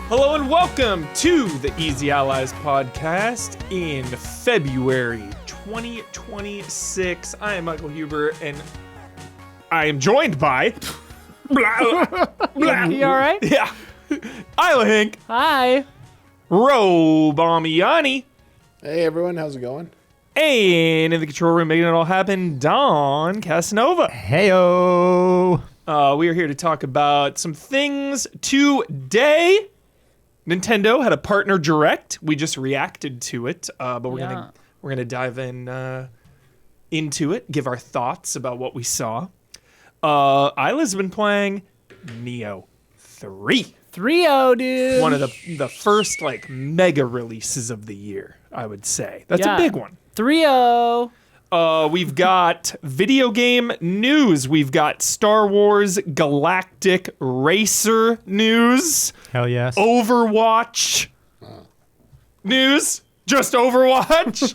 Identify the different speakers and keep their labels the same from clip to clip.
Speaker 1: Hello and welcome to the Easy Allies podcast in February 2026. I am Michael Huber and I am joined by...
Speaker 2: You all right?
Speaker 1: Yeah. Isla Hank.
Speaker 2: Hi.
Speaker 1: Robomiani.
Speaker 3: Hey everyone, how's it going?
Speaker 1: And in the control room making it all happen, Don Casanova.
Speaker 4: Heyo.
Speaker 1: We are here to talk about some things today. Nintendo had a partner direct. We just reacted to it, but we're gonna dive into it, give our thoughts about what we saw. Isla's been playing Nioh 3.
Speaker 2: 3-0, dude.
Speaker 1: One of the first like mega releases of the year, I would say. That's a big one.
Speaker 2: 3-0.
Speaker 1: We've got video game news. We've got Star Wars Galactic Racer news.
Speaker 4: Hell yes.
Speaker 1: Overwatch news. Just Overwatch.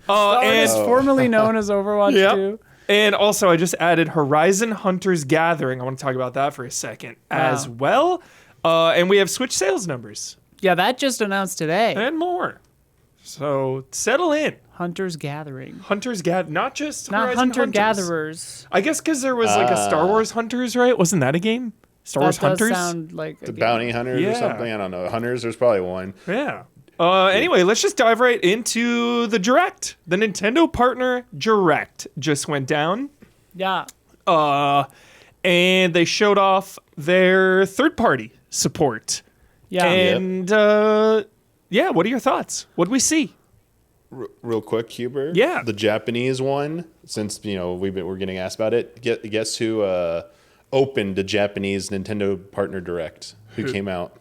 Speaker 2: And formerly known as Overwatch 2.
Speaker 1: And also, I just added Horizon Hunters Gathering. I want to talk about that for a second as well. And we have Switch sales numbers.
Speaker 2: Yeah, that just announced today.
Speaker 1: And more. So settle in.
Speaker 2: Hunters Gathering.
Speaker 1: Hunters Gather, not just
Speaker 2: Not
Speaker 1: Horizon
Speaker 2: Hunter
Speaker 1: Hunters.
Speaker 2: Gatherers.
Speaker 1: I guess because there was like a Star Wars Hunters, right? Wasn't that a game? Star Wars
Speaker 2: That does
Speaker 1: Hunters?
Speaker 2: sound like
Speaker 3: The bounty hunters
Speaker 1: Yeah.
Speaker 3: or something? I don't know. Hunters, there's probably one.
Speaker 1: Yeah. Anyway, let's just dive right into the Direct. The Nintendo Partner Direct just went down.
Speaker 2: Yeah.
Speaker 1: And they showed off their third-party support.
Speaker 2: Yeah.
Speaker 1: And, what are your thoughts? What do we see?
Speaker 3: Real quick, Huber.
Speaker 1: Yeah.
Speaker 3: The Japanese one, since we're getting asked about it. Guess who opened the Japanese Nintendo Partner Direct? Who came out?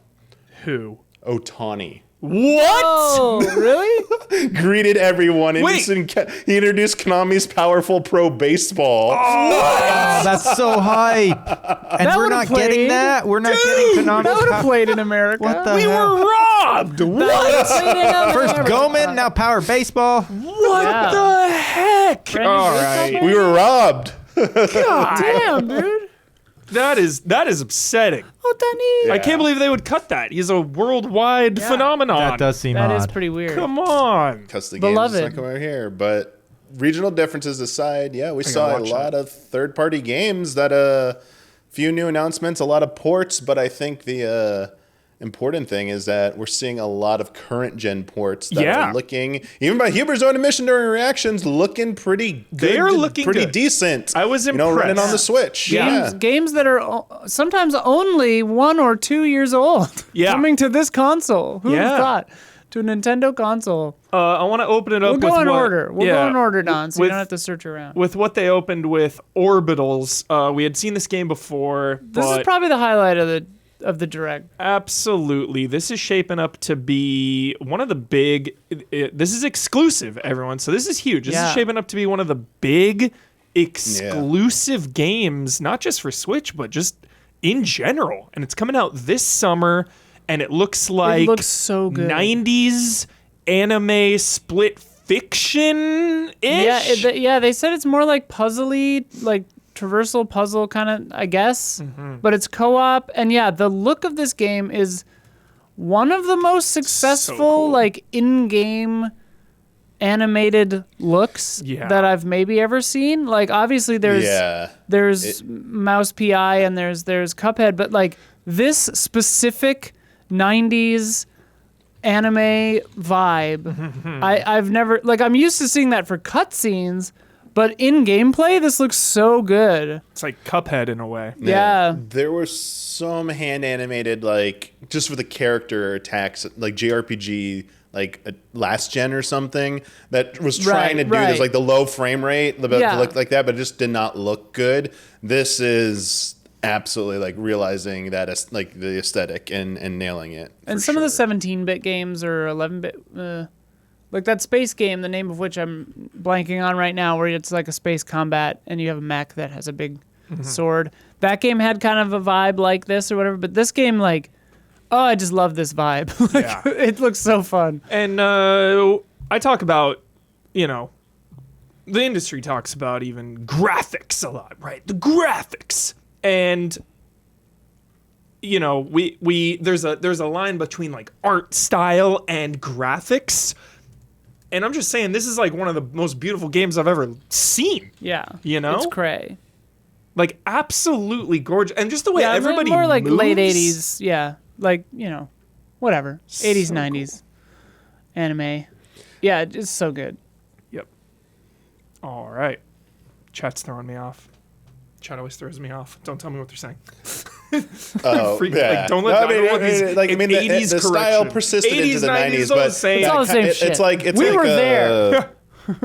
Speaker 1: Who?
Speaker 3: Otani.
Speaker 1: What?
Speaker 2: Oh, really?
Speaker 3: Greeted everyone. And
Speaker 1: Wait.
Speaker 3: he introduced Konami's powerful pro baseball.
Speaker 4: Oh, that's so hype. And
Speaker 2: That
Speaker 4: we're
Speaker 2: would've
Speaker 4: not
Speaker 2: played.
Speaker 4: getting that? We're not getting
Speaker 2: That would
Speaker 4: Konami's
Speaker 2: have played in America.
Speaker 4: What the
Speaker 1: We
Speaker 4: hell?
Speaker 1: were robbed! What?
Speaker 4: First Goman, now Power Baseball.
Speaker 1: What
Speaker 2: Yeah.
Speaker 1: the heck?
Speaker 2: Brandon
Speaker 1: All
Speaker 2: Baseball
Speaker 1: right.
Speaker 2: player?
Speaker 3: We were robbed.
Speaker 1: God.
Speaker 2: Damn, dude.
Speaker 1: That is upsetting.
Speaker 2: Otani.
Speaker 1: I can't believe they would cut that. He's a worldwide phenomenon.
Speaker 4: That does seem
Speaker 2: That
Speaker 4: odd.
Speaker 2: is pretty weird.
Speaker 1: Come on.
Speaker 3: Because the
Speaker 2: Beloved.
Speaker 3: game's not coming over here. But regional differences aside, we saw a
Speaker 1: watch
Speaker 3: lot
Speaker 1: that.
Speaker 3: of third-party games that few new announcements, a lot of ports, but I think the important thing is that we're seeing a lot of current-gen ports that are looking, even by Huber's own admission during reactions, looking pretty good.
Speaker 1: They are looking
Speaker 3: pretty
Speaker 1: good.
Speaker 3: decent.
Speaker 1: I was
Speaker 3: running
Speaker 1: impressed.
Speaker 3: on the Switch.
Speaker 2: Games that are sometimes only 1 or 2 years old.
Speaker 1: Yeah.
Speaker 2: Coming to this console. Who would have thought? To a Nintendo console.
Speaker 1: I want to open it up
Speaker 2: We'll
Speaker 1: with
Speaker 2: go in
Speaker 1: what-
Speaker 2: order. We'll go in order, Don, so you
Speaker 1: with-
Speaker 2: don't have to search around.
Speaker 1: With what they opened with Orbitals. We had seen this game before.
Speaker 2: This
Speaker 1: but
Speaker 2: is probably the highlight of the Direct.
Speaker 1: absolutely. This is shaping up to be one of the big... this is exclusive, everyone. So this is huge. This is shaping up to be one of the big exclusive games, not just for Switch, but just in general. And it's coming out this summer, and it looks like...
Speaker 2: It looks so good.
Speaker 1: 90s anime split fiction-ish?
Speaker 2: Yeah, they said it's more like puzzly, like traversal puzzle kind of, I guess. But it's co-op. And yeah, the look of this game is one of the most successful,
Speaker 1: cool.
Speaker 2: like, in-game animated looks that I've maybe ever seen. Like, obviously there's Mouse PI and there's Cuphead, but like this specific 90s anime vibe, I've never, like, I'm used to seeing that for cutscenes, but in gameplay, this looks so good.
Speaker 1: It's like Cuphead in a way.
Speaker 2: Yeah.
Speaker 3: There were some hand animated, like, just for the character attacks, like JRPG, like last gen or something, that was trying to do this, like the low frame rate, look like that, but it just did not look good. This is absolutely like realizing that it's like the aesthetic and nailing it.
Speaker 2: And some of the 17-bit games or 11-bit, like that space game, the name of which I'm blanking on right now, where it's like a space combat and you have a mech that has a big sword. That game had kind of a vibe like this or whatever, but this game, like, oh, I just love this vibe. It looks so fun.
Speaker 1: And I talk about, the industry talks about even graphics a lot, right? The graphics. And you know, we there's a line between like art style and graphics. And I'm just saying, this is like one of the most beautiful games I've ever seen.
Speaker 2: Yeah.
Speaker 1: You know?
Speaker 2: It's cray.
Speaker 1: Like, absolutely gorgeous. And just the way everybody
Speaker 2: more like
Speaker 1: moves.
Speaker 2: late 80s. Yeah. Like, you know, whatever. 80s, 90s. Cool. Anime. Yeah, it's so good.
Speaker 1: Yep. All right. Chat's throwing me off. Chat always throws me off. Don't tell me what they're saying.
Speaker 3: Oh, yeah.
Speaker 1: Like, don't let
Speaker 3: the style persisted
Speaker 1: 80s,
Speaker 3: into the 90s, but
Speaker 2: it's all the same shit.
Speaker 3: It's like
Speaker 2: we were there.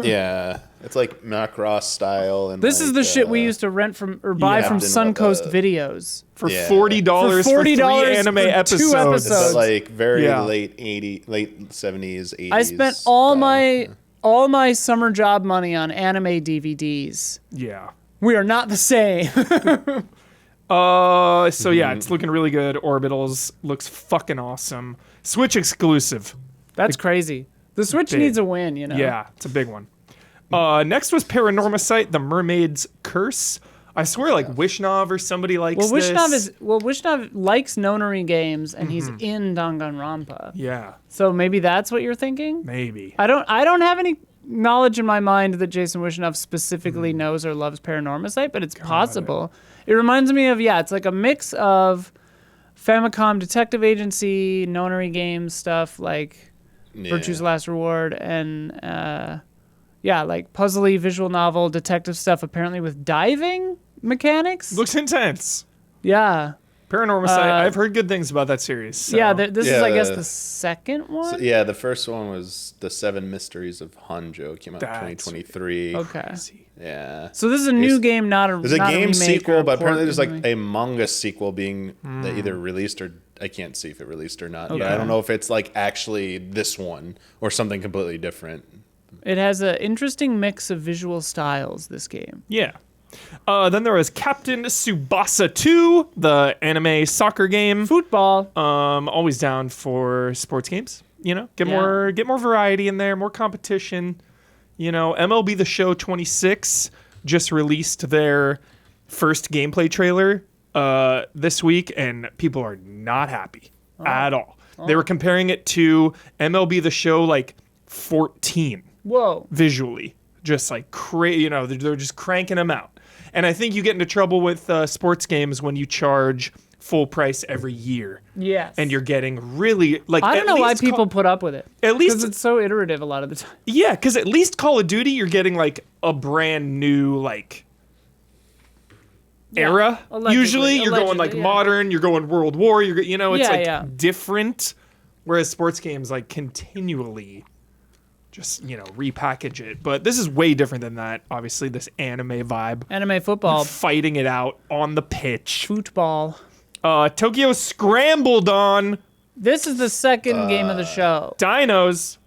Speaker 3: Yeah, it's like Macross style, and
Speaker 2: this is the shit we used to rent from or buy from Suncoast Videos
Speaker 1: for $40 for 3 anime episodes.
Speaker 2: 2 episodes.
Speaker 3: It's like very late 70s, 80s.
Speaker 2: I spent all my summer job money on anime DVDs.
Speaker 1: Yeah.
Speaker 2: We are not the same.
Speaker 1: So yeah, it's looking really good. Orbitals looks fucking awesome. Switch exclusive.
Speaker 2: That's crazy. The Switch needs a win, you know?
Speaker 1: Yeah, it's a big one. Next was Paranormacite, The Mermaid's Curse. I swear, like, Wishnov or somebody likes this.
Speaker 2: Wishnov likes Nonary games, and he's in Danganronpa.
Speaker 1: Yeah.
Speaker 2: So maybe that's what you're thinking?
Speaker 1: Maybe.
Speaker 2: I don't have any knowledge in my mind that Jason Wishnov specifically knows or loves Paranormacite, but it's possible. It reminds me of, it's like a mix of Famicom Detective Agency, Nonary games stuff, like Virtue's Last Reward, and like puzzly visual novel detective stuff, apparently with diving mechanics.
Speaker 1: Looks intense.
Speaker 2: Yeah.
Speaker 1: Paranormacite. I've heard good things about that series. So.
Speaker 2: Yeah, this is, I guess, the second one?
Speaker 3: So, the first one was The Seven Mysteries of Hanjo. It came out in 2023.
Speaker 2: Okay.
Speaker 3: Yeah.
Speaker 2: So this is a new game, not a
Speaker 3: There's a game
Speaker 2: remake
Speaker 3: sequel, but apparently there's like
Speaker 2: something.
Speaker 3: a manga sequel being either released or I can't see if it released or not.
Speaker 2: Okay.
Speaker 3: But I don't know if it's like actually this one or something completely different.
Speaker 2: It has an interesting mix of visual styles, this game.
Speaker 1: Yeah. Then there was Captain Tsubasa 2, the anime soccer game.
Speaker 2: Football.
Speaker 1: Always down for sports games. You know, get more variety in there, more competition. You know, MLB The Show 26 just released their first gameplay trailer this week, and people are not happy at all. They were comparing it to MLB The Show like 14.
Speaker 2: Whoa.
Speaker 1: Visually, just like crazy. You know, they're just cranking them out. And I think you get into trouble with sports games when you charge full price every year.
Speaker 2: Yes.
Speaker 1: And you're getting really like.
Speaker 2: I don't know why people put up with it.
Speaker 1: At least
Speaker 2: because it's so iterative a lot of the time.
Speaker 1: Yeah, because at least Call of Duty, you're getting like a brand new like era. Usually, you're going like modern. You're going World War. It's different. Whereas sports games like continually just, repackage it. But this is way different than that. Obviously, this anime vibe.
Speaker 2: Anime football.
Speaker 1: Fighting it out on the pitch.
Speaker 2: Football.
Speaker 1: Tokyo Scrambled on.
Speaker 2: This is the second game of the show.
Speaker 1: Dinos.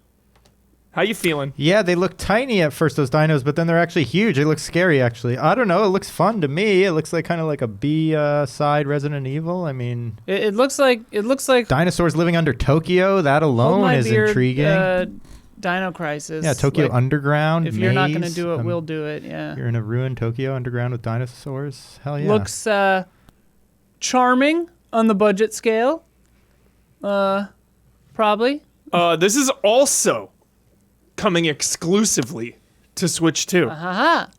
Speaker 1: How you feeling?
Speaker 4: Yeah, they look tiny at first, those dinos, but then they're actually huge. They look scary, actually. I don't know. It looks fun to me. It looks like kind of like a B-side Resident Evil. I mean...
Speaker 2: It looks like...
Speaker 4: Dinosaurs living under Tokyo. That alone is intriguing.
Speaker 2: Dino Crisis.
Speaker 4: Yeah, Tokyo Underground.
Speaker 2: If you're not going to do it, we'll do it, yeah.
Speaker 4: You're in a ruined Tokyo Underground with dinosaurs. Hell yeah.
Speaker 2: Looks charming on the budget scale. Probably.
Speaker 1: This is also coming exclusively to Switch 2.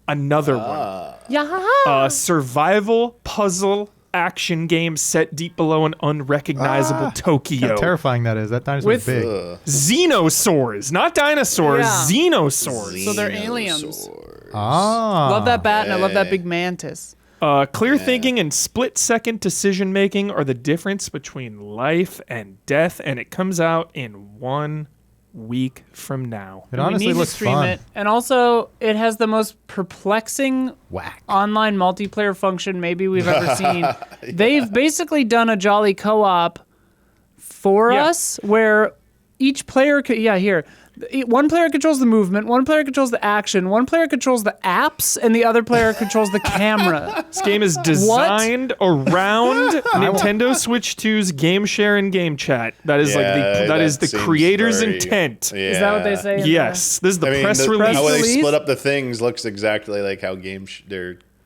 Speaker 1: Another one.
Speaker 2: Yeah.
Speaker 1: Survival puzzle action game set deep below an unrecognizable Tokyo.
Speaker 4: How terrifying that is. That dinosaur's big.
Speaker 1: Xenosaurs, not dinosaurs.
Speaker 2: Yeah.
Speaker 1: Xenosaurs.
Speaker 2: So they're aliens.
Speaker 4: Love
Speaker 2: that bat, and I love that big mantis.
Speaker 1: Clear thinking and split-second decision-making are the difference between life and death, and it comes out in 1 week from now.
Speaker 4: It honestly looks fun.
Speaker 2: And also, it has the most perplexing online multiplayer function maybe we've ever seen. They've basically done a jolly co-op for us, where each player could... Yeah, here. One player controls the movement, one player controls the action, one player controls the apps, and the other player controls the camera.
Speaker 1: This game is designed around Nintendo Switch 2's game share and game chat. That is the creator's intent.
Speaker 3: Yeah.
Speaker 2: Is that what they say?
Speaker 1: Yes. This is the press release.
Speaker 3: How they split up the things looks exactly like how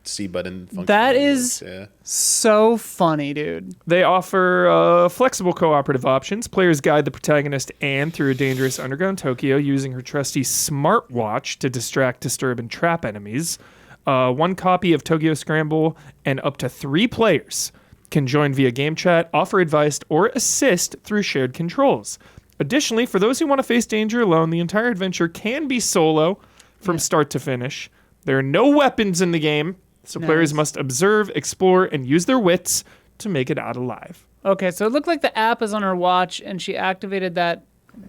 Speaker 3: C button function.
Speaker 2: That is so funny, dude.
Speaker 1: They offer flexible cooperative options. Players guide the protagonist Anne through a dangerous underground Tokyo using her trusty smartwatch to distract, disturb, and trap enemies. One copy of Tokyo Scramble and up to 3 players can join via game chat, offer advice, or assist through shared controls. Additionally, for those who want to face danger alone, the entire adventure can be solo from start to finish. There are no weapons in the game, so players must observe, explore, and use their wits to make it out alive.
Speaker 2: Okay, so it looked like the app is on her watch, and she activated that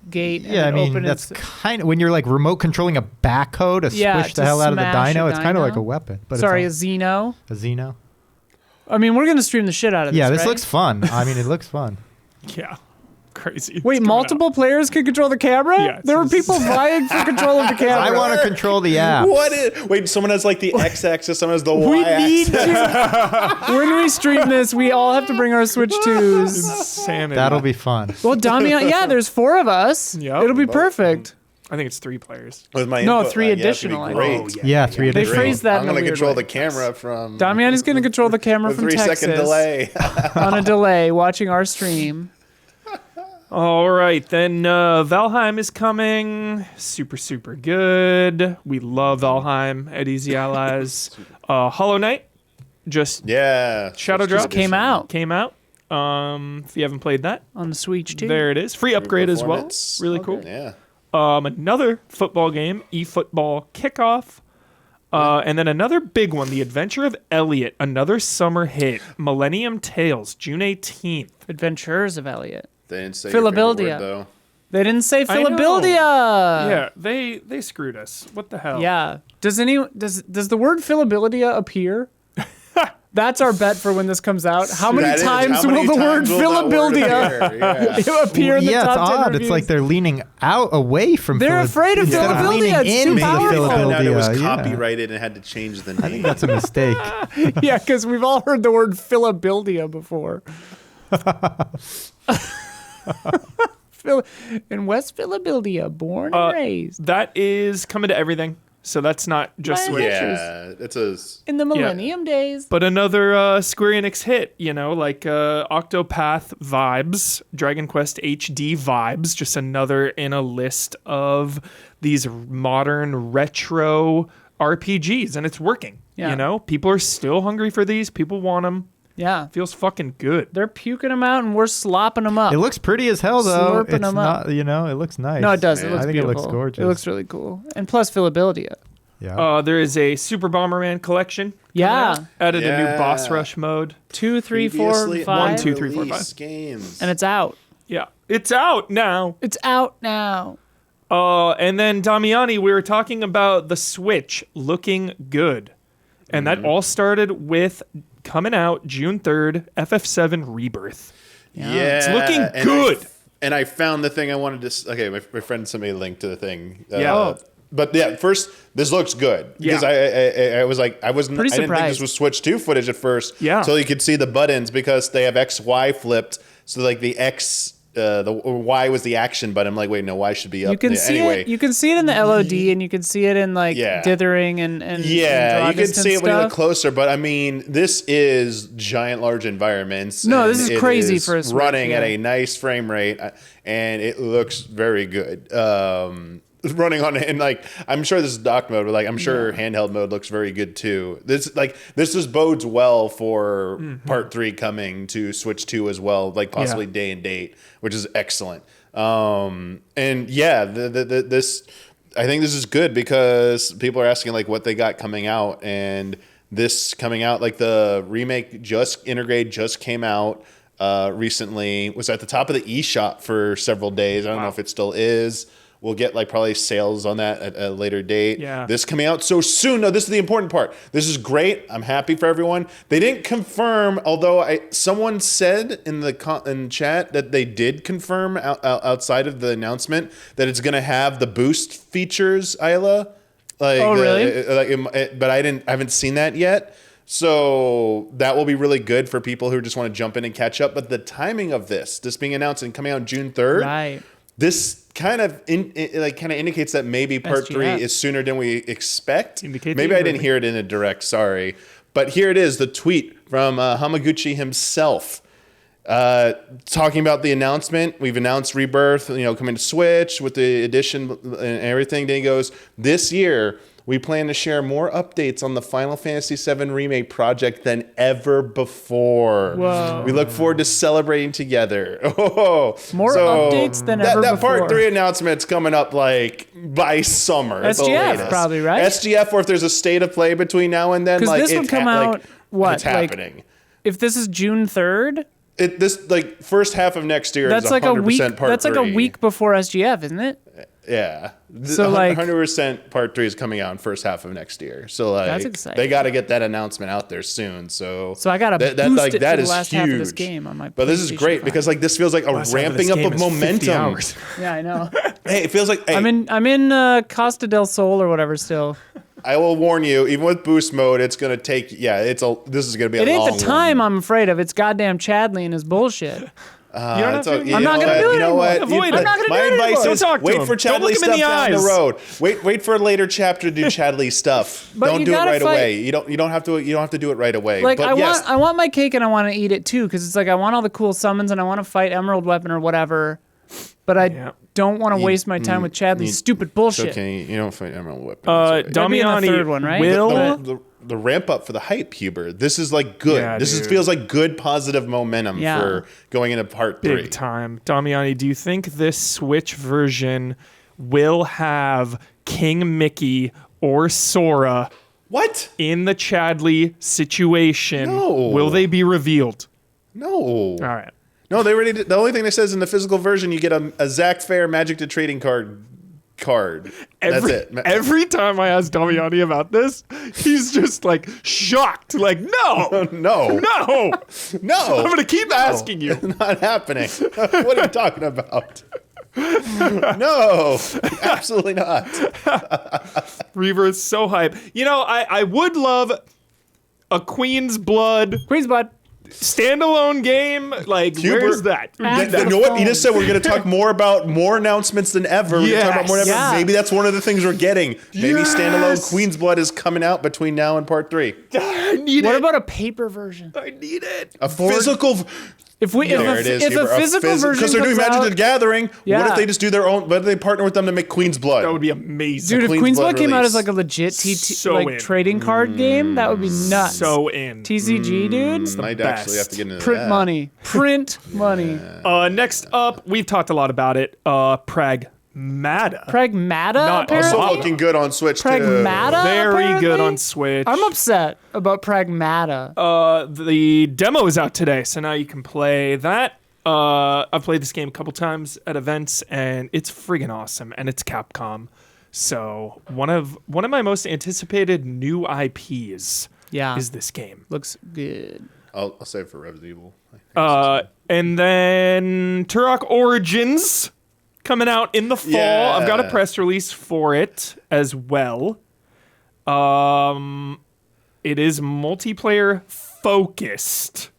Speaker 2: gate.
Speaker 4: Yeah, I mean, that's kind of when you're like remote controlling a backhoe to squish the hell out of the dino. It's kind of like a weapon. But
Speaker 2: sorry, a Xeno.
Speaker 4: A Xeno.
Speaker 2: I mean, we're gonna stream the shit out of this.
Speaker 4: Yeah, this
Speaker 2: right?
Speaker 4: looks fun. I mean, it looks fun.
Speaker 1: Yeah. Crazy.
Speaker 2: Wait, multiple players can control the camera?
Speaker 1: Yeah,
Speaker 2: there were people vying for control of the camera.
Speaker 4: I want to control the app.
Speaker 3: Wait, someone has like the x-axis, someone has the y-axis.
Speaker 2: We need to. When we stream this, we all have to bring our Switch 2s.
Speaker 1: Insanity.
Speaker 4: That'll be fun.
Speaker 2: Well, Damian, there's 4 of us.
Speaker 1: Yep.
Speaker 2: It'll be perfect.
Speaker 1: I think it's 3 players.
Speaker 3: With my
Speaker 2: No,
Speaker 3: input,
Speaker 2: 3 additional.
Speaker 3: Yeah, great.
Speaker 4: Yeah, 3
Speaker 2: They
Speaker 4: additional.
Speaker 2: phrased that
Speaker 3: I'm
Speaker 2: in a
Speaker 3: going to
Speaker 2: weird
Speaker 3: control
Speaker 2: way.
Speaker 3: the camera from...
Speaker 2: Damian is going to control the camera
Speaker 3: a
Speaker 2: from
Speaker 3: 3-second
Speaker 2: Texas
Speaker 3: delay.
Speaker 2: on a delay watching our stream.
Speaker 1: All right, then Valheim is coming. Super, super good. We love Valheim at Easy Allies. Hollow Knight Shadow Drop
Speaker 2: came out.
Speaker 1: If you haven't played that,
Speaker 2: On the Switch 2.
Speaker 1: there it is. Free upgrade as well.
Speaker 3: Performance.
Speaker 1: Really cool.
Speaker 3: Yeah.
Speaker 1: Another football game, eFootball Kickoff. And then another big one, The Adventure of Elliot, another summer hit. Millennium Tales, June 18th.
Speaker 2: Adventures of Elliot.
Speaker 3: They didn't say
Speaker 2: Philadelphia.
Speaker 3: your favorite word, though.
Speaker 2: They didn't say
Speaker 1: I know.
Speaker 2: Philadelphia.
Speaker 1: Yeah, they screwed us. What the hell?
Speaker 2: Yeah. Does the word Philadelphia appear? That's our bet for when this comes out. How many times will the word Philadelphia appear in the
Speaker 4: it's
Speaker 2: top 10
Speaker 4: odd.
Speaker 2: reviews?
Speaker 4: It's like they're leaning out away from
Speaker 2: They're afraid of
Speaker 4: instead
Speaker 2: Philadelphia.
Speaker 4: leaning
Speaker 2: It's too
Speaker 4: into
Speaker 2: powerful.
Speaker 3: Found out it was
Speaker 4: Philadelphia.
Speaker 3: copyrighted and had to change the name.
Speaker 4: I think that's a mistake.
Speaker 2: Yeah, because we've all heard the word Philadelphia before. In West Philadelphia, born and raised.
Speaker 1: That is coming to everything. So that's not just Switch.
Speaker 3: Yeah, it's a...
Speaker 2: In the Millennium days.
Speaker 1: But another Square Enix hit, like Octopath vibes, Dragon Quest HD vibes, just another in a list of these modern retro RPGs, and it's working.
Speaker 2: Yeah.
Speaker 1: People are still hungry for these. People want them.
Speaker 2: Yeah.
Speaker 1: Feels fucking good.
Speaker 2: They're puking them out and we're slopping them up.
Speaker 4: It looks pretty as hell, though.
Speaker 2: Slurping
Speaker 4: It's
Speaker 2: them up.
Speaker 4: not, it looks nice.
Speaker 2: No, it does. It looks
Speaker 4: I think
Speaker 2: beautiful.
Speaker 4: it looks gorgeous.
Speaker 2: It looks really cool. And plus Philadelphia.
Speaker 4: Yeah.
Speaker 1: There is a Super Bomberman collection.
Speaker 2: Yeah.
Speaker 1: Added a new boss rush mode.
Speaker 2: 2, 3, 4,
Speaker 3: Previously
Speaker 2: 5.
Speaker 1: 1, 2, 3, 4, 5.
Speaker 3: unreleased games.
Speaker 2: And it's out.
Speaker 1: Yeah. It's out now.
Speaker 2: It's out now.
Speaker 1: And then Damiani, we were talking about the Switch looking good. And that all started with coming out June 3rd, FF7 Rebirth.
Speaker 3: Yeah.
Speaker 1: It's looking good.
Speaker 3: And I found the thing I wanted to... Okay, my friend sent me a link to the thing.
Speaker 1: Yeah.
Speaker 3: But yeah, first, this looks good. Because I was like, I didn't think this was Switch 2 footage at first.
Speaker 1: Yeah.
Speaker 3: Until you could see the buttons because they have X, Y flipped. So like the X... the Y was the action button. I'm like, wait, no, Y should be up.
Speaker 2: You can see
Speaker 3: anyway.
Speaker 2: it. You can see it in the LOD, and you can see it in like dithering and
Speaker 3: yeah,
Speaker 2: and
Speaker 3: you can see it when you look
Speaker 2: stuff.
Speaker 3: closer. But I mean, this is giant, large environments.
Speaker 2: No,
Speaker 3: and
Speaker 2: this is
Speaker 3: it
Speaker 2: crazy
Speaker 3: is
Speaker 2: for a Switch,
Speaker 3: running at
Speaker 2: yeah.
Speaker 3: a nice frame rate, and it looks very good. Running on, and like I'm sure this is dock mode, but like I'm sure handheld mode looks very good too. This just bodes well for part 3 coming to Switch 2 as well, like possibly day and date, which is excellent. And yeah, this I think this is good because people are asking like what they got coming out, and this coming out, like the remake Intergrade just came out recently, was at the top of the eShop for several days. I don't know if it still is. We'll get like probably sales on that at a later date.
Speaker 1: Yeah.
Speaker 3: This coming out so soon. No, this is the important part. This is great. I'm happy for everyone. They didn't confirm, although someone said in chat that they did confirm outside of the announcement that it's going to have the boost features, Isla. Like,
Speaker 2: oh, really?
Speaker 3: But I haven't seen that yet. So that will be really good for people who just want to jump in and catch up. But the timing of this being announced and coming out June 3rd,
Speaker 2: Right.
Speaker 3: this kind of indicates that maybe part 3 is sooner than we expect.
Speaker 1: Indicate
Speaker 3: maybe
Speaker 1: that
Speaker 3: I didn't hear it in a direct. Sorry, But here it is, the tweet from Hamaguchi himself. Talking about the announcement. We've announced Rebirth, coming to Switch with the edition and everything. Then he goes, this year, we plan to share more updates on the Final Fantasy VII Remake project than ever before.
Speaker 2: Whoa.
Speaker 3: We look forward to celebrating together. More
Speaker 2: updates than ever before.
Speaker 3: That Part 3 announcement's coming up by summer.
Speaker 2: SGF probably, right?
Speaker 3: SGF, or if there's a state of play between now and then.
Speaker 2: Because this would come out,
Speaker 3: it's happening.
Speaker 2: If this is June 3rd?
Speaker 3: This first half of next year is 100% Part 3.
Speaker 2: That's like a week before SGF, isn't it?
Speaker 3: Yeah.
Speaker 2: So
Speaker 3: 100% Part 3 is coming out in first half of next year. So
Speaker 2: that's exciting.
Speaker 3: They got to get that announcement out there soon. So
Speaker 2: I got to boost it to the last half of this game on my
Speaker 3: But this is great because this feels like a ramping up of momentum.
Speaker 2: Yeah, I know.
Speaker 3: Hey, it feels like
Speaker 2: I'm in Costa del Sol or whatever still.
Speaker 3: I will warn you, even with boost mode, it's gonna take. Yeah, this is gonna be.
Speaker 2: It
Speaker 3: ain't
Speaker 2: the time I'm afraid of. It's goddamn Chadley and his bullshit.
Speaker 1: I'm not
Speaker 2: gonna do it.
Speaker 3: You know what?
Speaker 1: Avoid it.
Speaker 3: I'm not gonna
Speaker 1: My advice is wait for Chadley's stuff down the road. Wait for a later chapter to do Chadley's stuff. Don't do it right away. You don't have to do it right away.
Speaker 2: Like I want my cake and I want to eat it too because it's like I want all the cool summons and I want to fight Emerald Weapon or whatever, but I don't want to waste my time with Chadley's stupid bullshit.
Speaker 3: Okay, you don't fight Emerald Weapon.
Speaker 2: Damiani, the third one, right?
Speaker 3: The ramp up for the hype, Huber. This is like good.
Speaker 1: Yeah,
Speaker 3: feels like good positive momentum for going into Part 3.
Speaker 1: Big time. Damiani, do you think this Switch version will have King Mickey or Sora in the Chadley situation?
Speaker 3: No.
Speaker 1: Will they be revealed?
Speaker 3: No.
Speaker 1: All right.
Speaker 3: No, they already did. The only thing that says in the physical version, you get a Zack Fair Magic to Trading card. That's it.
Speaker 1: Every time I ask Damiani about this, he's just like shocked. Like, no. I'm going to keep asking you.
Speaker 3: It's not happening. What are you talking about? No, absolutely not.
Speaker 1: Reaver is so hype. I would love a Queen's Blood standalone game. Like, where's that?
Speaker 3: You know what? He just said we're going to talk more about more announcements than ever. We're going to talk about more than ever. Maybe that's one of the things we're getting. Maybe standalone Queen's Blood is coming out between now and Part 3.
Speaker 1: I need it.
Speaker 2: What about a paper version?
Speaker 1: I need it.
Speaker 3: A physical.
Speaker 2: If a physical version,
Speaker 3: because they're doing Magic the Gathering, what if they just do their own? What if they partner with them to make Queen's Blood?
Speaker 1: That would be amazing.
Speaker 2: Dude, if Queen's Blood came out as like a legit trading card game, that would be nuts.
Speaker 1: So in
Speaker 2: TCG, dude.
Speaker 3: Might actually have to get into
Speaker 2: Print
Speaker 3: that.
Speaker 2: Print money.
Speaker 1: Next up, we've talked a lot about it. Pragmata.
Speaker 2: Apparently?
Speaker 3: Also looking good on Switch
Speaker 2: Pragmata,
Speaker 3: too.
Speaker 1: Very good on Switch.
Speaker 2: I'm upset about Pragmata.
Speaker 1: The demo is out today, so now you can play that. I've played this game a couple times at events, and it's friggin' awesome, and it's Capcom. So one of my most anticipated new IPs is this game.
Speaker 2: Looks good.
Speaker 3: I'll save it for Resident Evil.
Speaker 1: And then Turok Origins coming out in the fall.
Speaker 3: Yeah.
Speaker 1: I've got a press release for it as well. It is multiplayer focused.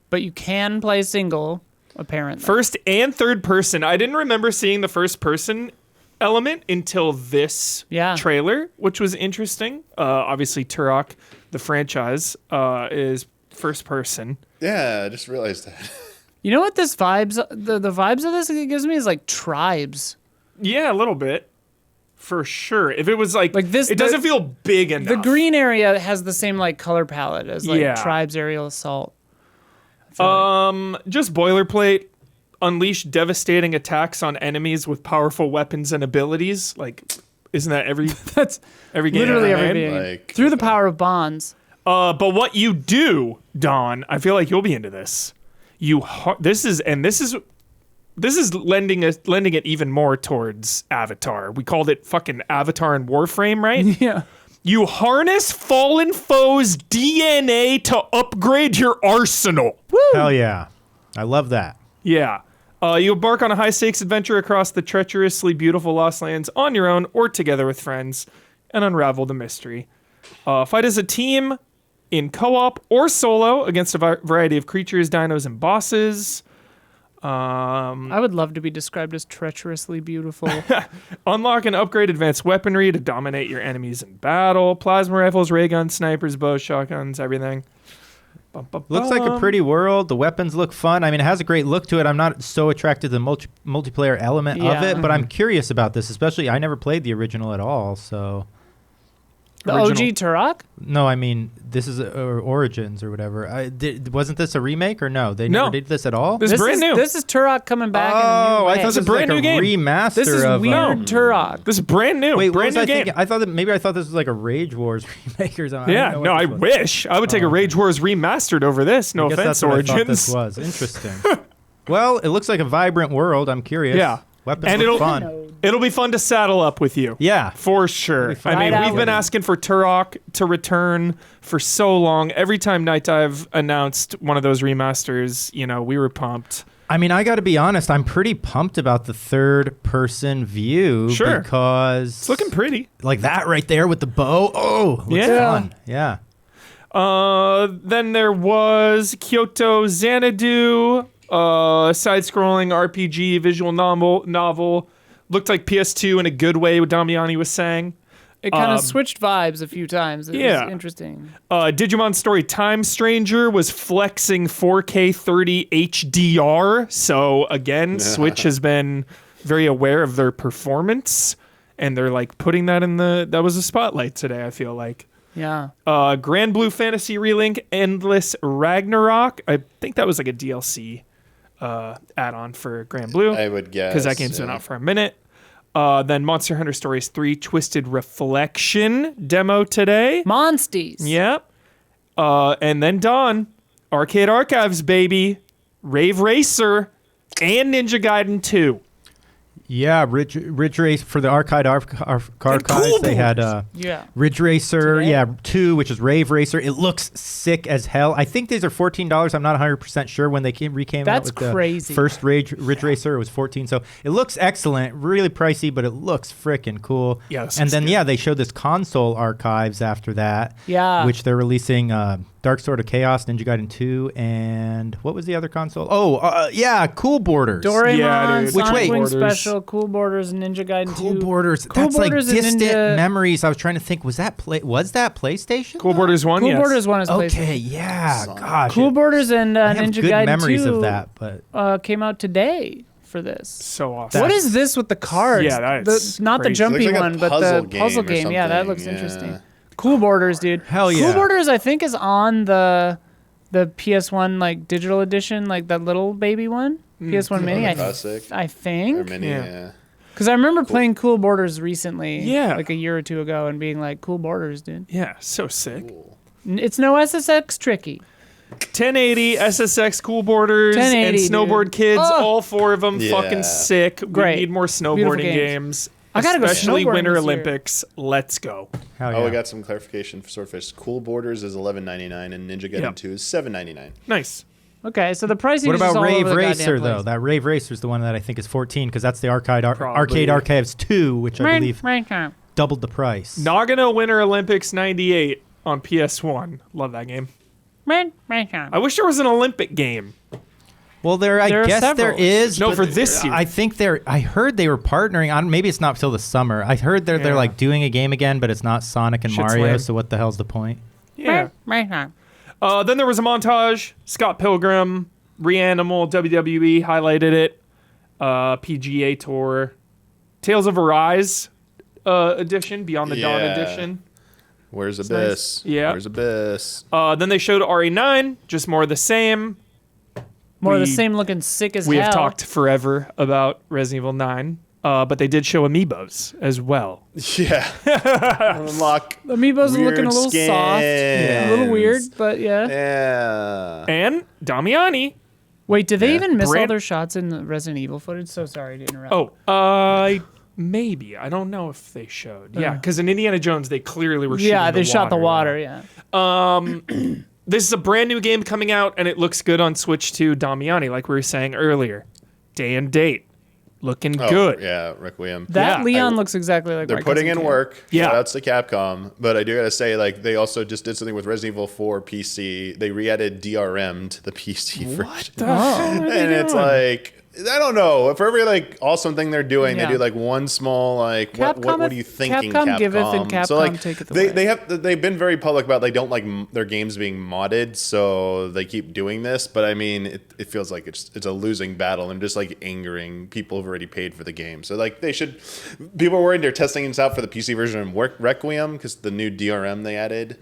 Speaker 2: But you can play single, apparently.
Speaker 1: First and third person. I didn't remember seeing the first person element until this trailer, which was interesting. Obviously, Turok, the franchise, is first person.
Speaker 3: Yeah, I just realized that.
Speaker 2: You know what this vibes, the vibes of this gives me is like Tribes.
Speaker 1: Yeah, a little bit. For sure. If it was like this, it doesn't feel big enough.
Speaker 2: The green area has the same like color palette as like Tribes Aerial Assault.
Speaker 1: Just boilerplate. Unleash devastating attacks on enemies with powerful weapons and abilities. Like, isn't that every
Speaker 2: that's
Speaker 1: every game?
Speaker 2: Literally every game. Through the power of bonds.
Speaker 1: But what you do, Don, I feel like you'll be into this. This is lending it even more towards Avatar. We called it fucking Avatar and Warframe, right?
Speaker 2: Yeah.
Speaker 1: You harness fallen foes' DNA to upgrade your arsenal.
Speaker 2: Woo!
Speaker 4: Hell yeah. I love that.
Speaker 1: Yeah. You embark on a high-stakes adventure across the treacherously beautiful Lost Lands on your own or together with friends and unravel the mystery. Fight as a team in co-op or solo against a variety of creatures, dinos, and bosses.
Speaker 2: I would love to be described as treacherously beautiful.
Speaker 1: Unlock and upgrade advanced weaponry to dominate your enemies in battle. Plasma rifles, ray guns, snipers, bows, shotguns, everything.
Speaker 4: Looks like a pretty world. The weapons look fun. I mean, it has a great look to it. I'm not so attracted to the multiplayer element of it, but I'm curious about this, especially I never played the original at all, so...
Speaker 2: The OG Turok?
Speaker 4: No, I mean, this is Origins or whatever. Wasn't this a remake or no? They never did this at all?
Speaker 1: This is brand new.
Speaker 2: This is Turok coming back in a new way.
Speaker 4: I thought this was like a remaster
Speaker 2: This is
Speaker 4: of...
Speaker 2: weird Turok.
Speaker 1: This is brand new.
Speaker 4: Wait,
Speaker 1: brand new game.
Speaker 4: Thinking? I thought this was like a Rage Wars remake or something.
Speaker 1: Yeah, I wish. I would take a Rage Wars remastered over this. No offense,
Speaker 4: that's what
Speaker 1: Origins.
Speaker 4: I thought this was. Interesting. Well, it looks like a vibrant world. I'm curious.
Speaker 1: Yeah.
Speaker 4: Weapons look fun.
Speaker 1: It'll be fun to saddle up with you.
Speaker 4: Yeah.
Speaker 1: For sure. I mean, we've been asking for Turok to return for so long. Every time Night Dive announced one of those remasters, we were pumped.
Speaker 4: I mean, I got to be honest. I'm pretty pumped about the third-person view.
Speaker 1: Sure.
Speaker 4: Because...
Speaker 1: It's looking pretty.
Speaker 4: Like that right there with the bow. Oh, looks fun. Yeah.
Speaker 1: Then there was Kyoto Xanadu. Side-scrolling RPG visual novel. Looked like PS2 in a good way, what Damiani was saying.
Speaker 2: It kind of switched vibes a few times. It was interesting.
Speaker 1: Digimon Story Time Stranger was flexing 4K 30 HDR. So again, Switch has been very aware of their performance, and they're like putting that in that was a spotlight today, I feel like.
Speaker 2: Yeah.
Speaker 1: Grand Blue Fantasy Relink Endless Ragnarok. I think that was like a DLC add-on for Grand Blue.
Speaker 3: I would guess.
Speaker 1: Because that game's been out for a minute. Then Monster Hunter Stories 3 Twisted Reflection demo today.
Speaker 2: Monsties.
Speaker 1: Yep. And then Dawn. Arcade Archives, baby. Rave Racer. And Ninja Gaiden 2.
Speaker 4: Yeah, Ridge Racer for the archives. They had Ridge Racer,
Speaker 2: Today?
Speaker 4: 2, which is Rave Racer. It looks sick as hell. I think these are $14. I'm not 100% sure when they came out with
Speaker 2: crazy.
Speaker 4: The first Ridge Racer. It was $14. So it looks excellent, really pricey, but it looks freaking cool.
Speaker 1: Yeah,
Speaker 4: and then they showed this console archives after that.
Speaker 2: Yeah,
Speaker 4: which they're releasing. Dark Sword of Chaos, Ninja Gaiden 2, and what was the other console? Cool Borders.
Speaker 2: Doraemon, Sonic Wing
Speaker 1: Borders.
Speaker 2: Special, Cool Borders, and Ninja Gaiden 2.
Speaker 4: Cool Borders.
Speaker 2: Cool
Speaker 4: That's
Speaker 2: Borders
Speaker 4: like distant
Speaker 2: Ninja...
Speaker 4: memories. I was trying to think, was that PlayStation?
Speaker 1: Cool Borders 1,
Speaker 2: Cool Borders 1 is PlayStation.
Speaker 4: Okay, yeah, gosh.
Speaker 2: Cool Borders and
Speaker 4: I have
Speaker 2: Ninja
Speaker 4: good
Speaker 2: Gaiden
Speaker 4: memories
Speaker 2: 2
Speaker 4: of that, but
Speaker 2: came out today for this.
Speaker 1: So awesome.
Speaker 2: What is this with the cards?
Speaker 1: Yeah, that's
Speaker 2: not
Speaker 1: crazy.
Speaker 2: the jumpy
Speaker 3: like
Speaker 2: one, but the puzzle game. Yeah, that looks
Speaker 3: something,
Speaker 2: interesting. Cool Borders, dude.
Speaker 4: Hell yeah.
Speaker 2: Cool Borders, I think, is on the PS1 like digital edition, like that little baby one. PS1 Mini, I think.
Speaker 3: Or Mini, yeah.
Speaker 2: Because I remember playing Cool Borders recently,
Speaker 1: Yeah.
Speaker 2: like a year or two ago, and being like, Cool Borders, dude.
Speaker 1: Yeah, so sick.
Speaker 3: Cool.
Speaker 2: It's no SSX tricky.
Speaker 1: 1080, SSX, Cool Borders,
Speaker 2: 1080,
Speaker 1: and Snowboard
Speaker 2: dude.
Speaker 1: Kids,
Speaker 2: Oh.
Speaker 1: all four of them
Speaker 3: Yeah.
Speaker 1: fucking sick.
Speaker 2: Great.
Speaker 1: We need more
Speaker 2: Beautiful
Speaker 1: snowboarding
Speaker 2: games.
Speaker 1: games.
Speaker 2: I gotta go
Speaker 1: Especially
Speaker 2: snowboarding
Speaker 1: Winter
Speaker 2: this year.
Speaker 1: Olympics. Let's go.
Speaker 4: hell yeah.
Speaker 3: Oh, we got some clarification for Swordfish. Cool Borders is $11.99 and Ninja Gaiden 2 is $7.99.
Speaker 1: Nice.
Speaker 2: Okay, so the pricing
Speaker 4: What
Speaker 2: is just
Speaker 4: about
Speaker 2: all
Speaker 4: Rave
Speaker 2: over the
Speaker 4: Racer,
Speaker 2: goddamn
Speaker 4: though?
Speaker 2: place.
Speaker 4: That Rave Racer is the one that I think is 14 because that's the Arcade
Speaker 1: Probably.
Speaker 4: Archives 2, which I believe doubled the price.
Speaker 1: Nagano Winter Olympics 98 on PS1. Love that game. I wish there was an Olympic game.
Speaker 4: Well,
Speaker 2: There
Speaker 4: I
Speaker 2: are
Speaker 4: guess there
Speaker 2: several.
Speaker 4: is.
Speaker 1: No,
Speaker 4: but
Speaker 1: for this year.
Speaker 4: I think I heard they were partnering on. Maybe it's not till the summer. I heard they're
Speaker 1: Yeah.
Speaker 4: like doing a game again, but it's not Sonic and
Speaker 1: Shit's
Speaker 4: Mario.
Speaker 1: lame.
Speaker 4: So what the hell's the point?
Speaker 1: Yeah. Then there was a montage. Scott Pilgrim, Reanimal, WWE highlighted it. PGA Tour. Tales of Arise edition, Beyond the Dawn
Speaker 3: Yeah.
Speaker 1: edition.
Speaker 3: Where's
Speaker 1: nice.
Speaker 3: Abyss?
Speaker 1: Yeah.
Speaker 3: Where's Abyss?
Speaker 1: Then they showed RE9, just more of the same.
Speaker 2: More of the
Speaker 1: We-
Speaker 2: same looking sick as
Speaker 1: We
Speaker 2: hell.
Speaker 1: have talked forever about Resident Evil 9, but they did show amiibos as well.
Speaker 3: Yeah. Unlock
Speaker 2: The amiibos are
Speaker 3: weird
Speaker 2: looking a little soft, a little weird,
Speaker 3: skins.
Speaker 2: but yeah.
Speaker 3: Yeah.
Speaker 1: And Damiani.
Speaker 2: Wait, did they
Speaker 3: Yeah.
Speaker 2: even miss all
Speaker 1: Brand-
Speaker 2: their shots in the Resident Evil footage? So sorry to interrupt.
Speaker 1: Maybe. I don't know if they showed. Yeah, because in Indiana Jones, they clearly were shooting
Speaker 2: Yeah, they
Speaker 1: the
Speaker 2: shot the water.
Speaker 1: yeah.
Speaker 2: Yeah.
Speaker 1: This is a brand new game coming out, and it looks good on Switch 2, Damiani, like we were saying earlier. Day and date. looking good.
Speaker 3: Yeah, Requiem.
Speaker 2: That Leon looks exactly like
Speaker 3: they're putting in work.
Speaker 1: Yeah.
Speaker 3: Shout outs to Capcom. But I do gotta say, like, they also just did something with Resident Evil 4 PC. They re-added DRM to the PC version. And it's like, I don't know. For every like awesome thing they're doing, they do like one small like what are you thinking, Capcom?
Speaker 2: Giveth and Capcom
Speaker 3: so like
Speaker 2: taketh away.
Speaker 3: they've been very public about they don't like their games being modded, so they keep doing this. But I mean, it feels like it's a losing battle and just like angering people who've already paid for the game. So like they should. People are worried they're testing this out for the PC version of Requiem because the new DRM they added.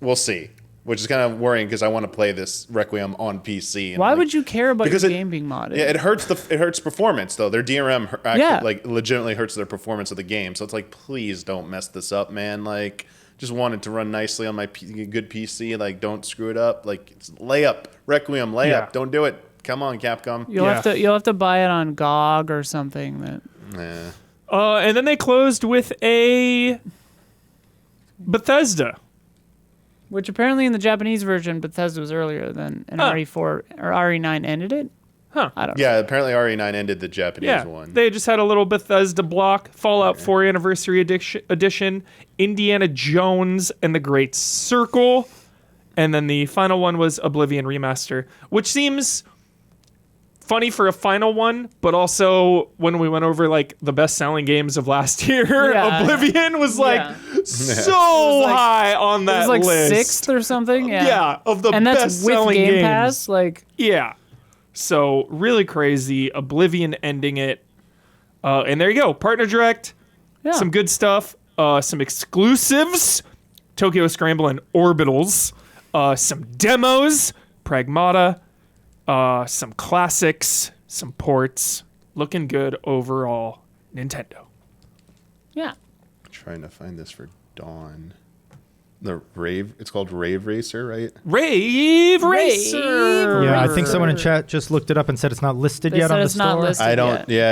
Speaker 3: We'll see. Which is kind of worrying because I want to play this Requiem on PC. And
Speaker 2: why would you care about your game being modded?
Speaker 3: Yeah, it hurts performance though. Their DRM actually, like legitimately hurts their performance of the game. So it's like, please don't mess this up, man. Like, just want it to run nicely on my good PC. Like, don't screw it up. Like, it's layup, Requiem, layup. Don't do it. Come on, Capcom.
Speaker 2: You'll have to buy it on GOG or something.
Speaker 1: And then they closed with a Bethesda.
Speaker 2: Which apparently in the Japanese version, Bethesda was earlier than RE4 or RE9 ended it.
Speaker 1: Huh.
Speaker 2: I don't know.
Speaker 3: Yeah, apparently RE9 ended the Japanese one.
Speaker 1: They just had a little Bethesda block, Fallout 4 Anniversary Edition, Indiana Jones and the Great Circle, and then the final one was Oblivion Remaster, which seems funny for a final one, but also when we went over like the best-selling games of last year, Oblivion was like so high on that list.
Speaker 2: It was like sixth or something.
Speaker 1: Of the best-selling games.
Speaker 2: And that's with Game Pass, like.
Speaker 1: Yeah. So really crazy. Oblivion ending it. And there you go. Partner Direct. Yeah. Some good stuff. Some exclusives. Tokyo Scramble and Orbitals. Some demos. Pragmata. Some classics. Some ports. Looking good overall. Nintendo.
Speaker 2: Yeah.
Speaker 3: I'm trying to find this for Dawn. The Rave, it's called Rave Racer, right?
Speaker 1: Rave Racer.
Speaker 4: Yeah, I think someone in chat just looked it up and said it's not listed yet on the store.
Speaker 3: I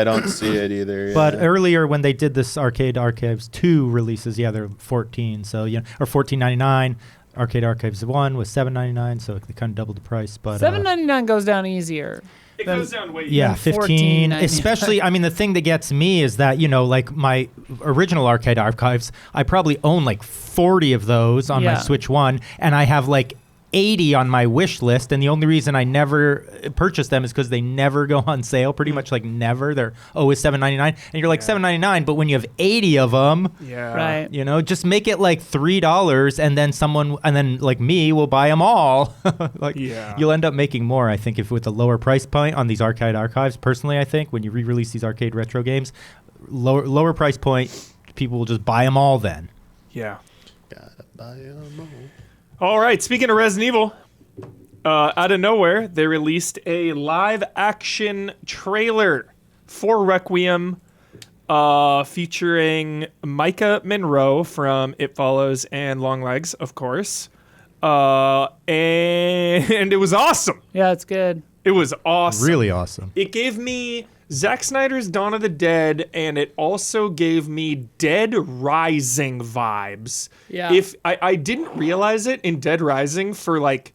Speaker 3: don't see it either.
Speaker 4: But earlier when they did this Arcade Archives 2 releases, they're 14, so or $14.99. Arcade Archives 1 was $7.99, so they kind of doubled the price. But
Speaker 2: $7.99 goes down easier.
Speaker 1: It goes down way.
Speaker 4: Yeah, 15. Especially, I mean, the thing that gets me is that, like my original Arcade Archives, I probably own like 40 of those on my Switch 1, and I have like 80 on my wish list, and the only reason I never purchase them is because they never go on sale, pretty much like never. They're always $7.99, and you're like $7.99, but when you have 80 of them,
Speaker 2: right?
Speaker 4: Just make it like $3, and then someone, and then like me, will buy them all. You'll end up making more, I think, if with a lower price point on these Arcade Archives. Personally, I think when you re-release these arcade retro games, lower price point, people will just buy them all then.
Speaker 1: Yeah.
Speaker 3: Gotta buy them all.
Speaker 1: All right, speaking of Resident Evil, out of nowhere, they released a live-action trailer for Requiem featuring Micah Monroe from It Follows and Long Legs, of course. And it was awesome.
Speaker 2: Yeah, it's good.
Speaker 1: It was awesome.
Speaker 4: Really awesome.
Speaker 1: It gave me Zack Snyder's Dawn of the Dead, and it also gave me Dead Rising vibes.
Speaker 2: Yeah.
Speaker 1: If I didn't realize it in Dead Rising for like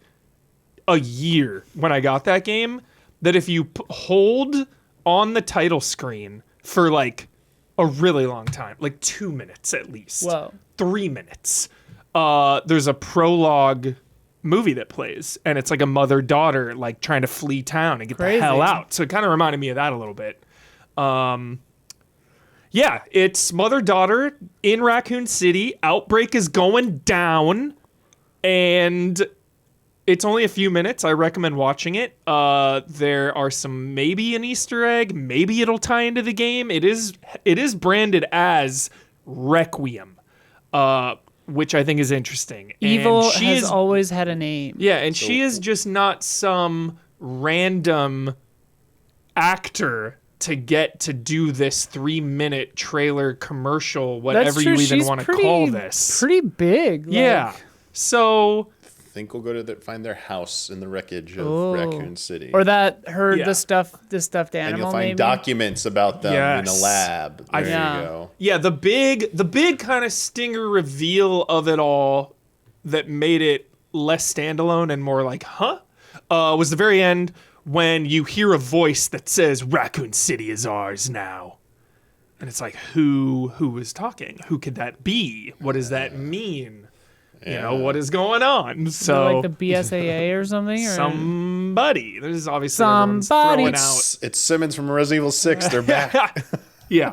Speaker 1: a year when I got that game, that if you hold on the title screen for like a really long time, like 2 minutes at least, 3 minutes, there's a prologue movie that plays, and it's like a mother-daughter like trying to flee town and get the hell out. So it kind of reminded me of that a little bit. It's mother-daughter in Raccoon City. Outbreak is going down, and it's only a few minutes. I recommend watching it. There are some, maybe an Easter egg, maybe it'll tie into the game. It is branded as Requiem, which I think is interesting.
Speaker 2: Evil has always had a name.
Speaker 1: Yeah, and she is just not some random actor to get to do this 3-minute trailer commercial, whatever you even want to call this.
Speaker 2: Pretty big.
Speaker 1: Yeah. So
Speaker 3: I think we'll go to find their house in the wreckage of Raccoon City.
Speaker 2: Or the stuffed animal.
Speaker 3: And you'll find
Speaker 2: maybe?
Speaker 3: Documents about them in a lab. There you go.
Speaker 1: Yeah, the big kind of stinger reveal of it all that made it less standalone and more like, was the very end when you hear a voice that says, Raccoon City is ours now. And it's like, who is talking? Who could that be? What does that mean? You know, what is going on? So
Speaker 2: like the BSAA or something? Or?
Speaker 1: Somebody. There's obviously throwing out.
Speaker 3: It's Simmons from Resident Evil 6. They're back.
Speaker 1: Yeah.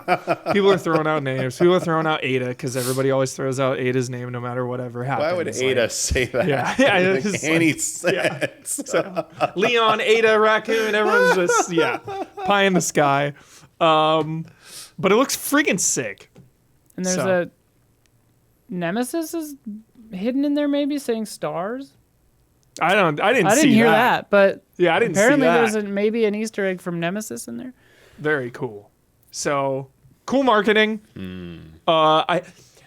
Speaker 1: People are throwing out names. People are throwing out Ada because everybody always throws out Ada's name no matter whatever happens.
Speaker 3: Why would Ada say that?
Speaker 1: Yeah.
Speaker 3: It doesn't make any sense.
Speaker 1: So, Leon, Ada, Raccoon, everyone's just, pie in the sky. But it looks freaking sick.
Speaker 2: And there's a Nemesis is hidden in there, maybe saying stars.
Speaker 1: I didn't
Speaker 2: hear that, but
Speaker 1: yeah, I didn't see that.
Speaker 2: Apparently, there's maybe an Easter egg from Nemesis in there.
Speaker 1: Very cool. So cool marketing.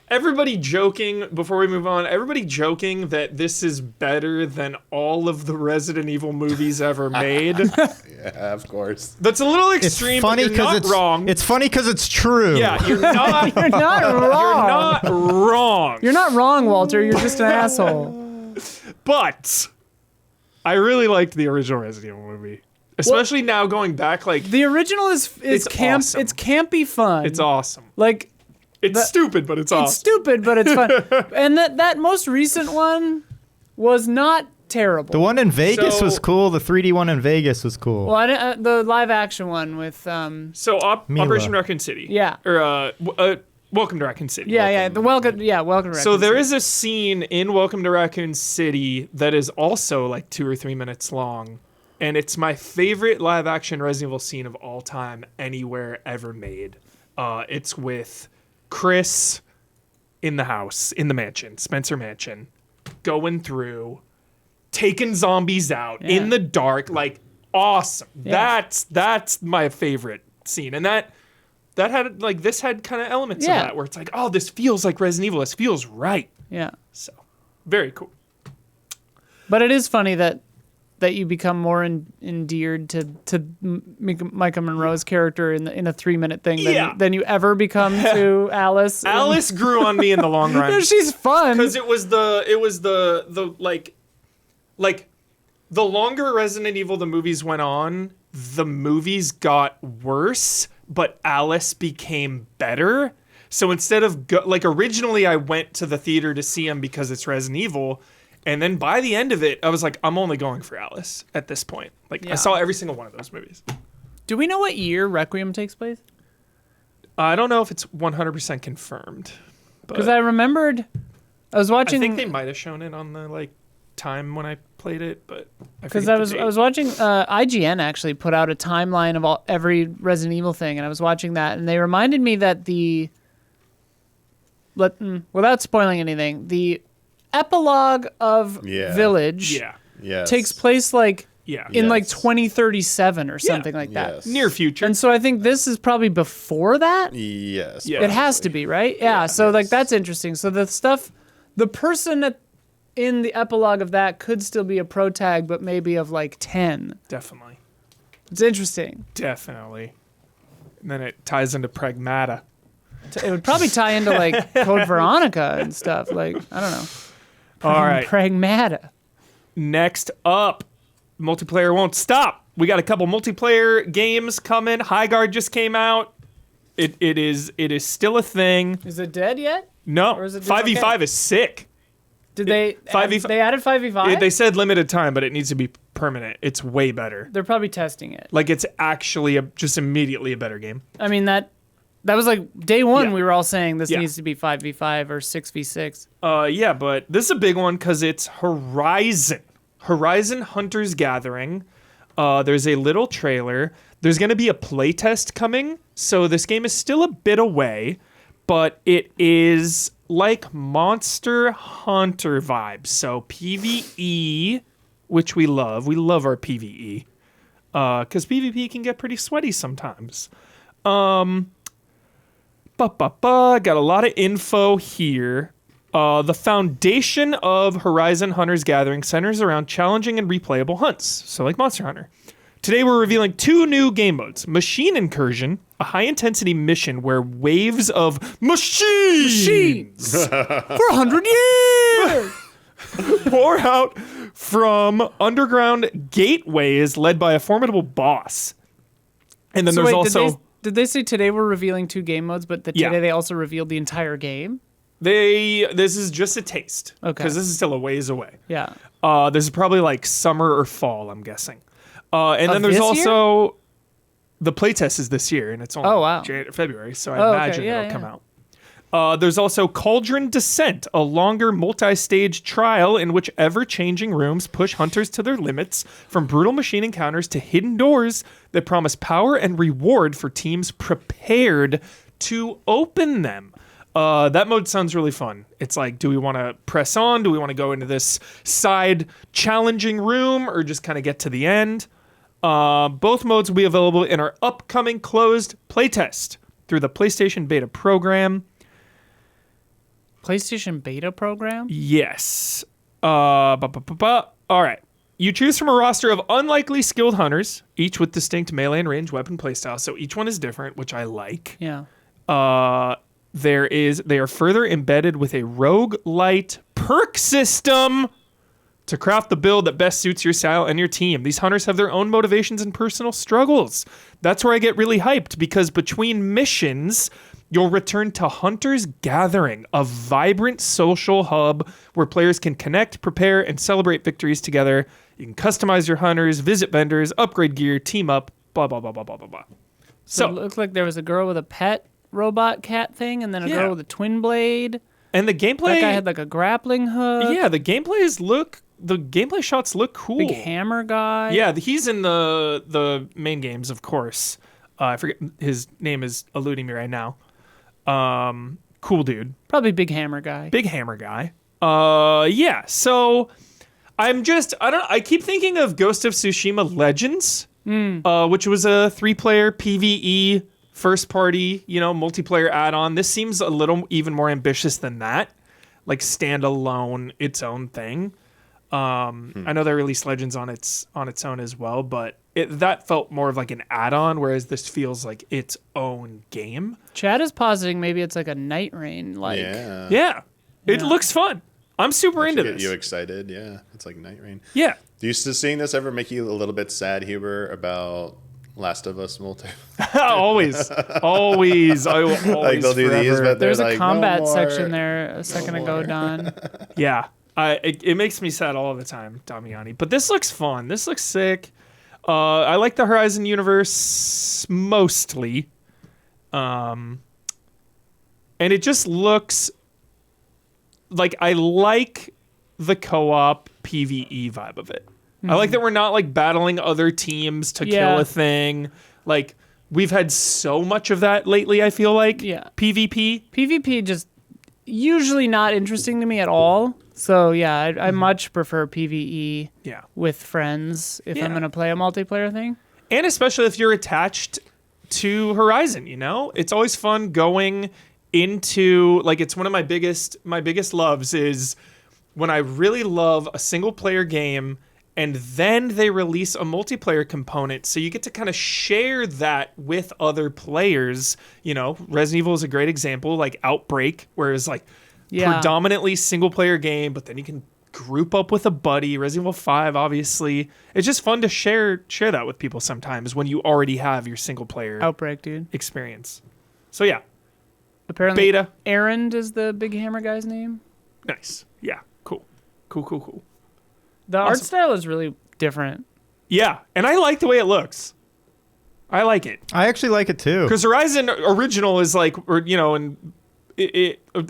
Speaker 1: Everybody joking before we move on. Everybody joking that this is better than all of the Resident Evil movies ever made.
Speaker 3: Yeah, of course.
Speaker 1: That's a little extreme. It's funny because it's wrong.
Speaker 4: It's funny because it's true.
Speaker 1: Yeah, you're not.
Speaker 2: You're not wrong.
Speaker 1: You're not wrong.
Speaker 2: You're not wrong, Walter. You're just an asshole.
Speaker 1: But I really liked the original Resident Evil movie. Especially now going back, like
Speaker 2: the original is camp.
Speaker 1: Awesome.
Speaker 2: It's campy fun.
Speaker 1: It's awesome.
Speaker 2: Like
Speaker 1: it's stupid, but it's awesome.
Speaker 2: It's stupid, but it's fun. And that most recent one was not terrible.
Speaker 4: The one in Vegas was cool. The 3D one in Vegas was cool.
Speaker 2: Well, the live action one with
Speaker 1: Operation Raccoon City.
Speaker 2: Yeah.
Speaker 1: Or Welcome to Raccoon City.
Speaker 2: Welcome to Raccoon City.
Speaker 1: So there is a scene in Welcome to Raccoon City that is also like 2 or 3 minutes long. And it's my favorite live-action Resident Evil scene of all time, anywhere ever made. It's with Chris in the house, in the mansion, Spencer Mansion, going through, taking zombies out in the dark, like awesome. Yeah. That's my favorite scene, and that had like this had kind of elements of that where it's like, oh, this feels like Resident Evil. This feels right.
Speaker 2: Yeah.
Speaker 1: So very cool.
Speaker 2: But it is funny that you become more endeared to Micah Monroe's character in a 3-minute thing than you ever become to Alice.
Speaker 1: Alice grew on me in the long run.
Speaker 2: She's fun
Speaker 1: because it was the like the longer Resident Evil the movies went on, the movies got worse, but Alice became better. So instead of originally I went to the theater to see him because it's Resident Evil. And then by the end of it, I was like, I'm only going for Alice at this point. I saw every single one of those movies.
Speaker 2: Do we know what year Requiem takes place?
Speaker 1: I don't know if it's 100% confirmed.
Speaker 2: Because I remembered, I was watching.
Speaker 1: I think they might have shown it on the time when I played it, but
Speaker 2: because I was watching. IGN actually put out a timeline of every Resident Evil thing, and I was watching that, and they reminded me that without spoiling anything, the epilogue of Village takes place in 2037 or something like that.
Speaker 1: Near future.
Speaker 2: And so I think this is probably before that.
Speaker 3: Yes.
Speaker 2: It has to be, right? Yeah. So that's interesting. So the person in the epilogue of that could still be a protag, but maybe of 10.
Speaker 1: Definitely.
Speaker 2: It's interesting.
Speaker 1: Definitely. And then it ties into Pragmata.
Speaker 2: It would probably tie into Code Veronica and stuff. I don't know.
Speaker 1: All right.
Speaker 2: Pragmata.
Speaker 1: Next up, multiplayer won't stop. We got a couple multiplayer games coming. Highguard just came out. It is still a thing.
Speaker 2: Is it dead yet?
Speaker 1: No. 5v5 is sick.
Speaker 2: Did they they added 5v5?
Speaker 1: They said limited time, but it needs to be permanent. It's way better.
Speaker 2: They're probably testing it.
Speaker 1: It's actually just immediately a better game.
Speaker 2: I mean that was day one. We were all saying this needs to be 5v5 or 6v6.
Speaker 1: Yeah, but this is a big one because it's Horizon Hunters Gathering. There's a little trailer. There's going to be a playtest coming, so this game is still a bit away, but it is like Monster Hunter vibes. So PvE, which we love. We love our PvE because PvP can get pretty sweaty sometimes. Got a lot of info here. The foundation of Horizon Hunters Gathering centers around challenging and replayable hunts, so like Monster Hunter. Today we're revealing 2 new game modes. Machine Incursion, a high-intensity mission where waves of machines
Speaker 2: for 100 years
Speaker 1: pour out from underground gateways led by a formidable boss. And then there's also...
Speaker 2: Did they say today we're revealing 2 game modes, but today they also revealed the entire game?
Speaker 1: This is just a taste. Okay. Because this is still a ways away.
Speaker 2: Yeah.
Speaker 1: This is probably like summer or fall, I'm guessing. And then there's also... The playtest is this year, and it's only February, so I imagine it'll come out. There's also Cauldron Descent, a longer multi-stage trial in which ever-changing rooms push hunters to their limits, from brutal machine encounters to hidden doors that promise power and reward for teams prepared to open them. That mode sounds really fun. It's like, do we want to press on? Do we want to go into this side challenging room, or just kind of get to the end? Both modes will be available in our upcoming closed playtest through the PlayStation Beta program.
Speaker 2: PlayStation Beta program?
Speaker 1: Yes. All right. You choose from a roster of unlikely skilled hunters, each with distinct melee and range weapon playstyle. So each one is different, which I like.
Speaker 2: Yeah.
Speaker 1: They are further embedded with a roguelite perk system to craft the build that best suits your style and your team. These hunters have their own motivations and personal struggles. That's where I get really hyped, because between missions, you'll return to Hunter's Gathering, a vibrant social hub where players can connect, prepare, and celebrate victories together. You can customize your hunters, visit vendors, upgrade gear, team up, blah, blah, blah, blah, blah, blah, blah.
Speaker 2: So it looked like there was a girl with a pet robot cat thing, and then a girl with a twin blade.
Speaker 1: And the gameplay...
Speaker 2: That guy had like a grappling hook.
Speaker 1: Yeah, the gameplay shots look cool.
Speaker 2: Big hammer guy.
Speaker 1: Yeah, he's in the main games, of course. I forget, his name is eluding me right now. Cool dude.
Speaker 2: Probably big hammer guy.
Speaker 1: Big hammer guy. Yeah, so I keep thinking of Ghost of Tsushima Legends, which was a 3-player PvE first party, multiplayer add-on. This seems a little even more ambitious than that. Like standalone, its own thing. I know they released Legends on its own as well, but that felt more of like an add-on, whereas this feels like its own game.
Speaker 2: Chad is positing maybe it's like a Night Rain, like.
Speaker 1: Yeah. It looks fun. I'm super into this.
Speaker 3: Get you excited? Yeah, it's like Night Rain.
Speaker 1: Yeah.
Speaker 3: Do you seeing this ever make you a little bit sad, Huber, about Last of Us multi?
Speaker 1: always. I will always
Speaker 3: like they'll do
Speaker 1: forever.
Speaker 3: these, but
Speaker 2: there's a
Speaker 3: like,
Speaker 2: combat section there a second ago, Don.
Speaker 1: Yeah. It makes me sad all the time, Damiani. But this looks fun. This looks sick. I like the Horizon universe mostly. And it just looks like I like the co-op PvE vibe of it. I like that we're not like battling other teams to kill a thing. Like we've had so much of that lately, I feel like.
Speaker 2: Yeah.
Speaker 1: PvP
Speaker 2: just usually not interesting to me at all. So yeah, I much prefer PvE with friends if I'm going to play a multiplayer thing.
Speaker 1: And especially if you're attached to Horizon, It's always fun going into, like, it's one of my biggest loves is when I really love a single player game and then they release a multiplayer component, so you get to kind of share that with other players. Resident Evil is a great example, like Outbreak, whereas like predominantly single player game, but then you can group up with a buddy. Resident Evil 5, obviously. It's just fun to share that with people sometimes when you already have your single player
Speaker 2: Outbreak, dude,
Speaker 1: experience. So yeah.
Speaker 2: Apparently
Speaker 1: Beta.
Speaker 2: Erend is the big hammer guy's name.
Speaker 1: Nice. Yeah. Cool.
Speaker 2: The art style is really different.
Speaker 1: Yeah, and I like the way it looks. I like it.
Speaker 4: I actually like it too.
Speaker 1: Because Horizon Original is like, and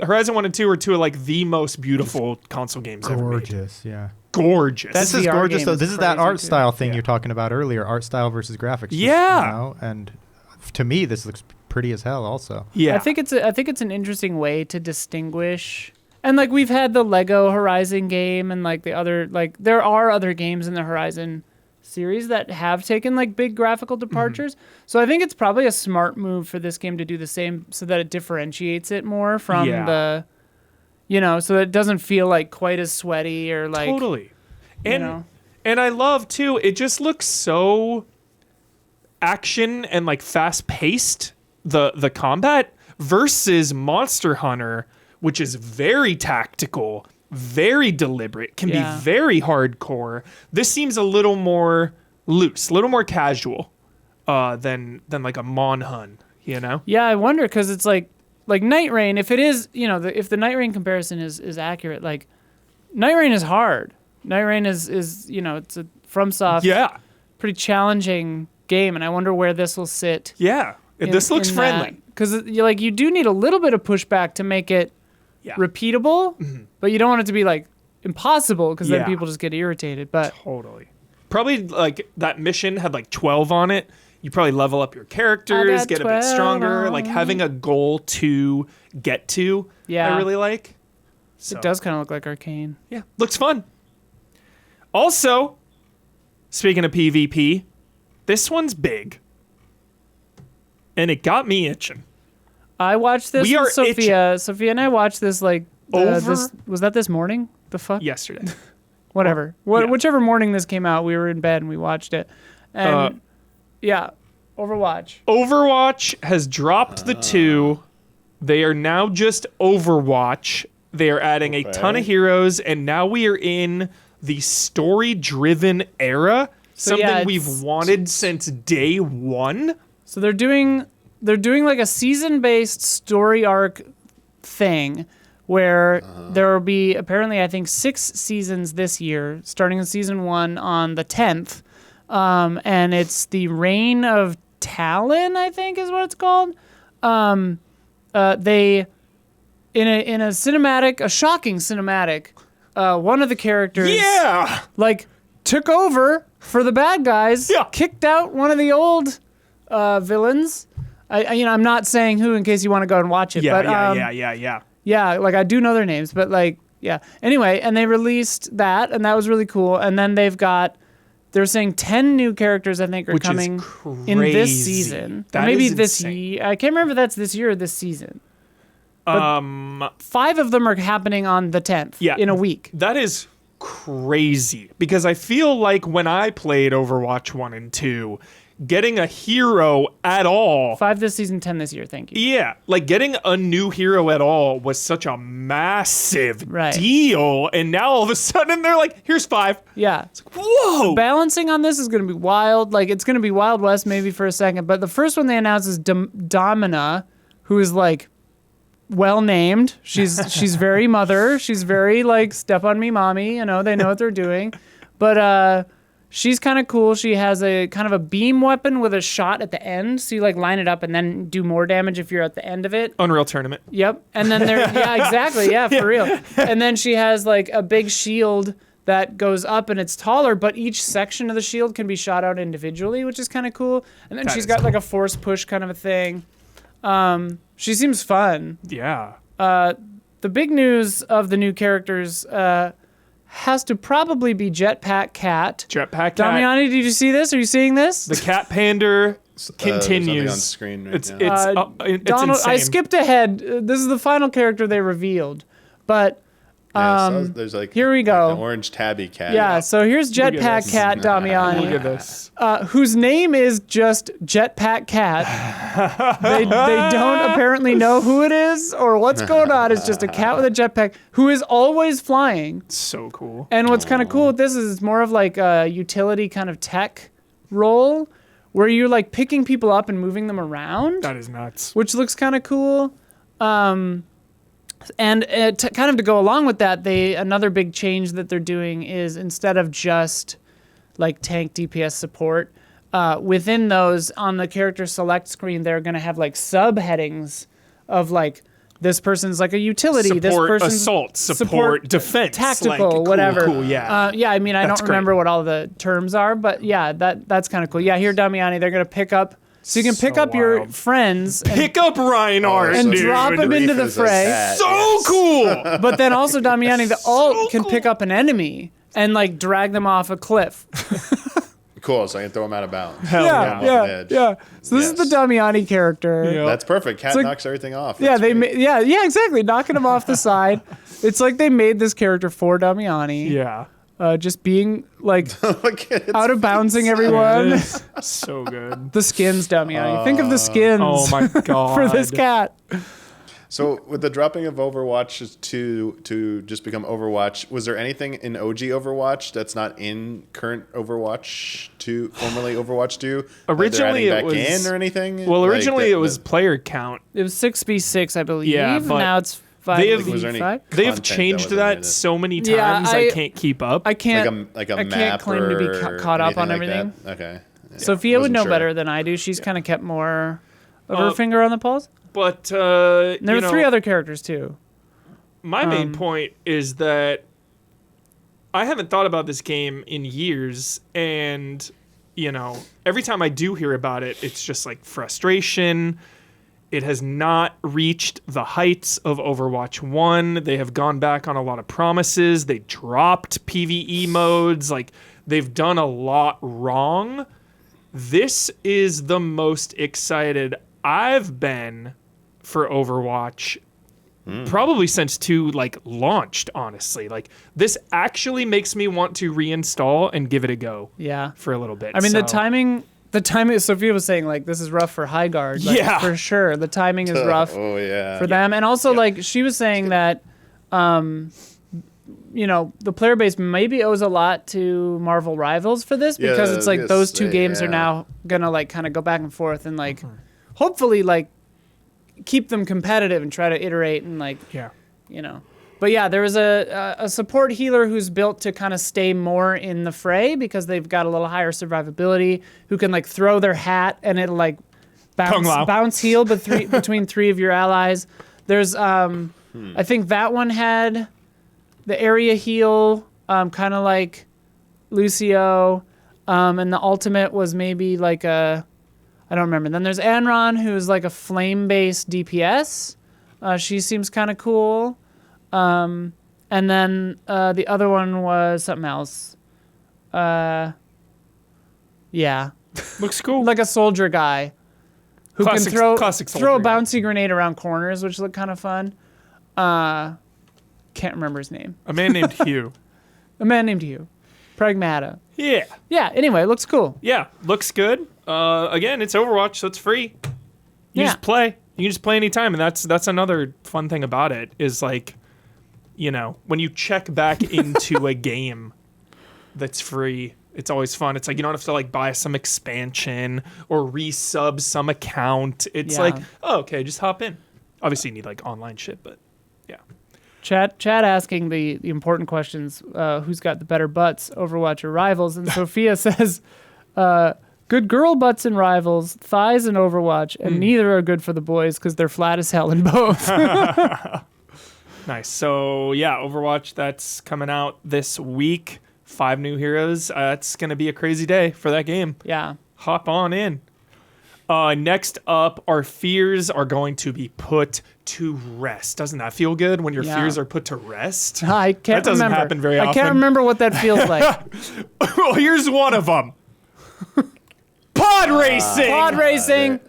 Speaker 1: Horizon 1 and 2 are two of like the most beautiful console games ever made.
Speaker 4: Gorgeous, yeah.
Speaker 1: Gorgeous.
Speaker 4: This is gorgeous though. This is that art style thing you're talking about earlier. Art style versus graphics.
Speaker 1: Yeah.
Speaker 4: And to me, this looks pretty as hell also.
Speaker 1: Yeah.
Speaker 2: I think it's an interesting way to distinguish. And like we've had the Lego Horizon game and like the other, like there are other games in the Horizon series that have taken like big graphical departures. So I think it's probably a smart move for this game to do the same so that it differentiates it more from the, so that it doesn't feel like quite as sweaty or like.
Speaker 1: Totally. And I love too, it just looks so action and like fast paced, the combat versus Monster Hunter, which is very tactical, very deliberate, can be very hardcore. This seems a little more loose, a little more casual than like a Monhun, you know?
Speaker 2: Yeah, I wonder, because it's like Night Rain, if it is, if the Night Rain comparison is accurate, like Night Rain is hard. Night Rain is it's a FromSoft, pretty challenging game, and I wonder where this will sit.
Speaker 1: Yeah, this looks friendly.
Speaker 2: Because you do need a little bit of pushback to make it repeatable, but you don't want it to be like impossible, because then people just get irritated. But
Speaker 1: totally. Probably like that mission had like 12 on it. You probably level up your characters, get a bit stronger, like having a goal to get to. I really like. So.
Speaker 2: It does kind of look like Arcane.
Speaker 1: Yeah, looks fun. Also, speaking of PvP, this one's big. And it got me itching.
Speaker 2: I watched this with Sophia. Sophia and I watched this was that this morning? The fuck?
Speaker 1: Yesterday.
Speaker 2: Whatever. Whichever morning this came out, we were in bed and we watched it. And Overwatch.
Speaker 1: Overwatch has dropped the 2. They are now just Overwatch. They are adding a ton of heroes, and now we are in the story-driven era. Something we've wanted since day one.
Speaker 2: So they're doing like a season-based story arc thing where there will be apparently, I think, 6 seasons this year, starting in season 1 on the 10th. And it's the Reign of Talon, I think is what it's called. They in a cinematic, a shocking cinematic, one of the characters took over for the bad guys, kicked out one of the old villains. I'm not saying who in case you want to go and watch it. Yeah, like I do know their names, but Anyway, and they released that, and that was really cool. And then they're saying 10 new characters, I think, are coming in this season.
Speaker 1: That
Speaker 2: maybe
Speaker 1: is
Speaker 2: this
Speaker 1: insane.
Speaker 2: year. I can't remember if that's this year or this season. But 5 of them are happening on the 10th in a week.
Speaker 1: That is crazy, because I feel like when I played Overwatch 1 and 2, getting a hero at all...
Speaker 2: 5 this season, 10 this year, thank you.
Speaker 1: Yeah, like getting a new hero at all was such a massive deal, and now all of a sudden they're like, here's 5.
Speaker 2: Yeah.
Speaker 1: It's like, whoa!
Speaker 2: The balancing on this is going to be wild. Like, it's going to be Wild West maybe for a second, but the first one they announced is Domina, who is like... well named. She's very mother. She's very like step on me, mommy. They know what they're doing. But she's kind of cool. She has a kind of a beam weapon with a shot at the end. So you like line it up and then do more damage if you're at the end of it.
Speaker 1: Unreal Tournament.
Speaker 2: Yep. And then exactly. Yeah, for real. And then she has like a big shield that goes up and it's taller, but each section of the shield can be shot out individually, which is kind of cool. And then she's got like a force push kind of a thing. She seems fun.
Speaker 1: Yeah.
Speaker 2: The big news of the new characters has to probably be Jetpack Cat.
Speaker 1: Jetpack Cat.
Speaker 2: Damiani, did you see this? Are you seeing this?
Speaker 1: The cat pander continues.
Speaker 3: On screen right now.
Speaker 1: It's
Speaker 2: Donald,
Speaker 1: insane.
Speaker 2: I skipped ahead. This is the final character they revealed. But
Speaker 3: so there's like
Speaker 2: here we go.
Speaker 3: Like an orange tabby cat.
Speaker 2: Yeah, so here's Jetpack Cat, Damiani.
Speaker 1: Look at this.
Speaker 2: Whose name is just Jetpack Cat. They don't apparently know who it is or what's going on. It's just a cat with a jetpack who is always flying.
Speaker 1: So cool.
Speaker 2: And what's kind of cool with this is it's more of like a utility kind of tech role where you're like picking people up and moving them around.
Speaker 1: That is nuts.
Speaker 2: Which looks kind of cool. And kind of to go along with that, another big change that they're doing is instead of just like tank DPS support, within those on the character select screen, they're going to have like subheadings of like this person's like a utility,
Speaker 1: support,
Speaker 2: this person's
Speaker 1: assault, support, defense,
Speaker 2: tactical,
Speaker 1: like,
Speaker 2: whatever.
Speaker 1: Cool, yeah.
Speaker 2: I mean, I
Speaker 1: That's
Speaker 2: don't remember
Speaker 1: great.
Speaker 2: what all the terms are, but yeah, that's kind of cool. Yeah, here, Damiani, they're going to pick up. So you can pick up your friends.
Speaker 1: Pick up Reinhardt.
Speaker 2: And drop him into the fray.
Speaker 1: So cool.
Speaker 2: But then also, Damiani, the ult can pick up an enemy and like drag them off a cliff.
Speaker 3: Cool, so I can throw him out of bounds.
Speaker 2: Yeah. So this is the Damiani character.
Speaker 1: Yep.
Speaker 3: That's perfect. Cat knocks everything off.
Speaker 2: Yeah,
Speaker 3: That's
Speaker 2: exactly. Knocking him off the side. It's like they made this character for Damiani.
Speaker 1: Yeah.
Speaker 2: Just being like out of bouncing everyone.
Speaker 1: So good.
Speaker 2: The skins, Damiani. Think of the skins.
Speaker 1: Oh my god.
Speaker 2: For this cat.
Speaker 3: So with the dropping of Overwatch to just become Overwatch, was there anything in OG Overwatch that's not in current Overwatch 2, formerly Overwatch 2?
Speaker 1: Originally
Speaker 3: back
Speaker 1: it was
Speaker 3: in or anything?
Speaker 1: Well, originally it was player count.
Speaker 2: It was 6v6, I believe.
Speaker 1: Yeah, but
Speaker 2: now it's 5v5.
Speaker 1: They've changed that so many times. I can't keep up.
Speaker 2: I can't.
Speaker 3: Like a
Speaker 2: I
Speaker 3: map
Speaker 2: can't claim to be caught up on
Speaker 3: like
Speaker 2: everything.
Speaker 3: That? Okay. Yeah,
Speaker 2: Sophia would know better than I do. She's kind of kept more of her finger on the pulse.
Speaker 1: But
Speaker 2: there were 3 other characters too.
Speaker 1: My main point is that I haven't thought about this game in years, and every time I do hear about it, it's just like frustration. It has not reached the heights of Overwatch 1. They have gone back on a lot of promises. They dropped PvE modes. Like, they've done a lot wrong. This is the most excited I've been for Overwatch probably since 2 launched, honestly. Like, this actually makes me want to reinstall and give it a go.
Speaker 2: Yeah.
Speaker 1: For a little bit.
Speaker 2: I mean, the timing Sophia was saying, like, this is rough for High Guard. Like,
Speaker 1: yeah.
Speaker 2: For sure. The timing is rough for them. And also, like, she was saying that the player base maybe owes a lot to Marvel Rivals for this, because it's like those 2 games are now gonna like kind of go back and forth and like hopefully like keep them competitive and try to iterate and like But yeah, there was a support healer who's built to kind of stay more in the fray because they've got a little higher survivability, who can like throw their hat and it'll like bounce heal between 3 of your allies. There's I think that one had the area heal, kind of like Lucio, and the ultimate was maybe like I don't remember. Then there's Anron, who's like a flame-based DPS. She seems kind of cool. And then the other one was something else. Yeah.
Speaker 1: Looks cool.
Speaker 2: Like a soldier guy who can throw a
Speaker 1: guy.
Speaker 2: bouncy grenade around corners, which look kind of fun. Can't remember his name.
Speaker 1: A man named Hugh.
Speaker 2: Pragmata.
Speaker 1: Yeah.
Speaker 2: Yeah, anyway, looks cool.
Speaker 1: Yeah, looks good. Again, it's Overwatch, so it's free. You just play. You can just play anytime, and that's another fun thing about it is like, when you check back into a game that's free, it's always fun. It's like you don't have to like buy some expansion or resub some account. It's like, oh, okay, just hop in. Obviously, you need like online shit, but yeah.
Speaker 2: Chat asking the important questions. Who's got the better butts, Overwatch or Rivals? And Sophia says, good girl butts in Rivals, thighs in Overwatch, and neither are good for the boys because they're flat as hell in both.
Speaker 1: Nice. So yeah, Overwatch, that's coming out this week. 5 new heroes. It's going to be a crazy day for that game.
Speaker 2: Yeah.
Speaker 1: Hop on in. Next up, our fears are going to be put to rest. Doesn't that feel good when your fears are put to rest?
Speaker 2: I can't
Speaker 1: That doesn't happen very often.
Speaker 2: I can't remember what that feels like.
Speaker 1: Well, here's one of them. Pod racing.
Speaker 2: Pod racing.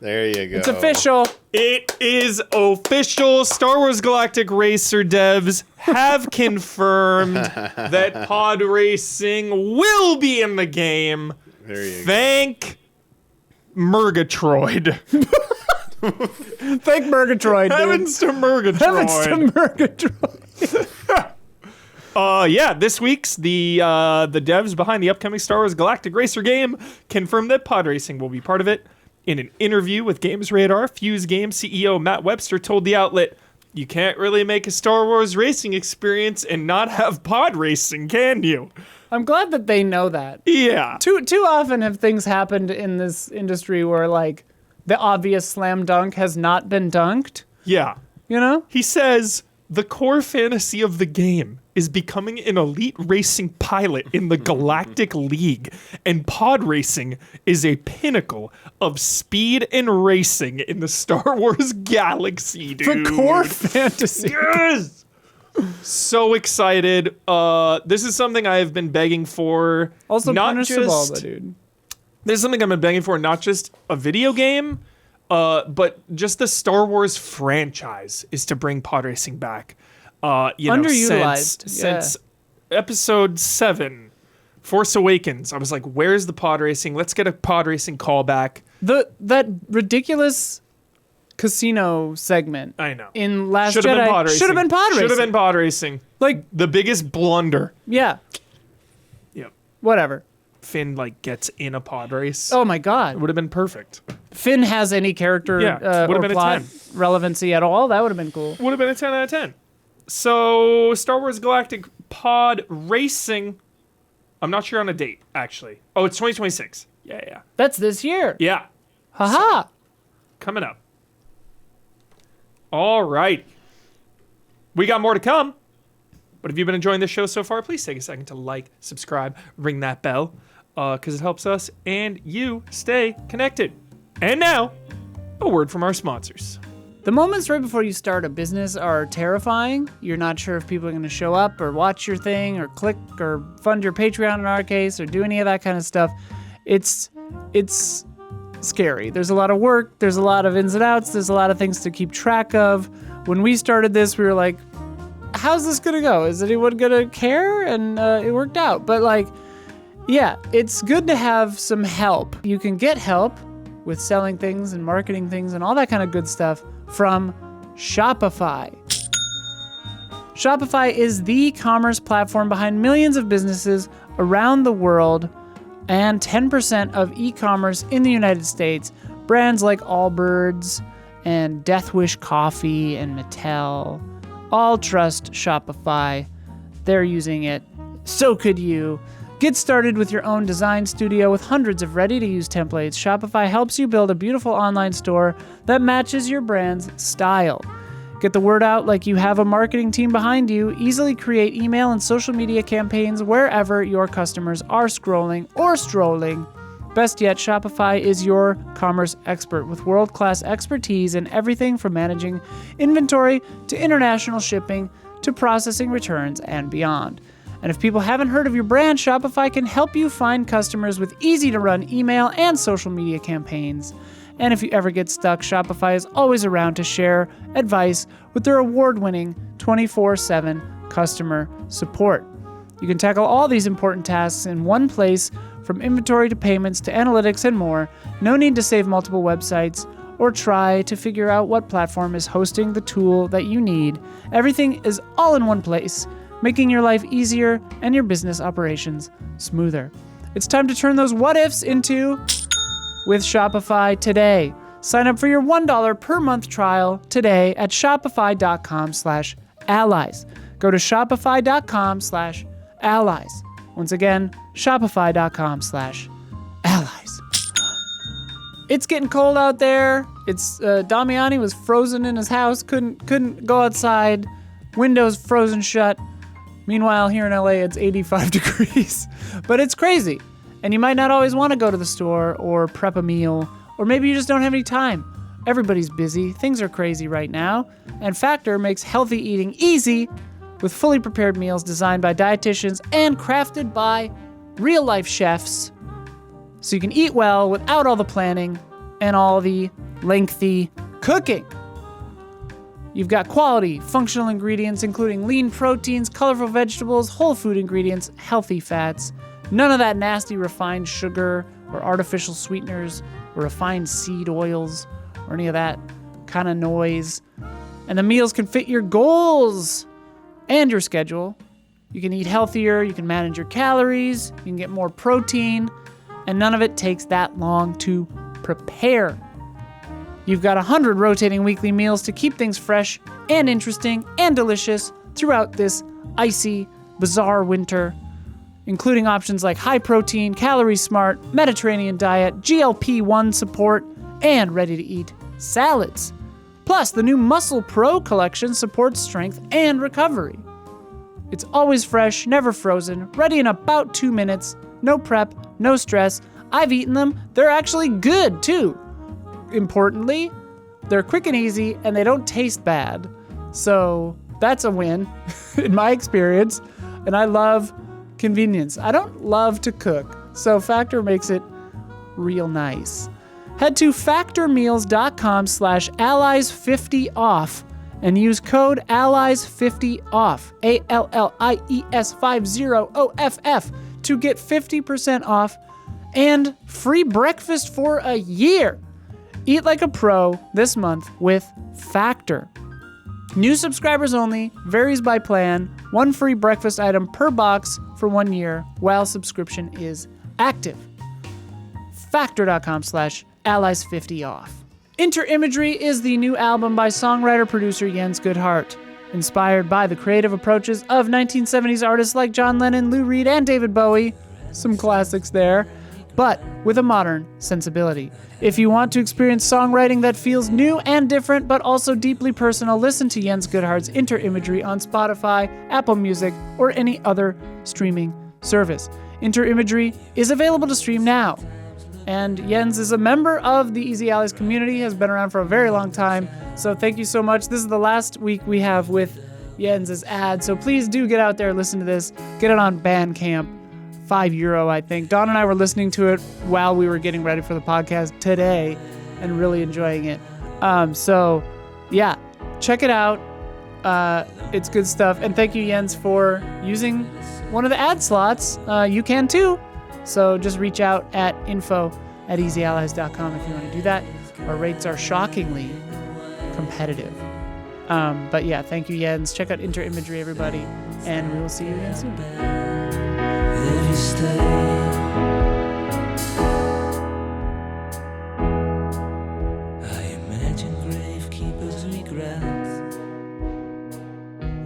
Speaker 3: There you go.
Speaker 2: It's official.
Speaker 1: It is official. Star Wars Galactic Racer devs have confirmed that pod racing will be in the game.
Speaker 3: There you go.
Speaker 1: Thank Murgatroyd.
Speaker 2: Thank Murgatroyd.
Speaker 1: Heavens to Murgatroyd. Yeah, this week's the devs behind the upcoming Star Wars Galactic Racer game confirmed that pod racing will be part of it. In an interview with Games Radar, Fuse Games CEO Matt Webster told the outlet, "You can't really make a Star Wars racing experience and not have pod racing, can you?"
Speaker 2: I'm glad that they know that.
Speaker 1: Yeah.
Speaker 2: Too often have things happened in this industry where like the obvious slam dunk has not been dunked.
Speaker 1: Yeah.
Speaker 2: He
Speaker 1: says, "The core fantasy of the game is becoming an elite racing pilot in the Galactic League, and pod racing is a pinnacle of speed and racing in the Star Wars galaxy, dude."
Speaker 2: The core fantasy.
Speaker 1: Yes! So excited. This is something I have been begging for.
Speaker 2: Also,
Speaker 1: not
Speaker 2: punish the ball, dude.
Speaker 1: This is something I've been begging for, not just a video game, but just the Star Wars franchise is to bring pod racing back.
Speaker 2: Underutilized.
Speaker 1: Since episode 7, Force Awakens, I was like, where's the pod racing? Let's get a pod racing callback.
Speaker 2: That ridiculous casino segment.
Speaker 1: I know.
Speaker 2: In Last
Speaker 1: Should have
Speaker 2: Jedi.
Speaker 1: been pod racing.
Speaker 2: Should have been pod racing.
Speaker 1: Should have been pod racing.
Speaker 2: Like
Speaker 1: the biggest blunder.
Speaker 2: Yeah.
Speaker 1: Yep.
Speaker 2: Whatever.
Speaker 1: Finn gets in a pod race.
Speaker 2: Oh my god.
Speaker 1: It would have been perfect.
Speaker 2: Finn has any character or plot relevancy at all, that would have been cool.
Speaker 1: Would have been a 10 out of 10. So, Star Wars Galactic Pod Racing. I'm not sure on a date, actually. Oh, it's 2026. Yeah.
Speaker 2: That's this year.
Speaker 1: Yeah.
Speaker 2: Haha.
Speaker 1: So, coming up. All right. We got more to come. But if you've been enjoying this show so far, please take a second to like, subscribe, ring that bell, because it helps us and you stay connected. And now, a word from our sponsors.
Speaker 2: The moments right before you start a business are terrifying. You're not sure if people are going to show up or watch your thing or click or fund your Patreon in our case or do any of that kind of stuff. It's scary. There's a lot of work. There's a lot of ins and outs. There's a lot of things to keep track of. When we started this, we were like, how's this going to go? Is anyone going to care? And it worked out. But yeah, it's good to have some help. You can get help with selling things and marketing things and all that kind of good stuff from Shopify. Shopify is the commerce platform behind millions of businesses around the world and 10% of e-commerce in the United States. Brands like Allbirds and Death Wish Coffee and Mattel all trust Shopify. They're using it. So could you. Get started with your own design studio with hundreds of ready-to-use templates. Shopify helps you build a beautiful online store that matches your brand's style. Get the word out like you have a marketing team behind you. Easily create email and social media campaigns wherever your customers are scrolling or strolling. Best yet, Shopify is your commerce expert with world-class expertise in everything from managing inventory to international shipping to processing returns and beyond. And if people haven't heard of your brand, Shopify can help you find customers with easy-to-run email and social media campaigns. And if you ever get stuck, Shopify is always around to share advice with their award-winning 24/7 customer support. You can tackle all these important tasks in one place, from inventory to payments to analytics and more. No need to save multiple websites or try to figure out what platform is hosting the tool that you need. Everything is all in one place, making your life easier and your business operations smoother. It's time to turn those what-ifs into with Shopify today. Sign up for your $1 per month trial today at shopify.com/allies. Go to shopify.com/allies. Once again, shopify.com/allies. It's getting cold out there. Damiani was frozen in his house, couldn't go outside. Windows frozen shut. Meanwhile, here in LA, it's 85 degrees. But it's crazy. And you might not always want to go to the store or prep a meal, or maybe you just don't have any time. Everybody's busy. Things are crazy right now. And Factor makes healthy eating easy with fully prepared meals designed by dietitians and crafted by real-life chefs. So you can eat well without all the planning and all the lengthy cooking. You've got quality, functional ingredients, including lean proteins, colorful vegetables, whole food ingredients, healthy fats. None of that nasty refined sugar or artificial sweeteners or refined seed oils or any of that kind of noise. And the meals can fit your goals and your schedule. You can eat healthier, you can manage your calories, you can get more protein, and none of it takes that long to prepare. You've got 100 rotating weekly meals to keep things fresh and interesting and delicious throughout this icy, bizarre winter, including options like high protein, calorie smart, Mediterranean diet, GLP-1 support, and ready-to-eat salads. Plus, the new Muscle Pro collection supports strength and recovery. It's always fresh, never frozen, ready in about 2 minutes, no prep, no stress. I've eaten them. They're actually good, too. Importantly, they're quick and easy, and they don't taste bad. So that's a win, in my experience. And I love convenience. I don't love to cook, so Factor makes it real nice. Head to factormeals.com/allies50off and use code allies50off, ALLIES50OFF, to get 50% off and free breakfast for a year. Eat like a pro this month with Factor. New subscribers only, varies by plan, one free breakfast item per box for 1 year while subscription is active. Factor.com/allies50off. Inter-Imagery is the new album by songwriter-producer Jens Goodhart. Inspired by the creative approaches of 1970s artists like John Lennon, Lou Reed, and David Bowie, some classics there, but with a modern sensibility. If you want to experience songwriting that feels new and different, but also deeply personal, listen to Jens Goodhart's Inter-Imagery on Spotify, Apple Music, or any other streaming service. Inter-Imagery is available to stream now. And Jens is a member of the Easy Allies community, has been around for a very long time. So thank you so much. This is the last week we have with Jens's ad. So please do get out there, listen to this. Get it on Bandcamp. €5, I think. Dawn and I were listening to it while we were getting ready for the podcast today and really enjoying it. So yeah, check it out. It's good stuff. And thank you, Jens, for using one of the ad slots. You can too. So just reach out at info@easyallies.com if you want to do that. Our rates are shockingly competitive. But yeah, thank you, Jens. Check out Inter-Imagery, everybody. And we will see you again soon.
Speaker 5: If you stay, I imagine gravekeepers' regrets,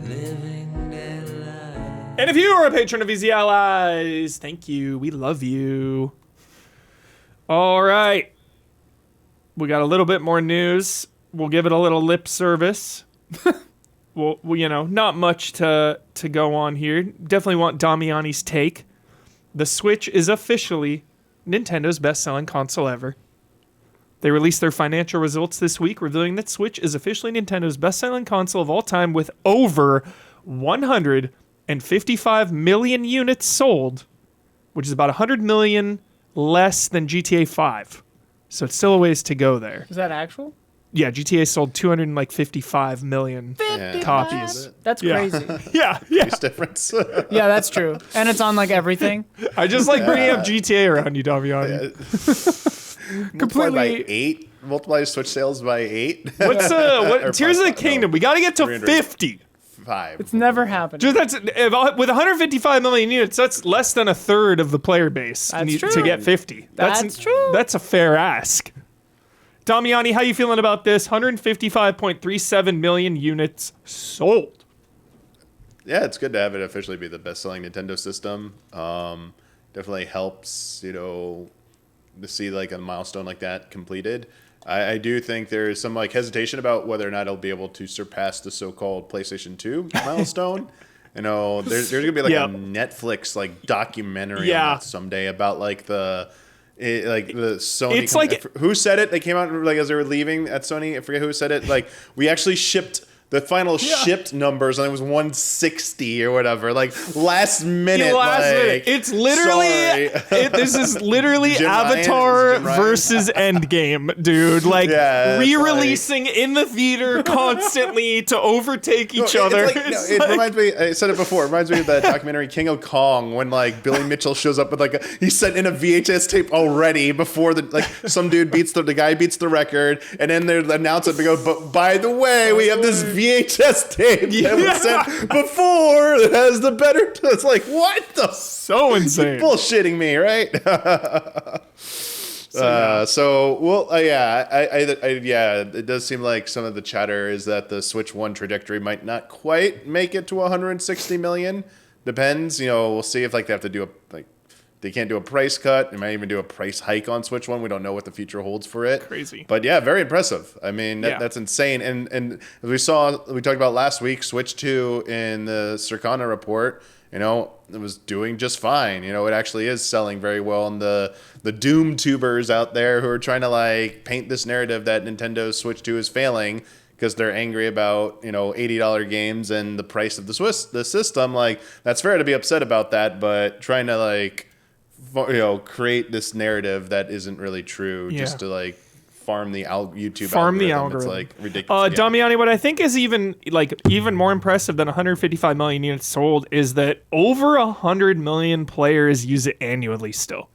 Speaker 5: living their lives.
Speaker 1: And if you are a patron of Easy Allies, thank you. We love you. All right. We got a little bit more news. We'll give it a little lip service. Well, not much to go on here. Definitely want Damiani's take. The Switch is officially Nintendo's best-selling console ever. They released their financial results this week, revealing that Switch is officially Nintendo's best-selling console of all time with over 155 million units sold, which is about 100 million less than GTA 5. So it's still a ways to go there.
Speaker 2: Is that actual?
Speaker 1: Yeah, GTA sold 255 million copies.
Speaker 2: That's crazy.
Speaker 1: Yeah.
Speaker 3: Huge difference.
Speaker 2: Yeah, that's true. And it's on like everything.
Speaker 1: I just like bringing up GTA around you, Damiani.
Speaker 3: Multiply by 8. Multiply Switch sales by 8.
Speaker 1: What's Tears of the Kingdom? We got to get to 50.
Speaker 3: 5.
Speaker 2: It's never happened.
Speaker 1: With 155 million units, that's less than a third of the player base to get 50.
Speaker 2: That's true.
Speaker 1: That's a fair ask. Damiani, how you feeling about this? 155.37 million units sold.
Speaker 3: Yeah, it's good to have it officially be the best-selling Nintendo system. Definitely helps, to see like a milestone like that completed. I do think there is some like hesitation about whether or not it'll be able to surpass the so-called PlayStation 2 milestone. There's gonna be like a Netflix like documentary on that someday about like the Sony.
Speaker 1: It's like
Speaker 3: who said it? They came out like as they were leaving at Sony. I forget who said it. Like we actually shipped. The final shipped numbers, and it was 160 or whatever. Like last minute.
Speaker 1: It's literally. This is literally Avatar versus Endgame, dude. Like re-releasing in the theater constantly to overtake each other.
Speaker 3: It reminds me. I said it before. It reminds me of that documentary King of Kong when like Billy Mitchell shows up with he's sent in a VHS tape already before some dude the guy beats the record, and then they announce it. They go, but by the way, we have this VHS tape that was sent before that has the better. It's like, what the?
Speaker 1: So insane.
Speaker 3: You're bullshitting me, right? It does seem like some of the chatter is that the Switch 1 trajectory might not quite make it to 160 million. Depends. We'll see if they have to do they can't do a price cut. They might even do a price hike on Switch 1. We don't know what the future holds for it.
Speaker 1: Crazy.
Speaker 3: But yeah, very impressive. I mean, that's insane. And as we talked about last week, Switch 2 in the Circana report, it was doing just fine. It actually is selling very well. And the Doom tubers out there who are trying to paint this narrative that Nintendo Switch 2 is failing because they're angry about, $80 games and the price of the system. That's fair to be upset about that, but trying to create this narrative that isn't really true just to farm the YouTube algorithm. It's ridiculous.
Speaker 1: Damiani, what I think is even more impressive than 155 million units sold is that over 100 million players use it annually still.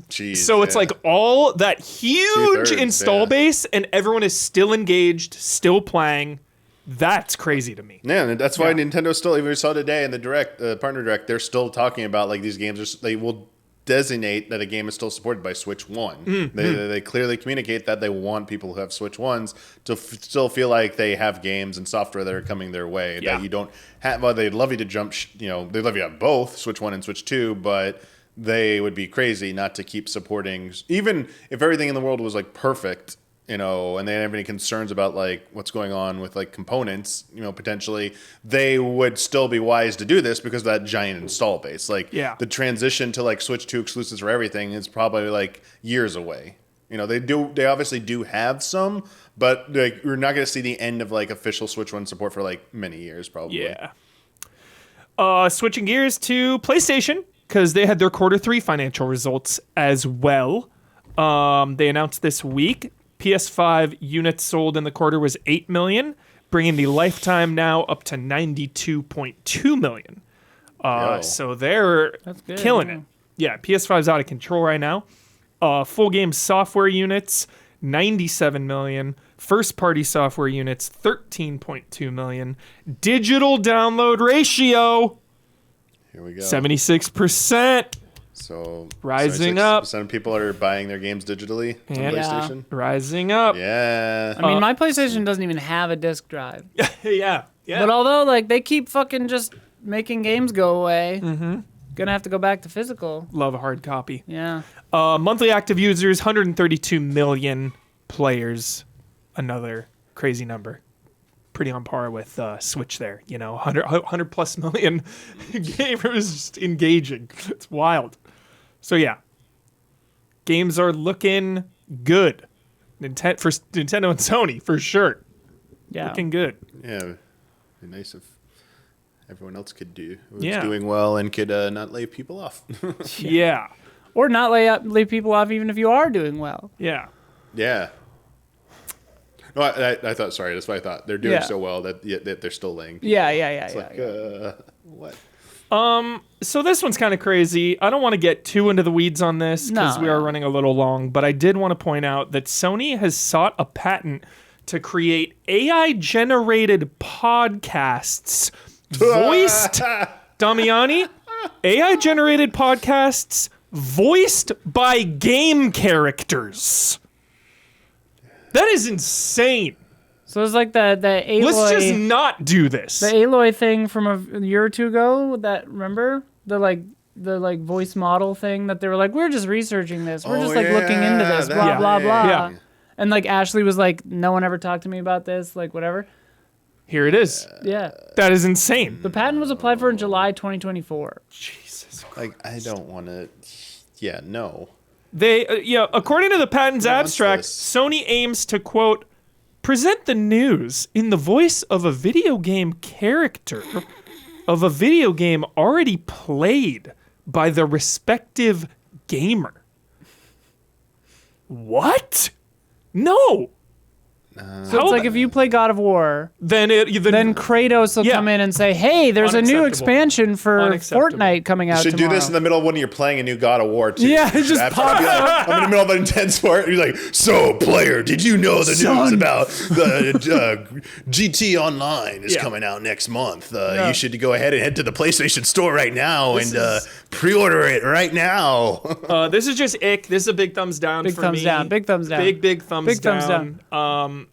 Speaker 3: Jeez,
Speaker 1: so it's like all that huge install base, and everyone is still engaged, still playing. That's crazy to me.
Speaker 3: Yeah, and that's why Nintendo still, even we saw today in the partner direct, they're still talking about like these games. They will designate that a game is still supported by Switch 1. They clearly communicate that they want people who have Switch 1s to still feel like they have games and software that are coming their way. That you don't have. Well, they'd love you to jump. They'd love you to have both Switch 1 and Switch 2, but they would be crazy not to keep supporting. Even if everything in the world was like perfect, and they didn't have any concerns about like what's going on with like components, potentially, they would still be wise to do this because of that giant install base. Like the transition to like Switch 2 exclusives for everything is probably like years away. They obviously do have some, but like we're not going to see the end of like official Switch 1 support for like many years probably.
Speaker 1: Yeah. Switching gears to PlayStation, because they had their Q3 financial results as well. They announced this week PS5 units sold in the quarter was 8 million, bringing the lifetime now up to 92.2 million. So they're killing it. Yeah, PS5's out of control right now. Full game software units, 97 million. First party software units, 13.2 million. Digital download ratio,
Speaker 3: here we go,
Speaker 1: 76%.
Speaker 3: So
Speaker 1: rising up.
Speaker 3: Some people are buying their games digitally on PlayStation.
Speaker 1: Rising up.
Speaker 3: Yeah.
Speaker 2: I mean, my PlayStation doesn't even have a disc drive.
Speaker 1: Yeah.
Speaker 2: But although like they keep fucking just making games go away, gonna have to go back to physical.
Speaker 1: Love a hard copy.
Speaker 2: Yeah.
Speaker 1: Monthly active users, 132 million players. Another crazy number. Pretty on par with Switch there. 100 plus million gamers just engaging. It's wild. So yeah, games are looking good. For Nintendo and Sony for sure.
Speaker 2: Yeah,
Speaker 1: looking good.
Speaker 3: Yeah, it'd be nice if everyone else could was doing well and could not lay people off.
Speaker 1: Yeah,
Speaker 2: or not lay people off even if you are doing well.
Speaker 1: Yeah.
Speaker 3: Yeah. No, I thought. Sorry, that's what I thought. They're doing so well that they're still laying. What?
Speaker 1: So this one's kind of crazy. I don't want to get too into the weeds on this because we are running a little long, but I did want to point out that Sony has sought a patent to create AI-generated podcasts voiced, Damiani, AI-generated podcasts voiced by game characters. That is insane.
Speaker 2: So it's like the Aloy.
Speaker 1: Let's just not do this.
Speaker 2: The Aloy thing from a year or two ago. That remember the voice model thing that they were like, we're just researching this. We're just looking into this. Blah blah blah.
Speaker 1: Yeah.
Speaker 2: And like Ashley was like, no one ever talked to me about this. Like whatever.
Speaker 1: Here it is.
Speaker 2: Yeah.
Speaker 1: That is insane.
Speaker 2: The patent was applied for in July 2024.
Speaker 1: Jesus Christ.
Speaker 3: Like I don't want to. Yeah. No.
Speaker 1: They, according to the patent's abstract, Sony aims to, quote, present the news in the voice of a video game character of a video game already played by the respective gamer. What? No.
Speaker 2: So it's like if you play God of War,
Speaker 1: then
Speaker 2: Kratos will come in and say, "Hey, there's a new expansion for Fortnite coming out."
Speaker 3: You should
Speaker 2: tomorrow.
Speaker 3: do this in the middle of when you're playing a new God of War too.
Speaker 2: Yeah, it just pops up.
Speaker 3: I'm in the middle of an intense part. You're like, "So, player, did you know the news about the GT Online is coming out next month? You should go ahead and head to the PlayStation Store right now and pre-order it right now."
Speaker 1: This is just ick. This is a big thumbs down for me.
Speaker 2: Big thumbs down.
Speaker 1: Big thumbs down.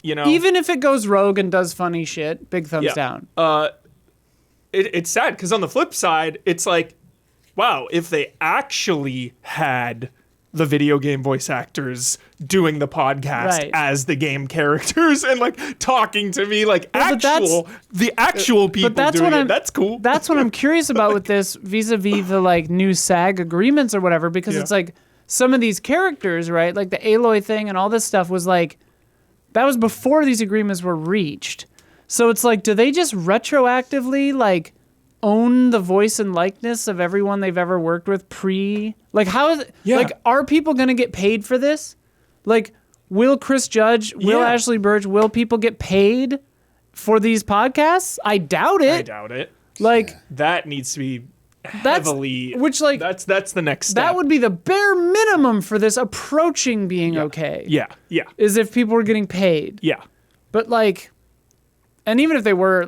Speaker 2: Even if it goes rogue and does funny shit, big thumbs down.
Speaker 1: It's sad because on the flip side, it's like, wow, if they actually had the video game voice actors doing the podcast as the game characters and like talking to me like the actual people doing it, that's cool.
Speaker 2: That's what I'm curious about with this vis-a-vis the like new SAG agreements or whatever, because it's like some of these characters, right? Like the Aloy thing and all this stuff was like, that was before these agreements were reached. So it's like, do they just retroactively like own the voice and likeness of everyone they've ever worked with like how is it, like, are people going to get paid for this? Like, will Chris Judge, will Ashley Burge, will people get paid for these podcasts? I doubt it.
Speaker 1: Like
Speaker 2: that
Speaker 1: that needs to be heavily. That's the next step.
Speaker 2: That would be the bare minimum for this approaching being okay.
Speaker 1: Yeah.
Speaker 2: Is if people were getting paid.
Speaker 1: Yeah.
Speaker 2: But like, and even if they were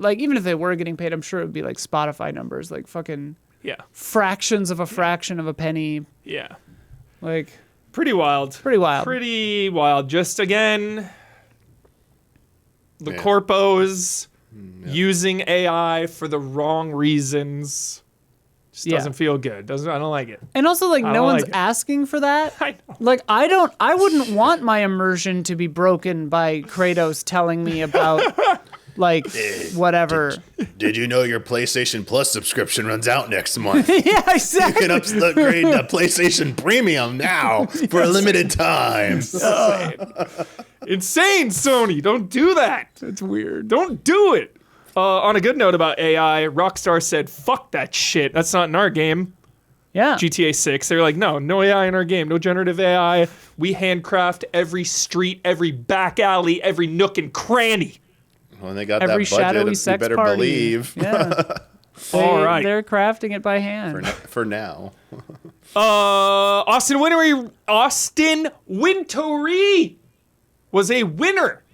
Speaker 2: getting paid, I'm sure it would be like Spotify numbers, like fucking fractions of a fraction of a penny.
Speaker 1: Yeah.
Speaker 2: Like
Speaker 1: pretty wild.
Speaker 2: Pretty wild.
Speaker 1: Pretty wild. Just again, the corpos using AI for the wrong reasons. Just doesn't feel good. I don't like it.
Speaker 2: And also, like, no one's asking for that.
Speaker 1: I know.
Speaker 2: Like, I wouldn't want my immersion to be broken by Kratos telling me about, like, whatever.
Speaker 3: Did you know your PlayStation Plus subscription runs out next month?
Speaker 2: Yeah, exactly.
Speaker 3: You can upgrade to PlayStation Premium now for a limited time.
Speaker 1: Insane, Sony. Don't do that.
Speaker 2: It's weird.
Speaker 1: Don't do it. On a good note about AI, Rockstar said, fuck that shit. That's not in our game.
Speaker 2: Yeah.
Speaker 1: GTA 6. They were like, no AI in our game. No generative AI. We handcraft every street, every back alley, every nook and cranny.
Speaker 3: When they got
Speaker 2: every
Speaker 3: that budget,
Speaker 2: shadowy
Speaker 3: you
Speaker 2: sex
Speaker 3: better
Speaker 2: party.
Speaker 3: believe.
Speaker 2: Yeah.
Speaker 1: All right.
Speaker 2: They're crafting it by hand.
Speaker 3: For now.
Speaker 1: Austin Wintory was a winner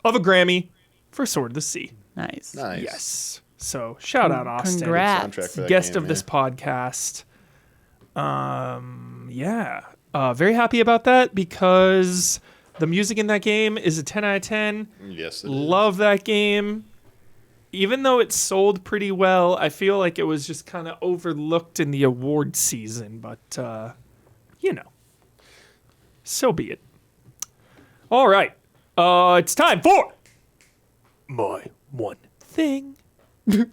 Speaker 1: of a Grammy for Sword of the Sea.
Speaker 2: Nice.
Speaker 1: Yes. So shout out Austin.
Speaker 2: Congrats.
Speaker 1: Guest of this podcast. Very happy about that because the music in that game is a 10 out of 10.
Speaker 3: Yes, it
Speaker 1: Love that game. Even though it sold pretty well, I feel like it was just kind of overlooked in the award season, but so be it. All right. It's time for my one thing. Who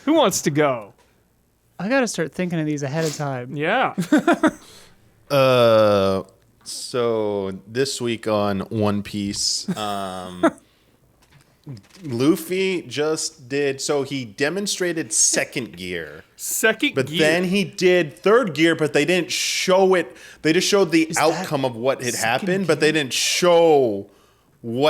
Speaker 1: wants to go?
Speaker 2: I gotta start thinking of these ahead of time.
Speaker 1: Yeah.
Speaker 3: So this week on One Piece, Luffy just did. So he demonstrated second gear. But then he did third gear, but they didn't show it. They just showed the outcome of what had happened, but they didn't show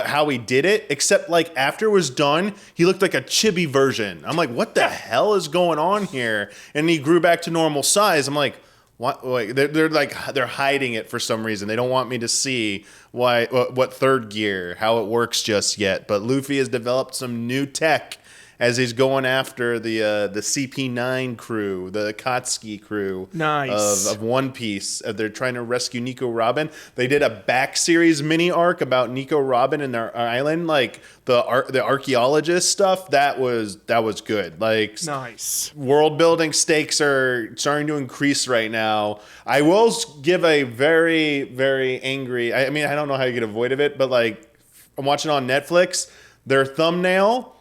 Speaker 3: how he did it, except like after it was done, he looked like a chibi version. I'm like, what the hell is going on here? And he grew back to normal size. I'm like, what? Like, they're hiding it for some reason. They don't want me to see what third gear, how it works just yet. But Luffy has developed some new tech as he's going after the CP9 crew, the Akatsuki crew of One Piece. They're trying to rescue Nico Robin. They did a back series mini arc about Nico Robin and their island, like the archaeologist stuff. That was good. Like,
Speaker 1: nice.
Speaker 3: World building stakes are starting to increase right now. I will give a very, very angry. I mean, I don't know how you get avoid of it, but like I'm watching on Netflix, their thumbnail.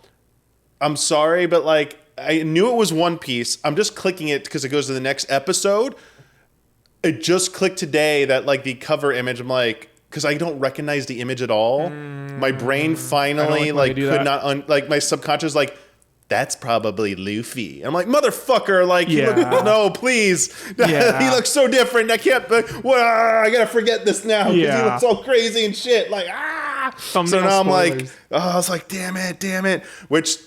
Speaker 3: I'm sorry, but like I knew it was One Piece. I'm just clicking it because it goes to the next episode. It just clicked today that like the cover image. I'm like, because I don't recognize the image at all. My brain finally like could not like my subconscious like that's probably Luffy. I'm like, motherfucker, like no, please. He looks so different. I can't. I gotta forget this now because he looks all crazy and shit. Like So now I'm like, I was like, damn it. Which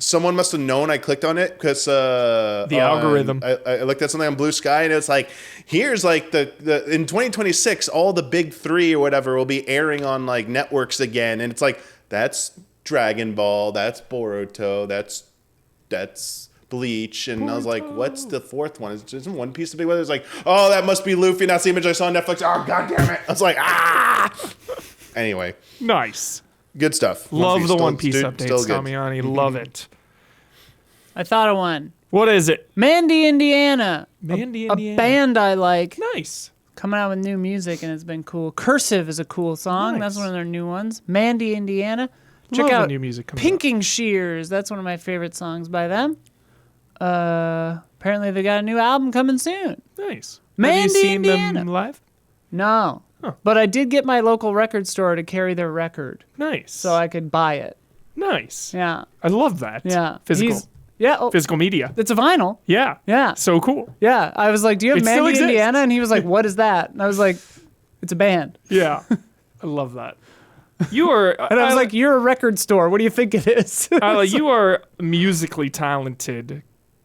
Speaker 3: someone must have known I clicked on it because
Speaker 1: the algorithm.
Speaker 3: I looked at something on Blue Sky and it's like, here's like the in 2026, all the big three or whatever will be airing on like networks again, and it's like that's Dragon Ball, that's Boruto, that's Bleach, and I was like, what's the fourth one? Isn't One Piece the big one? It's like, oh, that must be Luffy. And that's the image I saw on Netflix. Oh, god damn it. I was like, Anyway.
Speaker 1: Nice.
Speaker 3: Good stuff.
Speaker 1: Love the One Piece updates, Damiani. Love it.
Speaker 2: I thought of one.
Speaker 1: What is it?
Speaker 2: Mandy, Indiana.
Speaker 1: Indiana.
Speaker 2: A band I like.
Speaker 1: Nice.
Speaker 2: Coming out with new music, and it's been cool. Cursive is a cool song.
Speaker 1: Nice.
Speaker 2: That's one of their new ones. Mandy, Indiana.
Speaker 1: Check
Speaker 2: out
Speaker 1: new music
Speaker 2: Pinking Shears. That's one of my favorite songs by them. Apparently they got a new album coming soon.
Speaker 1: Nice.
Speaker 2: Mandy,
Speaker 1: Have you seen
Speaker 2: Indiana.
Speaker 1: them live?
Speaker 2: No. Huh. But I did get my local record store to carry their record.
Speaker 1: Nice.
Speaker 2: So I could buy it.
Speaker 1: Nice.
Speaker 2: Yeah.
Speaker 1: I love that.
Speaker 2: Yeah.
Speaker 1: Physical. Physical media.
Speaker 2: It's a vinyl.
Speaker 1: Yeah.
Speaker 2: Yeah.
Speaker 1: So cool.
Speaker 2: Yeah. I was like, do you have Mandy, Indiana? And he was like, what is that? And I was like, it's a band.
Speaker 1: Yeah. I love that. You are.
Speaker 2: And I was like, you're a record store. What do you think it is?
Speaker 1: Isla, you are musically talented.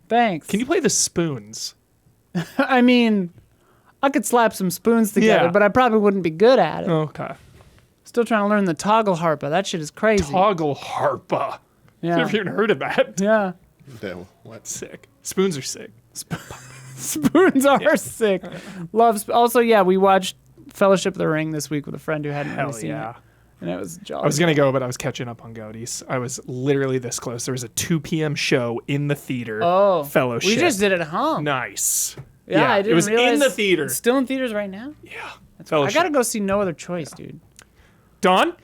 Speaker 2: Thanks.
Speaker 1: Can you play the spoons?
Speaker 2: I mean, I could slap some spoons together, but I probably wouldn't be good at it.
Speaker 1: Okay.
Speaker 2: Still trying to learn the toggle harpa. That shit is crazy.
Speaker 1: Toggle harpa.
Speaker 2: Yeah.
Speaker 1: I've never even heard of that.
Speaker 2: Yeah.
Speaker 3: What?
Speaker 1: Sick. Spoons are sick.
Speaker 2: Spoons are sick. Also, yeah, we watched Fellowship of the Ring this week with a friend who hadn't really
Speaker 1: Hell
Speaker 2: seen
Speaker 1: yeah.
Speaker 2: it. And it was jolly.
Speaker 1: I was going to go, but I was catching up on Goaties. I was literally this close. There was a 2 p.m. show in the theater.
Speaker 2: Oh.
Speaker 1: Fellowship.
Speaker 2: We just did it at home.
Speaker 1: Nice.
Speaker 2: Yeah, I didn't
Speaker 1: it was
Speaker 2: realize
Speaker 1: in the theater.
Speaker 2: It's still in theaters right now?
Speaker 1: Yeah.
Speaker 2: I got to go see No Other Choice, dude.
Speaker 1: Don?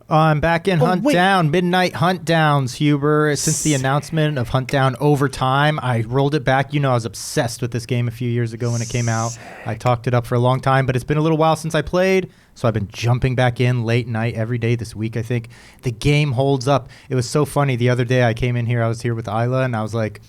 Speaker 4: I'm back in Hunt
Speaker 2: wait.
Speaker 4: Down, Midnight Hunt Downs, Huber. Since the announcement of Hunt Down Overtime, I rolled it back. You know, I was obsessed with this game a few years ago when it came out. I talked it up for a long time, but it's been a little while since I played, so I've been jumping back in late night every day this week, I think. The game holds up. It was so funny. The other day I came in here, I was here with Isla, and I was like,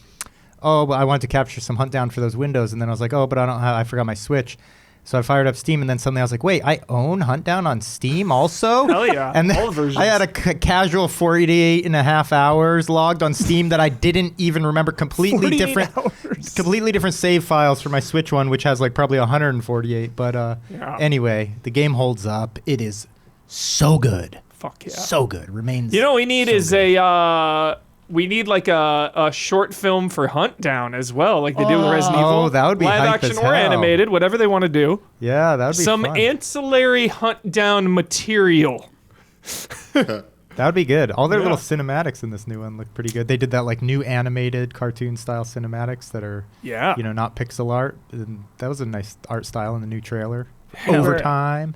Speaker 4: oh, but I wanted to capture some Hunt Down for those windows, and then I was like, oh, but I forgot my Switch. So I fired up Steam, and then suddenly I was like, wait, I own Hunt Down on Steam also?
Speaker 1: Hell yeah.
Speaker 4: And then
Speaker 1: all versions.
Speaker 4: I had a casual 48 and a half hours logged on Steam that I didn't even remember. Completely different save files for my Switch one, which has like probably 148. But anyway, the game holds up. It is so good.
Speaker 1: Fuck yeah.
Speaker 4: So good. Remains.
Speaker 1: You know what we need
Speaker 4: so
Speaker 1: is
Speaker 4: good.
Speaker 1: we need like a short film for Hunt Down as well, like they do with Resident Evil.
Speaker 4: Oh, that would be
Speaker 1: live
Speaker 4: hype
Speaker 1: action
Speaker 4: as
Speaker 1: or
Speaker 4: hell.
Speaker 1: animated, whatever they want to do.
Speaker 4: Yeah, that would be
Speaker 1: Some
Speaker 4: fun.
Speaker 1: ancillary Hunt Down material.
Speaker 4: That would be good. All their little cinematics in this new one look pretty good. They did that like new animated cartoon style cinematics that are not pixel art. And that was a nice art style in the new trailer. Overtime.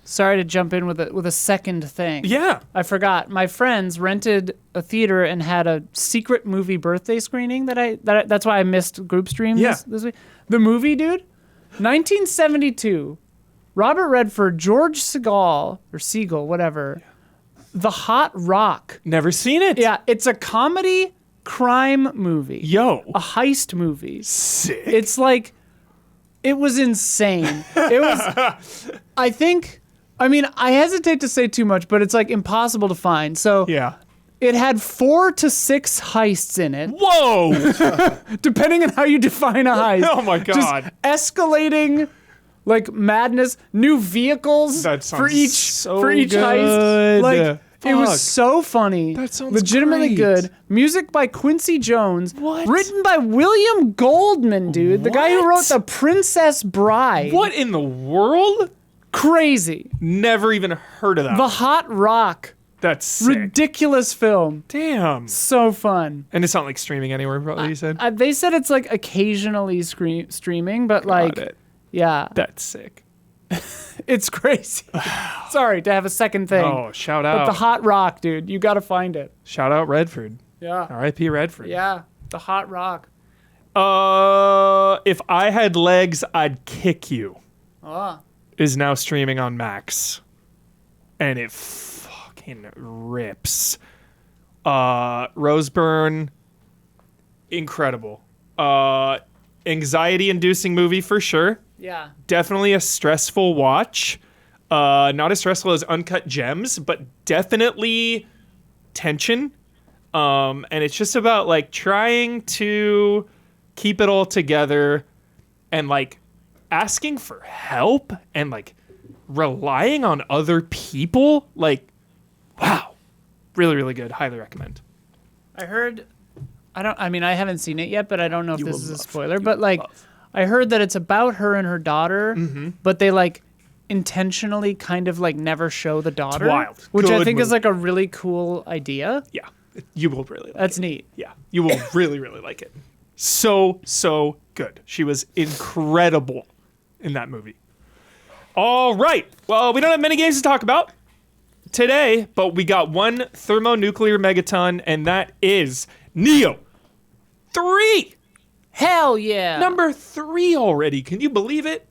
Speaker 2: Sorry to jump in with a second thing.
Speaker 1: Yeah.
Speaker 2: I forgot. My friends rented a theater and had a secret movie birthday screening that's why I missed group stream this week. The movie, dude, 1972. Robert Redford, George Segal, or Siegel, whatever. The Hot Rock.
Speaker 1: Never seen it.
Speaker 2: Yeah, it's a comedy crime movie.
Speaker 1: Yo.
Speaker 2: A heist movie.
Speaker 1: Sick.
Speaker 2: It's like, it was insane. It was, I hesitate to say too much, but it's like impossible to find. So it had 4 to 6 heists in it.
Speaker 1: Whoa.
Speaker 2: Depending on how you define a heist.
Speaker 1: Oh my God.
Speaker 2: Just escalating like madness, new vehicles for each heist. Like it was so funny.
Speaker 1: That sounds
Speaker 2: legitimately
Speaker 1: great.
Speaker 2: good. Music by Quincy Jones.
Speaker 1: What?
Speaker 2: Written by William Goldman, dude. The guy who wrote The Princess Bride.
Speaker 1: What in the world?
Speaker 2: Crazy.
Speaker 1: Never even heard of that.
Speaker 2: The Hot Rock.
Speaker 1: That's sick.
Speaker 2: Ridiculous film.
Speaker 1: Damn.
Speaker 2: So fun.
Speaker 1: And it's not like streaming anywhere, probably, you said?
Speaker 2: They said it's like occasionally streaming, but yeah.
Speaker 1: That's sick.
Speaker 2: It's crazy. Sorry to have a second thing.
Speaker 1: Oh, shout out.
Speaker 2: But The Hot Rock, dude. You got to find it.
Speaker 1: Shout out Redford.
Speaker 2: Yeah.
Speaker 1: R.I.P. Redford.
Speaker 2: Yeah. The Hot Rock.
Speaker 1: If I had legs, I'd kick you.
Speaker 2: Oh.
Speaker 1: Is now streaming on Max. And it fucking rips. Roseburn, incredible. Anxiety-inducing movie for sure.
Speaker 2: Yeah.
Speaker 1: Definitely a stressful watch. Not as stressful as Uncut Gems, but definitely tension. And it's just about like trying to keep it all together and like asking for help and like relying on other people. Like, wow. Really, really good. Highly recommend.
Speaker 2: I heard, I haven't seen it yet, but I don't know if this is a spoiler, but like, I heard that it's about her and her daughter, but they like intentionally kind of like never show the daughter.
Speaker 1: It's wild.
Speaker 2: Which
Speaker 1: Good
Speaker 2: I think
Speaker 1: movie.
Speaker 2: is like a really cool idea.
Speaker 1: Yeah. You will really like it.
Speaker 2: That's neat.
Speaker 1: Yeah. You will really, really like it. So good. She was incredible in that movie. All right. Well, we don't have many games to talk about today, but we got one thermonuclear megaton, and that is Nioh 3.
Speaker 2: Hell yeah.
Speaker 1: Number 3 already. Can you believe it?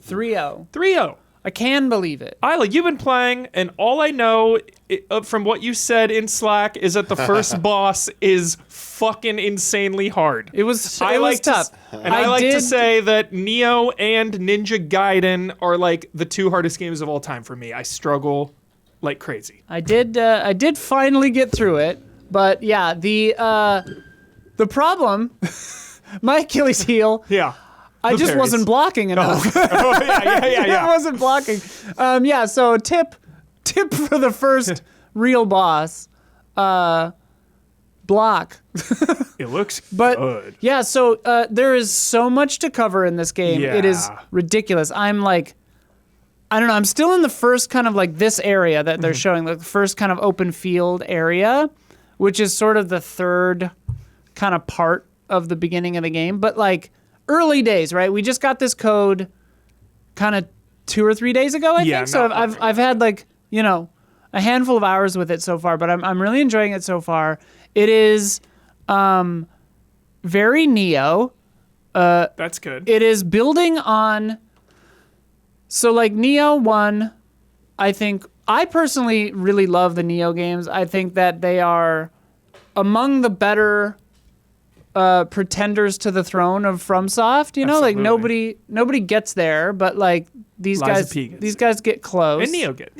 Speaker 2: 3-0.
Speaker 1: 3-0.
Speaker 2: I can believe it.
Speaker 1: Isla, you've been playing, and all I know from what you said in Slack is that the first boss is fucking insanely hard.
Speaker 2: It was tough.
Speaker 1: I like to say that Nioh and Ninja Gaiden are like the 2 hardest games of all time for me. I struggle like crazy.
Speaker 2: I did finally get through it, but yeah, the problem, my Achilles heel.
Speaker 1: Yeah.
Speaker 2: I just wasn't blocking enough.
Speaker 1: Yeah.
Speaker 2: It wasn't blocking. So tip for the first real boss, block.
Speaker 1: It looks
Speaker 2: good. Yeah, so there is so much to cover in this game.
Speaker 1: Yeah.
Speaker 2: It is ridiculous. I'm like, I don't know, I'm still in the first kind of like this area that they're showing, like the first kind of open field area, which is sort of the third kind of part of the beginning of the game. But like, early days, right? We just got this code kind of 2 or 3 days ago, I think. So I've had like, a handful of hours with it so far, but I'm really enjoying it so far. It is very Nioh.
Speaker 1: That's good.
Speaker 2: It is building on, so like Nioh 1, I personally really love the Nioh games. I think that they are among the better pretenders to the throne of FromSoft, like nobody gets there, but like these guys get close.
Speaker 1: And Nioh get,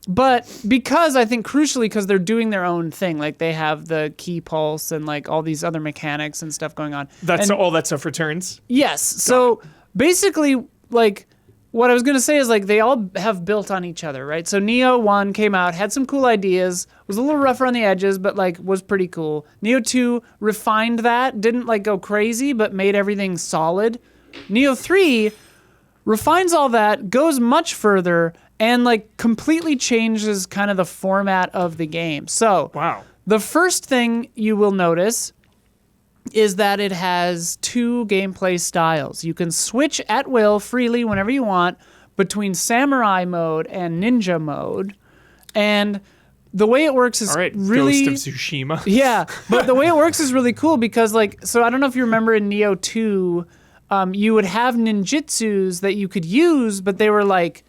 Speaker 2: but because I think crucially because they're doing their own thing, like they have the key pulse and like all these other mechanics and stuff going on.
Speaker 1: All that stuff returns.
Speaker 2: Yes. So basically, like what I was going to say is like they all have built on each other, right? So Nioh 1 came out, had some cool ideas, was a little rougher on the edges, but like was pretty cool. Nioh 2 refined that, didn't like go crazy, but made everything solid. Nioh 3 refines all that, goes much further, and like completely changes kind of the format of the game. So the first thing you will notice is that it has 2 gameplay styles. You can switch at will freely whenever you want between samurai mode and ninja mode. And the way it works is really...
Speaker 1: Ghost of Tsushima.
Speaker 2: Yeah, but the way it works is really cool because like, so I don't know if you remember in Nioh 2, you would have ninjutsus that you could use, but they were like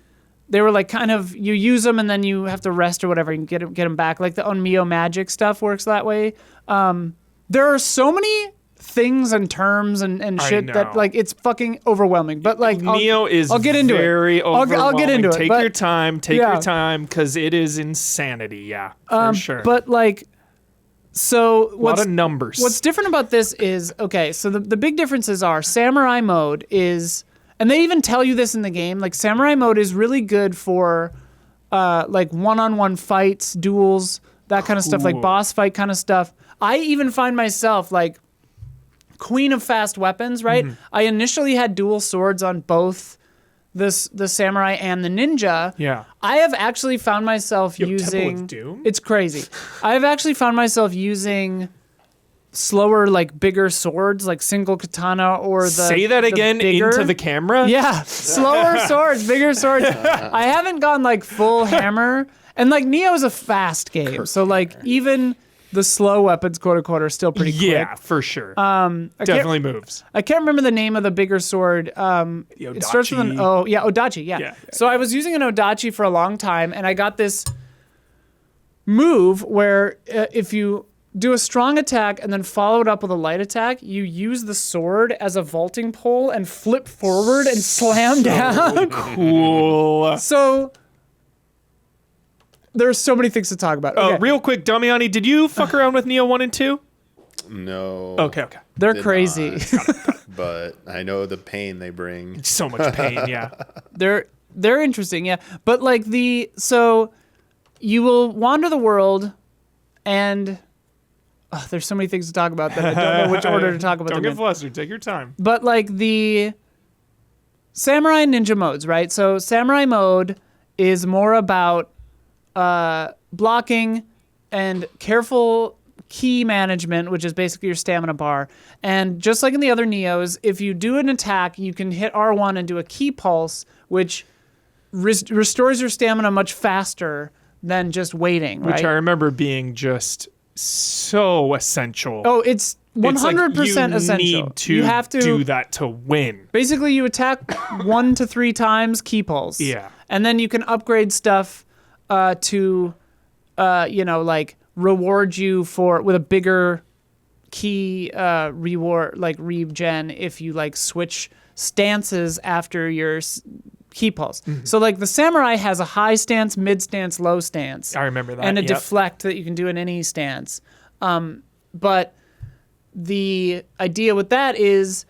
Speaker 2: kind of, you use them and then you have to rest or whatever and get them back. Like the Onmyo magic stuff works that way. There are so many things and terms and shit that like it's fucking overwhelming. But like
Speaker 1: Nioh is
Speaker 2: I'll get into
Speaker 1: very overwhelming.
Speaker 2: I'll get into it.
Speaker 1: Take your time, because it is insanity. Yeah, for sure.
Speaker 2: But like, so
Speaker 1: a lot of numbers.
Speaker 2: What's different about this is so the big differences are samurai mode is, and they even tell you this in the game. Like samurai mode is really good for like one-on-one fights, duels, that kind of stuff, like boss fight kind of stuff. I even find myself like queen of fast weapons, right? I initially had dual swords on both the samurai and the ninja.
Speaker 1: Yeah.
Speaker 2: I have actually found myself using...
Speaker 1: Temple of Doom?
Speaker 2: It's crazy. I've actually found myself using slower, like bigger swords, like single katana or the...
Speaker 1: Say that again into the camera?
Speaker 2: Yeah. Slower swords, bigger swords. I haven't gone like full hammer. And like Nioh is a fast game. So like even the slow weapons, quote unquote, are still pretty quick.
Speaker 1: Yeah, for sure. Definitely moves.
Speaker 2: I can't remember the name of the bigger sword. It starts with an O. Yeah, Odachi, yeah. So I was using an Odachi for a long time, and I got this move where if you do a strong attack and then follow it up with a light attack, you use the sword as a vaulting pole and flip forward and slam down.
Speaker 1: Cool.
Speaker 2: So... there's so many things to talk about. Okay.
Speaker 1: Real quick, Damiani, did you fuck around with Nioh 1 and 2?
Speaker 3: No.
Speaker 1: Okay.
Speaker 2: They're crazy.
Speaker 3: But I know the pain they bring.
Speaker 1: So much pain, yeah.
Speaker 2: They're interesting, yeah. But like so you will wander the world and there's so many things to talk about that I don't know which order to talk about.
Speaker 1: Don't get flustered. Take your time.
Speaker 2: But like the samurai and ninja modes, right? So samurai mode is more about blocking and careful key management, which is basically your stamina bar. And just like in the other Niohs, if you do an attack, you can hit R1 and do a key pulse, which restores your stamina much faster than just waiting, right?
Speaker 1: Which I remember being just so essential.
Speaker 2: Oh, it's 100% essential.
Speaker 1: You need to
Speaker 2: have to
Speaker 1: do that to win.
Speaker 2: Basically, you attack 1 to 3 times key pulse.
Speaker 1: Yeah.
Speaker 2: And then you can upgrade stuff to, like reward you with a bigger key reward, like regen, if you like switch stances after your key pulse. Mm-hmm. So like the samurai has a high stance, mid stance, low stance.
Speaker 1: I remember that.
Speaker 2: And a deflect that you can do in any stance. But the idea with that is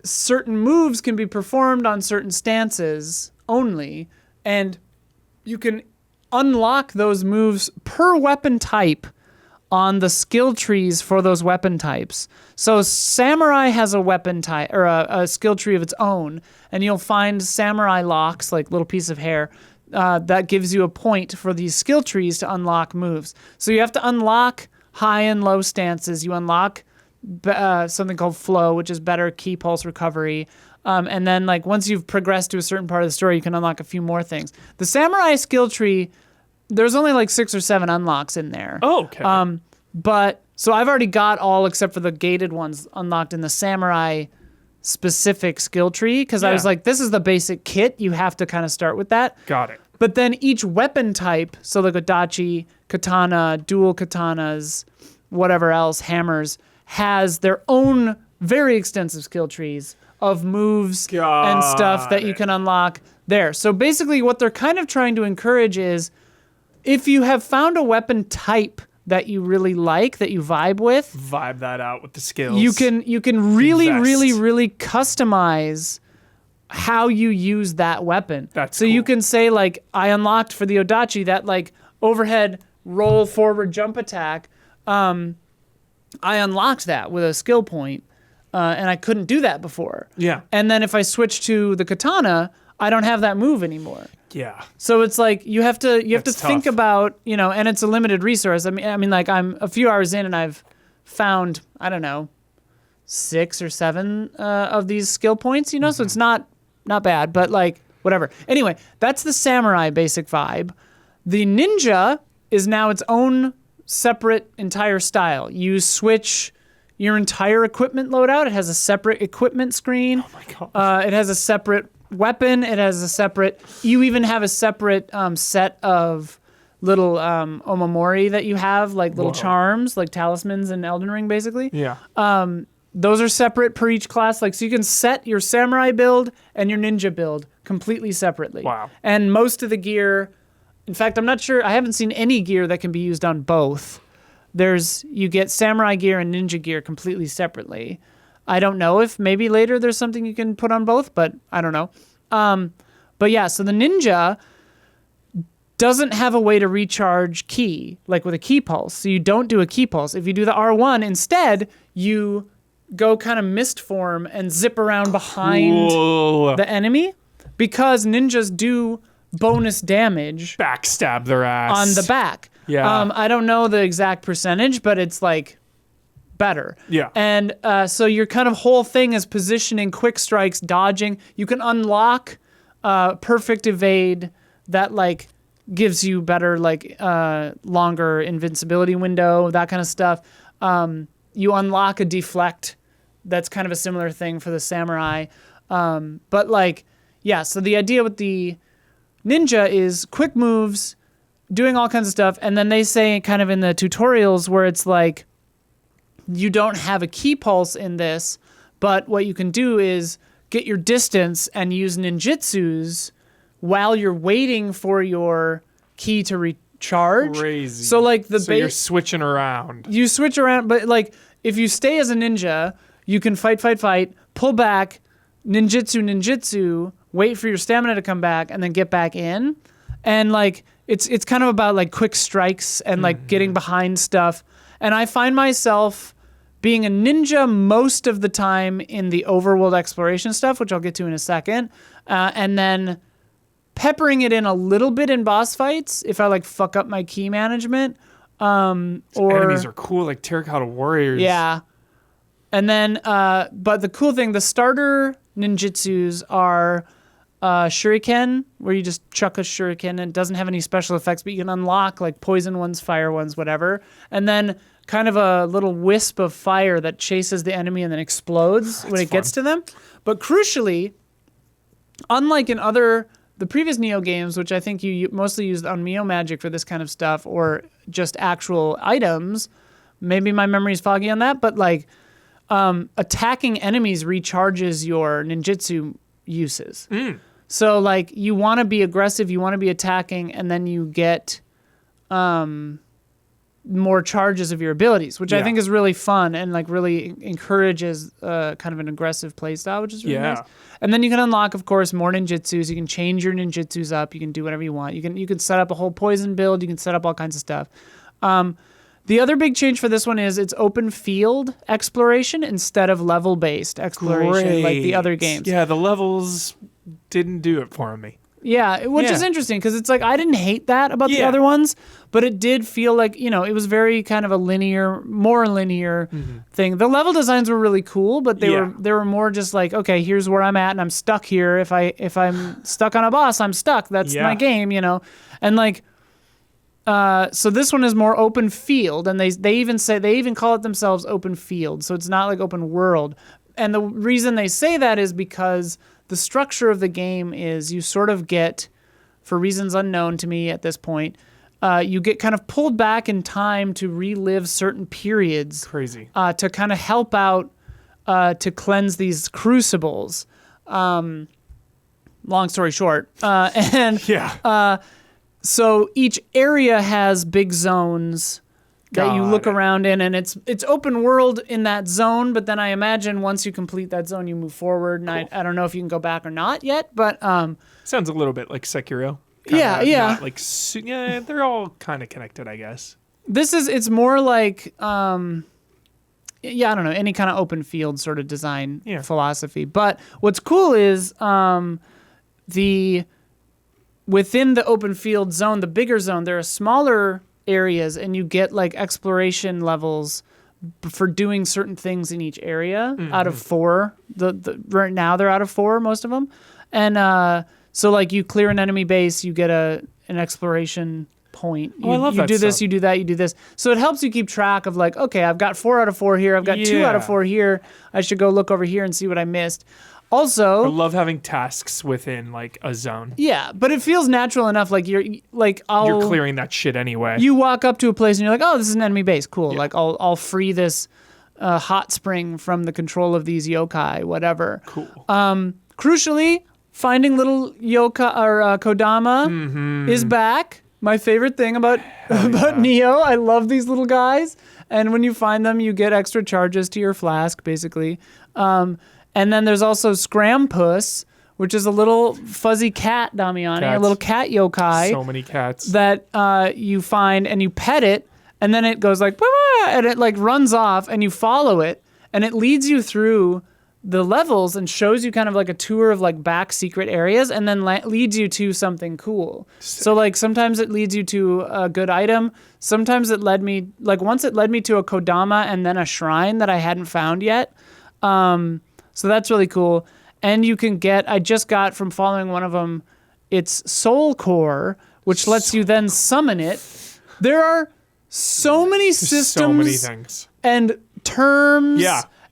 Speaker 2: certain moves can be performed on certain stances only, and you can unlock those moves per weapon type on the skill trees for those weapon types. So samurai has a weapon type or a skill tree of its own, and you'll find samurai locks, like little piece of hair, that gives you a point for these skill trees to unlock moves. So you have to unlock high and low stances. You unlock something called flow, which is better key pulse recovery. And then like once you've progressed to a certain part of the story, you can unlock a few more things. The samurai skill tree, there's only like 6 or 7 unlocks in there.
Speaker 1: Oh, okay.
Speaker 2: But so I've already got all except for the gated ones unlocked in the samurai specific skill tree, because I was like, this is the basic kit. You have to kind of start with that.
Speaker 1: Got it.
Speaker 2: But then each weapon type, so like Odachi, katana, dual katanas, whatever else, hammers, has their own very extensive skill trees of moves and stuff that you can unlock there. So basically what they're kind of trying to encourage is, if you have found a weapon type that you really like, that you vibe with,
Speaker 1: vibe that out with the skills.
Speaker 2: You can really, really, really customize how you use that weapon.
Speaker 1: That's
Speaker 2: so
Speaker 1: cool.
Speaker 2: You can say like, I unlocked for the Odachi that like overhead roll forward jump attack. I unlocked that with a skill point, and I couldn't do that before.
Speaker 1: Yeah.
Speaker 2: And then if I switch to the katana, I don't have that move anymore.
Speaker 1: Yeah.
Speaker 2: So it's like you have to think
Speaker 1: tough.
Speaker 2: about, and it's a limited resource. I mean, like I'm a few hours in and I've found, I don't know, 6 or 7 of these skill points. So it's not bad, but like whatever. Anyway, that's the samurai basic vibe. The ninja is now its own separate entire style. You switch your entire equipment loadout. It has a separate equipment screen.
Speaker 1: Oh my god.
Speaker 2: It has a separate weapon. It has a separate. You even have a separate set of little omamori that you have, like little charms, like talismans in Elden Ring, basically.
Speaker 1: Yeah.
Speaker 2: Those are separate per each class. Like, so you can set your samurai build and your ninja build completely separately.
Speaker 1: Wow.
Speaker 2: And most of the gear, in fact, I'm not sure. I haven't seen any gear that can be used on both. You get samurai gear and ninja gear completely separately. I don't know if maybe later there's something you can put on both, but I don't know. But yeah, so the ninja doesn't have a way to recharge ki, like with a ki pulse. So you don't do a ki pulse. If you do the R1, instead, you go kind of mist form and zip around behind the enemy, because ninjas do bonus damage.
Speaker 1: Backstab their ass.
Speaker 2: On the back.
Speaker 1: Yeah.
Speaker 2: I don't know the exact percentage, but it's like better.
Speaker 1: Yeah.
Speaker 2: And so your kind of whole thing is positioning, quick strikes, dodging. You can unlock perfect evade that like gives you better like longer invincibility window, that kind of stuff. You unlock a deflect. That's kind of a similar thing for the samurai. But like, yeah, so the idea with the ninja is quick moves, doing all kinds of stuff. And then they say kind of in the tutorials where it's like, you don't have a key pulse in this, but what you can do is get your distance and use ninjutsus while you're waiting for your key to recharge.
Speaker 1: Crazy.
Speaker 2: So like
Speaker 1: you're switching around.
Speaker 2: You switch around, but like if you stay as a ninja, you can fight, pull back, ninjutsu, wait for your stamina to come back, and then get back in. And like it's kind of about like quick strikes and like getting behind stuff. And I find myself being a ninja most of the time in the overworld exploration stuff, which I'll get to in a second, and then peppering it in a little bit in boss fights if I like fuck up my key management.
Speaker 1: Enemies are cool, like Terracotta Warriors.
Speaker 2: Yeah. And then, but the cool thing, the starter ninjutsus are shuriken, where you just chuck a shuriken and it doesn't have any special effects, but you can unlock like poison ones, fire ones, whatever. And then kind of a little wisp of fire that chases the enemy and then explodes when it gets to them. But crucially, unlike in the previous Nioh games, which I think you mostly used on Nioh magic for this kind of stuff, or just actual items, maybe my memory is foggy on that, but like attacking enemies recharges your ninjutsu uses. So like you want to be aggressive, you want to be attacking, and then you get more charges of your abilities, which I think is really fun and like really encourages kind of an aggressive play style, which is really nice. And then you can unlock, of course, more ninjutsus. You can change your ninjutsus up. You can do whatever you want. You can set up a whole poison build. You can set up all kinds of stuff. The other big change for this one is it's open field exploration instead of level-based exploration like the other games.
Speaker 1: Yeah, the levels didn't do it for me.
Speaker 2: Yeah, which is interesting because it's like I didn't hate that about the other ones, but it did feel like, it was very kind of a more linear thing. The level designs were really cool, but they were more just like, okay, here's where I'm at and I'm stuck here. If I'm stuck on a boss, I'm stuck. That's my game, And like so this one is more open field, and they even call it themselves open field. So it's not like open world. And the reason they say that is because the structure of the game is you sort of get, for reasons unknown to me at this point, you get kind of pulled back in time to relive certain periods.
Speaker 1: Crazy.
Speaker 2: To kind of help out to cleanse these crucibles. Long story short. So each area has big zones that you look around in, and it's open world in that zone, but then I imagine once you complete that zone, you move forward, and I don't know if you can go back or not yet, but...
Speaker 1: Sounds a little bit like Sekiro. They're all kind of connected, I guess. It's
Speaker 2: more like, I don't know, any kind of open field sort of design philosophy. But what's cool is within the open field zone, the bigger zone, there are smaller areas, and you get like exploration levels for doing certain things in each area out of 4. Right now they're out of 4, most of them. And so like you clear an enemy base, you get an exploration point.
Speaker 1: I love that
Speaker 2: You do this,
Speaker 1: stuff.
Speaker 2: you do that, you do this. So it helps you keep track of like, okay, I've got 4 out of 4 here, I've got 2 out of 4 here. I should go look over here and see what I missed. Also,
Speaker 1: I love having tasks within like a zone.
Speaker 2: Yeah, but it feels natural enough. Like you're
Speaker 1: clearing that shit anyway.
Speaker 2: You walk up to a place and you're like, oh, this is an enemy base. Cool. Yeah. Like I'll free this hot spring from the control of these yokai. Whatever.
Speaker 1: Cool.
Speaker 2: Crucially, finding little yokai or Kodama is back. My favorite thing about Nioh. I love these little guys. And when you find them, you get extra charges to your flask, basically. And then there's also Scrampuss, which is a little fuzzy cat, Damiani, a little cat yokai.
Speaker 1: So many cats.
Speaker 2: That you find and you pet it, and then it goes like, and it like runs off, and you follow it, and it leads you through the levels and shows you kind of like a tour of like back secret areas, and then leads you to something cool. So like sometimes it leads you to a good item. Sometimes once it led me to a Kodama and then a shrine that I hadn't found yet. So that's really cool. And you can I just got from following one of them, it's Soul Core, which lets you then summon it. There are so many systems
Speaker 1: so many things.
Speaker 2: And terms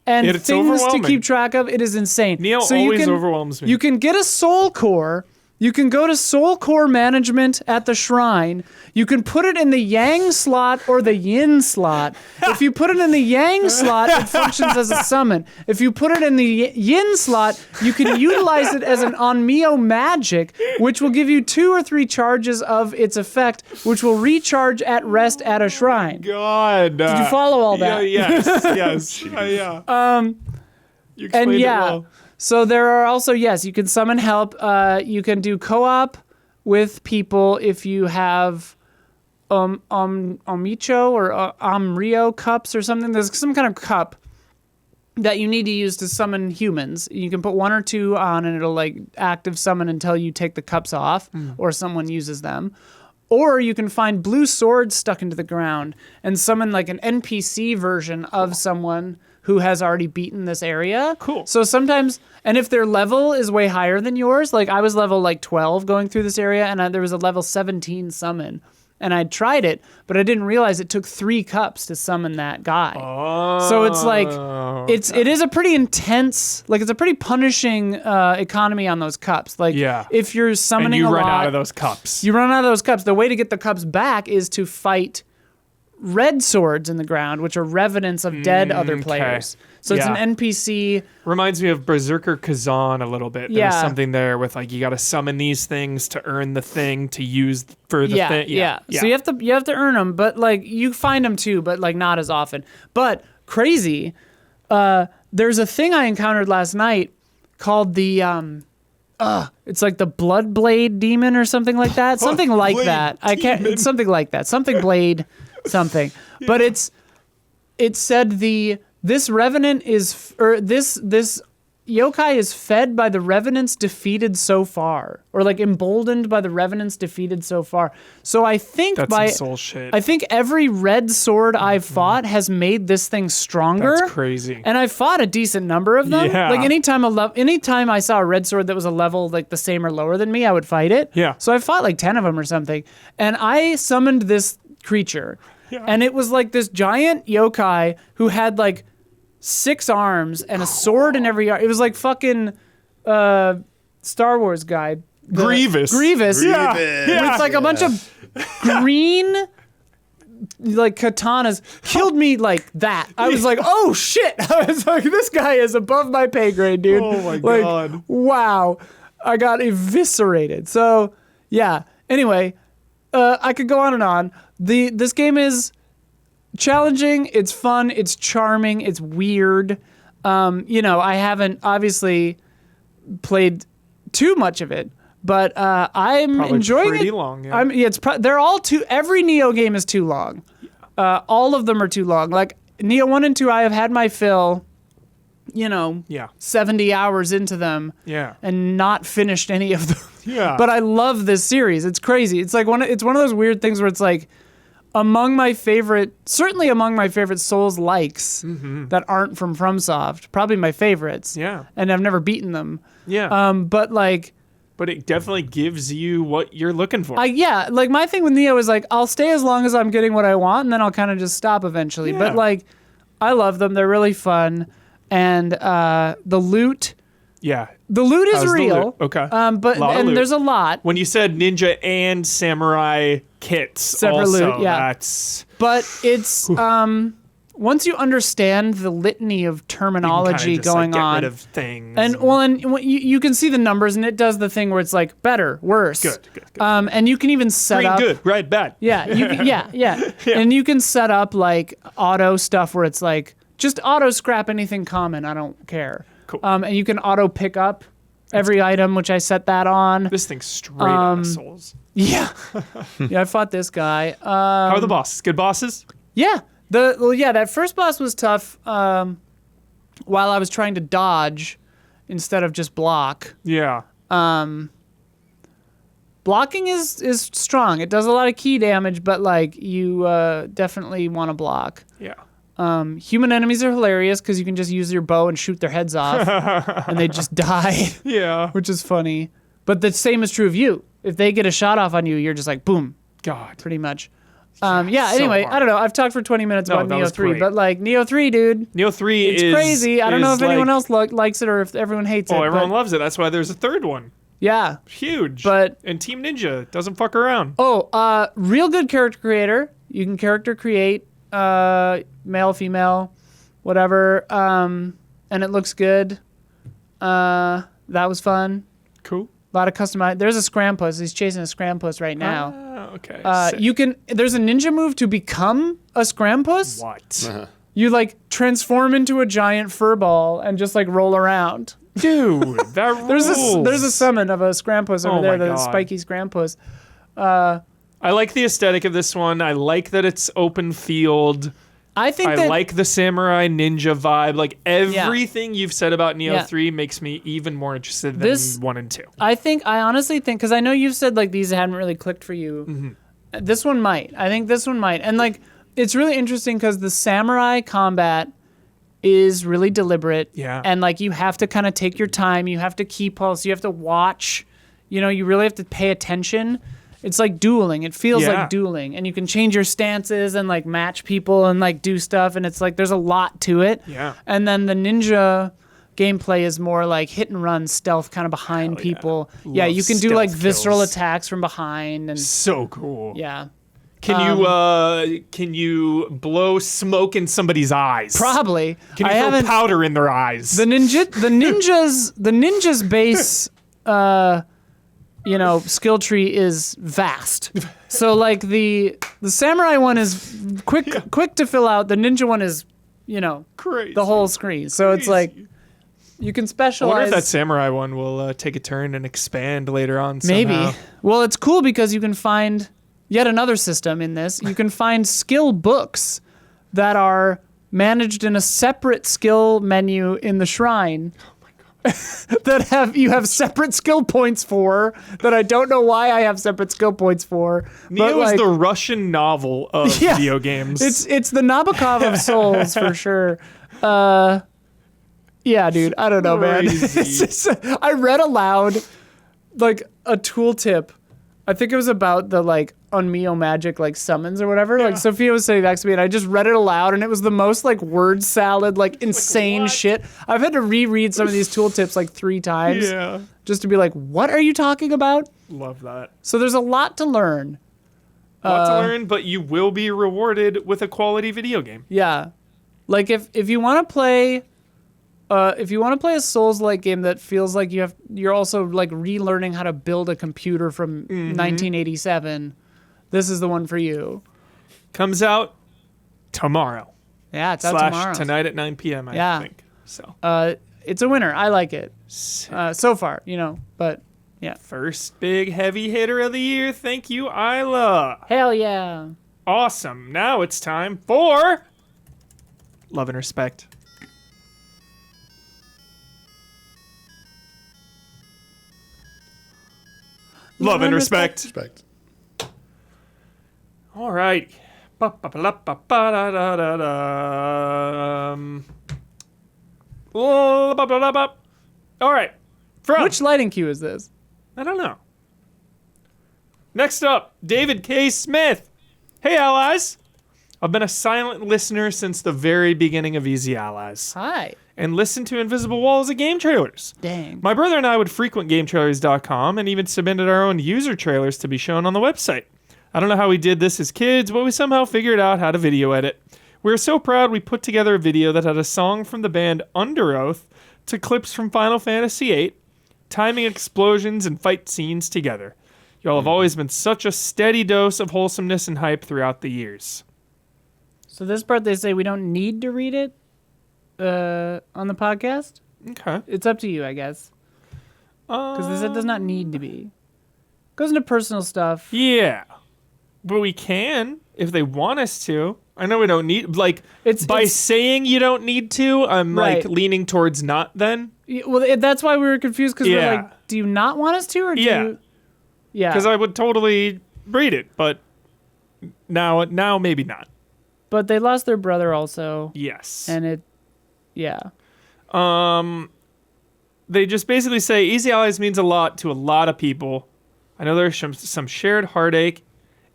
Speaker 2: and things to keep track of. It is insane.
Speaker 1: Nioh always overwhelms me.
Speaker 2: You can get a Soul Core. You can go to Soul Core Management at the shrine. You can put it in the Yang slot or the Yin slot. If you put it in the Yang slot, it functions as a summon. If you put it in the Yin slot, you can utilize it as an Onmyo magic, which will give you 2 or 3 charges of its effect, which will recharge at rest at a shrine.
Speaker 1: God.
Speaker 2: Did you follow all that?
Speaker 1: Yes. You explained it well.
Speaker 2: So there are also, you can summon help. You can do co-op with people if you have Omicho or Amrio cups or something. There's some kind of cup that you need to use to summon humans. You can put 1 or 2 on and it'll like active summon until you take the cups off or someone uses them. Or you can find blue swords stuck into the ground and summon like an NPC version of someone who has already beaten this area.
Speaker 1: Cool.
Speaker 2: So sometimes, and if their level is way higher than yours, like I was level like 12 going through this area, and there was a level 17 summon. and I tried it, but I didn't realize it took 3 cups to summon that guy.
Speaker 1: Oh,
Speaker 2: so it's like it is a pretty intense, like it's a pretty punishing economy on those cups. Like if you're summoning
Speaker 1: and you
Speaker 2: a
Speaker 1: run
Speaker 2: lot,
Speaker 1: out of those cups.
Speaker 2: You run out of those cups. The way to get the cups back is to fight red swords in the ground, which are revenants of dead other players. So it's an NPC.
Speaker 1: Reminds me of Berserker Kazan a little bit. There's something there with like you got to summon these things to earn the thing to use for the thing.
Speaker 2: Yeah. So you have to earn them, but like you find them too, but like not as often. But crazy, there's a thing I encountered last night called the it's like the Bloodblade Demon or something like that. Something like that. I can't. It's something like that. Something Blade. Something. But it said this revenant is, or this yokai is fed by the revenants defeated so far, or like emboldened by the revenants defeated so far. So I think
Speaker 1: that's some soul shit.
Speaker 2: I think every red sword I've fought has made this thing stronger.
Speaker 1: That's crazy.
Speaker 2: And I fought a decent number of them.
Speaker 1: Yeah.
Speaker 2: Like anytime I saw a red sword that was a level like the same or lower than me, I would fight it.
Speaker 1: Yeah.
Speaker 2: So I fought like 10 of them or something, and I summoned this creature. Yeah. And it was like this giant yokai who had like 6 arms and a sword in every arm. It was like fucking Star Wars guy.
Speaker 1: Grievous.
Speaker 2: Yeah. With like a bunch of green like katanas. Killed me like that. I was like, oh shit. I was like, this guy is above my pay grade, dude.
Speaker 1: Oh my
Speaker 2: like,
Speaker 1: God.
Speaker 2: Wow. I got eviscerated. So yeah. Anyway, I could go on and on. This game is challenging, it's fun, it's charming, it's weird. I haven't obviously played too much of it, but I'm
Speaker 1: probably
Speaker 2: enjoying
Speaker 1: pretty
Speaker 2: it.
Speaker 1: Long, yeah.
Speaker 2: They're all too. Every Nioh game is too long. All of them are too long. Like Nioh 1 and 2, I have had my fill. 70 hours into them.
Speaker 1: Yeah.
Speaker 2: And not finished any of them.
Speaker 1: Yeah.
Speaker 2: But I love this series. It's crazy. It's like one of those weird things where it's like certainly among my favorite Souls likes that aren't from FromSoft. Probably my favorites.
Speaker 1: Yeah.
Speaker 2: And I've never beaten them.
Speaker 1: Yeah.
Speaker 2: But
Speaker 1: it definitely gives you what you're looking for.
Speaker 2: Like my thing with Nioh is like I'll stay as long as I'm getting what I want, and then I'll kind of just stop eventually. Yeah. But like I love them. They're really fun. And the loot.
Speaker 1: Yeah.
Speaker 2: The loot is real.
Speaker 1: Okay.
Speaker 2: There's a lot.
Speaker 1: When you said ninja and samurai kits,
Speaker 2: separate
Speaker 1: also,
Speaker 2: loot, yeah.
Speaker 1: That's.
Speaker 2: But it's once you understand the litany of terminology going
Speaker 1: get
Speaker 2: on,
Speaker 1: rid of things,
Speaker 2: and you can see the numbers, and it does the thing where it's like better, worse,
Speaker 1: good.
Speaker 2: And you can even set
Speaker 1: green,
Speaker 2: up
Speaker 1: good, red, bad.
Speaker 2: Yeah. Yeah. And you can set up like auto stuff where it's like just auto scrap anything common. I don't care.
Speaker 1: Cool.
Speaker 2: And you can auto pick up every item, which I set that on.
Speaker 1: This thing's straight out of Souls.
Speaker 2: Yeah. I fought this guy.
Speaker 1: How are the bosses? Good bosses?
Speaker 2: Yeah. That first boss was tough while I was trying to dodge instead of just block.
Speaker 1: Yeah.
Speaker 2: Blocking is strong. It does a lot of key damage, but like you definitely want to block.
Speaker 1: Yeah.
Speaker 2: Human enemies are hilarious because you can just use your bow and shoot their heads off and they just die.
Speaker 1: Yeah.
Speaker 2: Which is funny. But the same is true of you. If they get a shot off on you, you're just like, boom.
Speaker 1: God.
Speaker 2: Pretty much. Anyway, I don't know. I've talked for 20 minutes about Nioh 3, but like Nioh 3, dude.
Speaker 1: Nioh 3
Speaker 2: it's crazy. I don't know if anyone else likes it or if everyone hates it.
Speaker 1: Oh, everyone loves it. That's why there's a thd one.
Speaker 2: Yeah.
Speaker 1: Huge. And Team Ninja doesn't fuck around.
Speaker 2: Oh, real good character creator. You can character create. Male, female, whatever, and it looks good. That was fun.
Speaker 1: Cool.
Speaker 2: A lot of customized. There's a Scrampus. He's chasing a Scrampus right now.
Speaker 1: Okay.
Speaker 2: There's a ninja move to become a Scrampus.
Speaker 1: What?
Speaker 3: Uh-huh.
Speaker 2: You like transform into a giant furball and just like roll around.
Speaker 1: Dude, that rules.
Speaker 2: There's a summon of a Scrampus over there, the spiky Scrampus.
Speaker 1: I like the aesthetic of this one. I like that it's open field. I like the samurai ninja vibe. Like everything you've said about Nioh 3 makes me even more interested than 1 and 2.
Speaker 2: I honestly think, because I know you've said like these hadn't really clicked for you. Mm-hmm. This one might. I think this one might. And like it's really interesting because the samurai combat is really deliberate.
Speaker 1: Yeah.
Speaker 2: And like you have to kind of take your time. You have to keep pulse. You have to watch. You really have to pay attention. it's like dueling. It feels like dueling, and you can change your stances and like match people and like do stuff, and it's like there's a lot to it.
Speaker 1: Yeah.
Speaker 2: And then the ninja gameplay is more like hit and run stealth, kind of behind people. Yeah, you can do like visceral attacks from behind, and
Speaker 1: so cool.
Speaker 2: Yeah.
Speaker 1: Can you blow smoke in somebody's eyes?
Speaker 2: Probably.
Speaker 1: Can you throw powder in their eyes?
Speaker 2: The ninja's base skill tree is vast. So like the samurai one is quick to fill out. The ninja one is,
Speaker 1: crazy.
Speaker 2: The whole screen. So it's like you can specialize.
Speaker 1: I wonder if that samurai one will take a turn and expand later on somehow.
Speaker 2: Maybe. Well, it's cool because you can find yet another system in this. You can find skill books that are managed in a separate skill menu in the shrine. That you have separate skill points for, that I don't know why I have separate skill points for.
Speaker 1: Nioh is the Russian novel of video games.
Speaker 2: It's the Nabokov of Souls for sure. Yeah, dude, I don't know, man. I read aloud like a tooltip. I think it was about the like Unmio magic like summons or whatever. Yeah. Like Sophia was sitting next to me and I just read it aloud and it was the most like word salad, like insane shit. I've had to reread some of these tooltips like 3 times just to be like, what are you talking about?
Speaker 1: Love that.
Speaker 2: So there's a lot to learn.
Speaker 1: But you will be rewarded with a quality video game.
Speaker 2: Yeah. Like if you want to play a Souls-like game that feels like you're also like relearning how to build a computer from 1987, this is the one for you. Comes out
Speaker 1: tomorrow.
Speaker 2: Yeah, it's out tomorrow.
Speaker 1: Tonight at 9 p.m. I think. So
Speaker 2: it's a winner. I like it. So far, but yeah.
Speaker 1: First big heavy hitter of the year. Thank you, Isla.
Speaker 2: Hell yeah.
Speaker 1: Awesome. Now it's time for Love and Respect. Love and respect. All right. All right.
Speaker 2: Which lighting cue is this?
Speaker 1: I don't know. Next up, David K. Smith. Hey, allies. I've been a silent listener since the very beginning of Easy Allies.
Speaker 2: Hi.
Speaker 1: And listened to Invisible Walls of game trailers.
Speaker 2: Dang.
Speaker 1: My brother and I would frequent GameTrailers.com and even submitted our own user trailers to be shown on the website. I don't know how we did this as kids, but we somehow figured out how to video edit. We were so proud we put together a video that had a song from the band Under Oath to clips from Final Fantasy VIII, timing explosions and fight scenes together. Y'all have always been such a steady dose of wholesomeness and hype throughout the years.
Speaker 2: So this part they say we don't need to read it on the podcast?
Speaker 1: Okay.
Speaker 2: It's up to you, I guess. Because it does not need to be. Goes into personal stuff.
Speaker 1: Yeah. But we can, if they want us to. I know we don't need, like, saying you don't need to, I'm, like, leaning towards not then.
Speaker 2: Well, that's why we were confused, because we're like, do you not want us to, or do you? Yeah.
Speaker 1: Because I would totally read it, but now maybe not.
Speaker 2: But they lost their brother also.
Speaker 1: Yes.
Speaker 2: And
Speaker 1: they just basically say Easy Allies means a lot to a lot of people. I know there's some shared heartache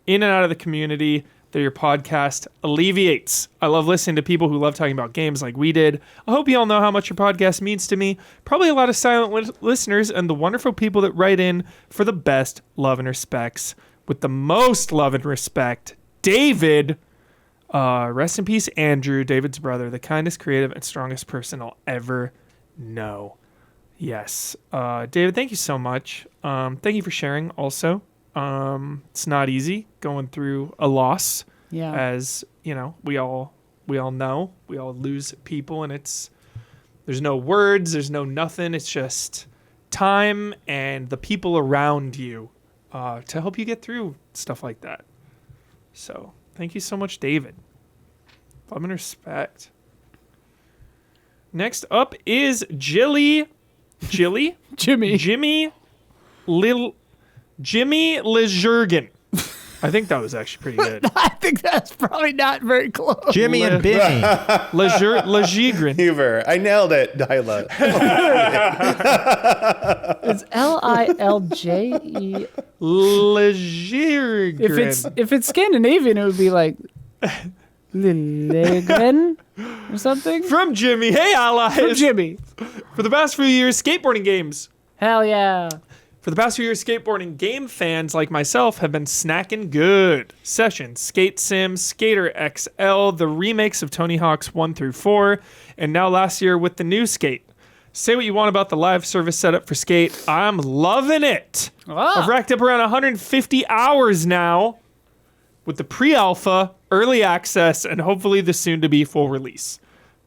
Speaker 1: in and out of the community that your podcast alleviates. I love listening to people who love talking about games like we did. I hope you all know how much your podcast means to me. Probably a lot of silent listeners and the wonderful people that write in for the best love and respects. With the most love and respect, David. Rest in peace, Andrew, David's brother, the kindest, creative, and strongest person I'll ever know. Yes. David, thank you so much. Thank you for sharing also. It's not easy going through a loss.
Speaker 2: Yeah.
Speaker 1: As, we all know. We all lose people, and there's no words, there's no nothing. It's just time and the people around you to help you get through stuff like that. So thank you so much, David. Love and respect. Next up is Jimmy Lejurgen. I I think that was actually pretty good.
Speaker 2: I think that's probably not very close.
Speaker 4: Jimmy and Bimmy.
Speaker 1: Le Gigrin.
Speaker 3: Huber. I nailed it, Isla.
Speaker 2: It's Lilje.
Speaker 1: Le Gigrin.
Speaker 2: If it's Scandinavian, it would be like Lillegren or something.
Speaker 1: From Jimmy. Hey, allies.
Speaker 2: From Jimmy.
Speaker 1: For the past few years, skateboarding games.
Speaker 2: Hell yeah.
Speaker 1: For the past few years, skateboarding game fans like myself have been snacking good. Sessions, Skate Sim, Skater XL, the remakes of Tony Hawk's 1 through 4, and now last year with the new Skate. Say what you want about the live service setup for Skate. I'm loving it. I've racked up around 150 hours now with the pre-alpha, early access, and hopefully the soon-to-be full release.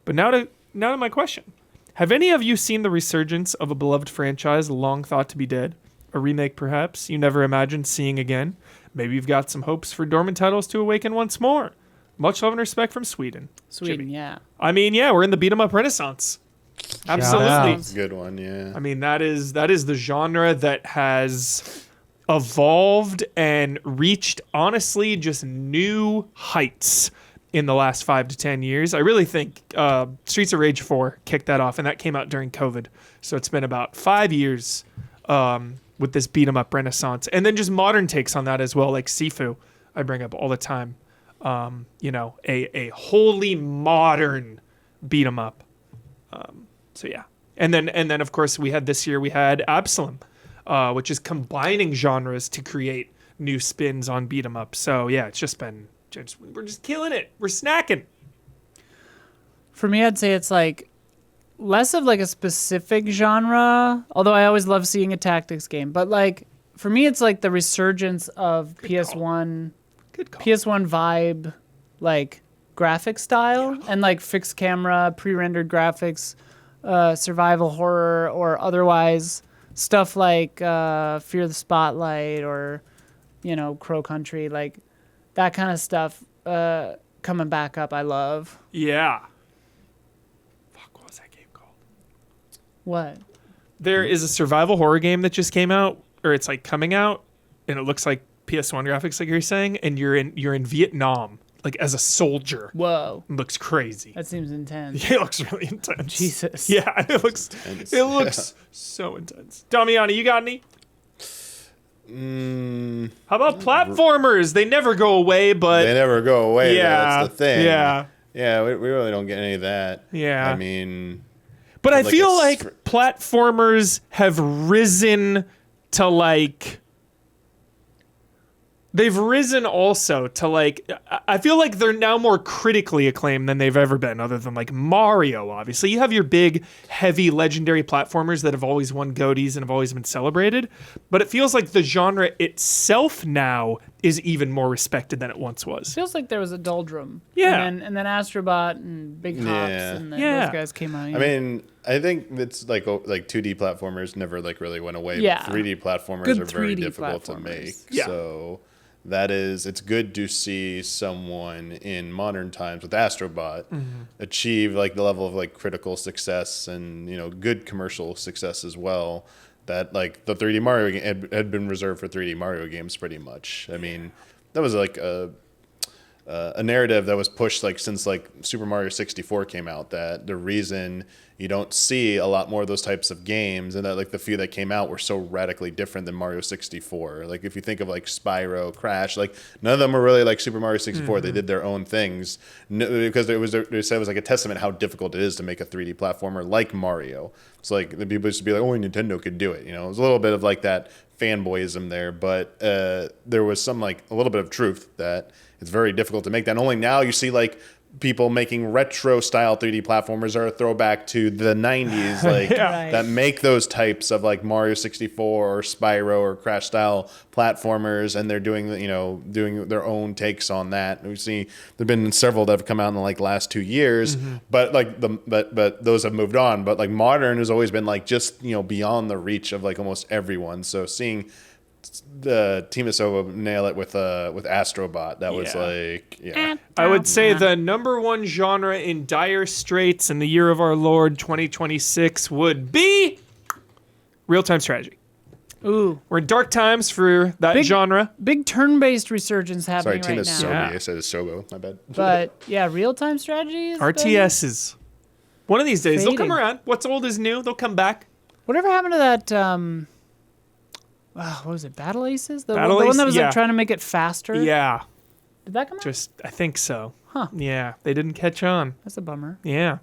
Speaker 1: But now to my question. Have any of you seen the resurgence of a beloved franchise long thought to be dead? A remake, perhaps, you never imagined seeing again? Maybe you've got some hopes for dormant titles to awaken once more. Much love and respect from Sweden.
Speaker 2: Sweden, yeah.
Speaker 1: I mean, yeah, we're in the beat-em-up renaissance. Absolutely.
Speaker 3: That's a good one, yeah.
Speaker 1: I mean, that is the genre that has evolved and reached, honestly, just new heights in the last 5 to 10 years. I really think Streets of Rage 4 kicked that off, and that came out during COVID. So it's been about 5 years with this beat-em-up renaissance. And then just modern takes on that as well, like Sifu, I bring up all the time. A wholly modern beat-em-up. So yeah. And then of course we had Absalom, which is combining genres to create new spins on beat-em-up. So yeah, it's just been we're just killing it. We're snacking.
Speaker 2: For me, I'd say it's like less of like a specific genre, although I always love seeing a tactics game. But like for me, it's like the resurgence of PS1 vibe, like graphic style and like fixed camera, pre-rendered graphics, survival horror or otherwise stuff like Fear the Spotlight or Crow Country, like that kind of stuff coming back up. I love.
Speaker 1: Yeah. What was that game called?
Speaker 2: What?
Speaker 1: There is a survival horror game that just came out, or it's like coming out, and it looks like PS1 graphics, like you're saying, and you're in Vietnam, like as a soldier.
Speaker 2: Whoa.
Speaker 1: It looks crazy.
Speaker 2: That seems intense.
Speaker 1: Yeah, it looks really intense.
Speaker 2: Jesus.
Speaker 1: Yeah, it looks so intense. Damiani, you got any? How about platformers? They never go away, but
Speaker 3: they never go away.
Speaker 1: Yeah,
Speaker 3: that's the thing.
Speaker 1: Yeah,
Speaker 3: we really don't get any of that.
Speaker 1: Yeah,
Speaker 3: I mean,
Speaker 1: but I feel like platformers have risen to like. They've risen also to like, I feel like they're now more critically acclaimed than they've ever been, other than like Mario, obviously. You have your big, heavy, legendary platformers that have always won GOTYs and have always been celebrated. But it feels like the genre itself now is even more respected than it once was.
Speaker 2: It feels like there was a doldrum.
Speaker 1: Yeah.
Speaker 2: And then Astrobot and Big Hops and then those guys came out.
Speaker 3: I mean, I think it's like 2D platformers never like really went away.
Speaker 2: Yeah.
Speaker 3: But 3D platformers
Speaker 2: Good
Speaker 3: are very
Speaker 2: 3D
Speaker 3: difficult to make.
Speaker 1: Yeah.
Speaker 3: So it's good to see someone in modern times with Astrobot achieve like the level of like critical success and good commercial success as well. That like the 3D Mario game had been reserved for 3D Mario games pretty much. I mean, that was like a narrative that was pushed like since like Super Mario 64 came out, that the reason you don't see a lot more of those types of games and that like the few that came out were so radically different than Mario 64. Like if you think of like Spyro, Crash, like none of them were really like Super Mario 64. They did their own things because they said it was like a testament how difficult it is to make a 3D platformer like Mario. So like the people used to be like, oh, Nintendo could do it. It was a little bit of like that fanboyism there, but there was some like a little bit of truth that it's very difficult to make that. And only now you see like people making retro style 3D platformers are a throwback to the 90s, like that make those types of like Mario 64 or Spyro or Crash style platformers, and they're doing their own takes on that. We see there've been several that have come out in the like last 2 years, but like but those have moved on. But like modern has always been like just beyond the reach of like almost everyone. So seeing the Team Asobo nail it with Astrobot, that was like
Speaker 1: I would say the number one genre in dire straits in the year of our Lord 2026 would be real-time strategy.
Speaker 2: Ooh.
Speaker 1: We're in dark times for that genre.
Speaker 2: Big turn-based resurgence happening
Speaker 3: Sorry,
Speaker 2: right
Speaker 3: Tina's
Speaker 2: now.
Speaker 3: Sobe.
Speaker 1: Yeah.
Speaker 3: I said it's Sobo. My bad.
Speaker 2: But yeah, real-time strategy is
Speaker 1: RTSs. One of these days, they'll come
Speaker 2: fading.
Speaker 1: around. What's old is new. They'll come back.
Speaker 2: Whatever happened to that? What was it? Battle Aces? The
Speaker 1: Battle
Speaker 2: one
Speaker 1: Ace-
Speaker 2: that was
Speaker 1: yeah.
Speaker 2: like trying to make it faster.
Speaker 1: Yeah,
Speaker 2: Did that come out?
Speaker 1: I think so.
Speaker 2: Huh.
Speaker 1: Yeah, they didn't catch on.
Speaker 2: That's a bummer.
Speaker 1: Yeah.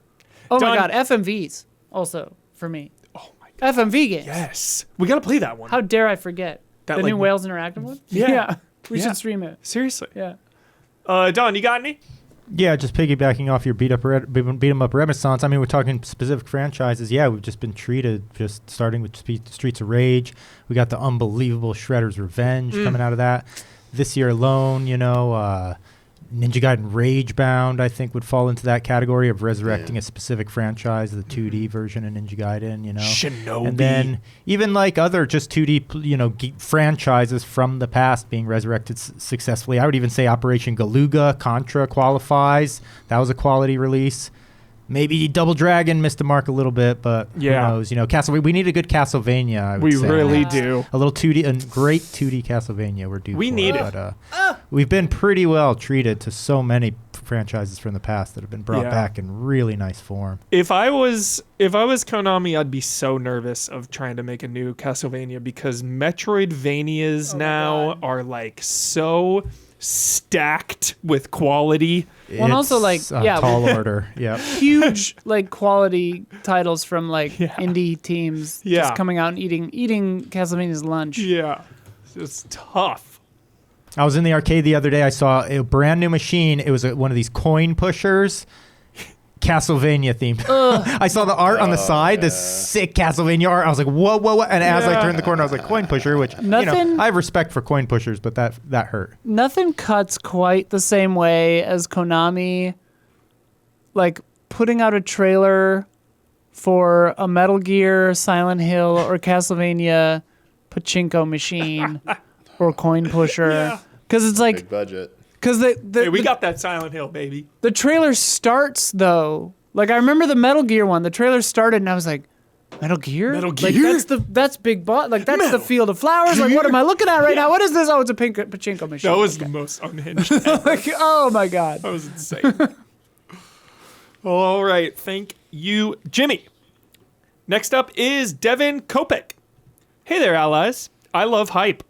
Speaker 2: Oh
Speaker 1: Don-
Speaker 2: my God, FMVs also for me.
Speaker 1: Oh my God.
Speaker 2: FMV games.
Speaker 1: Yes. We got to play that one.
Speaker 2: How dare I forget
Speaker 1: That,
Speaker 2: the
Speaker 1: like-
Speaker 2: new Whales Interactive one?
Speaker 1: Yeah.
Speaker 2: We
Speaker 1: Yeah.
Speaker 2: should stream it.
Speaker 1: Seriously.
Speaker 2: Yeah.
Speaker 1: Don, you got any?
Speaker 4: Yeah, just piggybacking off your beat 'em up renaissance. I mean, we're talking specific franchises. Yeah, we've just been treated. Just starting with Streets of Rage, we got the unbelievable Shredder's Revenge coming out of that. This year alone, Ninja Gaiden Ragebound, I think, would fall into that category of resurrecting a specific franchise, the 2D version of Ninja Gaiden,
Speaker 1: Shinobi.
Speaker 4: And then even like other just 2D, franchises from the past being resurrected successfully. I would even say Operation Galuga, Contra qualifies. That was a quality release. Maybe Double Dragon missed the mark a little bit, but who knows? We need a good Castlevania, I would say.
Speaker 1: We really do.
Speaker 4: A little 2D, a great 2D Castlevania we're due
Speaker 1: We
Speaker 4: for.
Speaker 1: need it.
Speaker 4: But, we've been pretty well treated to so many franchises from the past that have been brought back in really nice form.
Speaker 1: If I was Konami, I'd be so nervous of trying to make a new Castlevania because Metroidvanias now are like so stacked with quality.
Speaker 2: Well, and also, like,
Speaker 4: It's a tall order. Yeah.
Speaker 2: Huge like quality titles from like indie teams just coming out and eating Castlevania's lunch.
Speaker 1: Yeah. It's tough.
Speaker 4: I was in the arcade the other day. I saw a brand new machine. It was one of these coin pushers, Castlevania themed. I saw the art on the side, the sick Castlevania art. I was like, whoa. And as I turned the corner, I was like, coin pusher, which, I have respect for coin pushers, but that hurt.
Speaker 2: Nothing cuts quite the same way as Konami, like, putting out a trailer for a Metal Gear, Silent Hill, or Castlevania pachinko machine or coin pusher. Because it's like...
Speaker 3: Big budget.
Speaker 2: Because
Speaker 1: we got that Silent Hill, baby.
Speaker 2: The trailer starts, though. Like, I remember the Metal Gear one. The trailer started, and I was like, Metal Gear?
Speaker 1: Metal
Speaker 2: Like,
Speaker 1: Gear?
Speaker 2: that's Big Boss. Like, that's the Field of Flowers. Like, what am I looking at right now? What is this? Oh, it's a pachinko machine.
Speaker 1: That was the most unhinged ever.
Speaker 2: Like, oh, my God.
Speaker 1: That was insane. All right. Thank you, Jimmy. Next up is Devin Kopek. Hey there, allies. I love hype.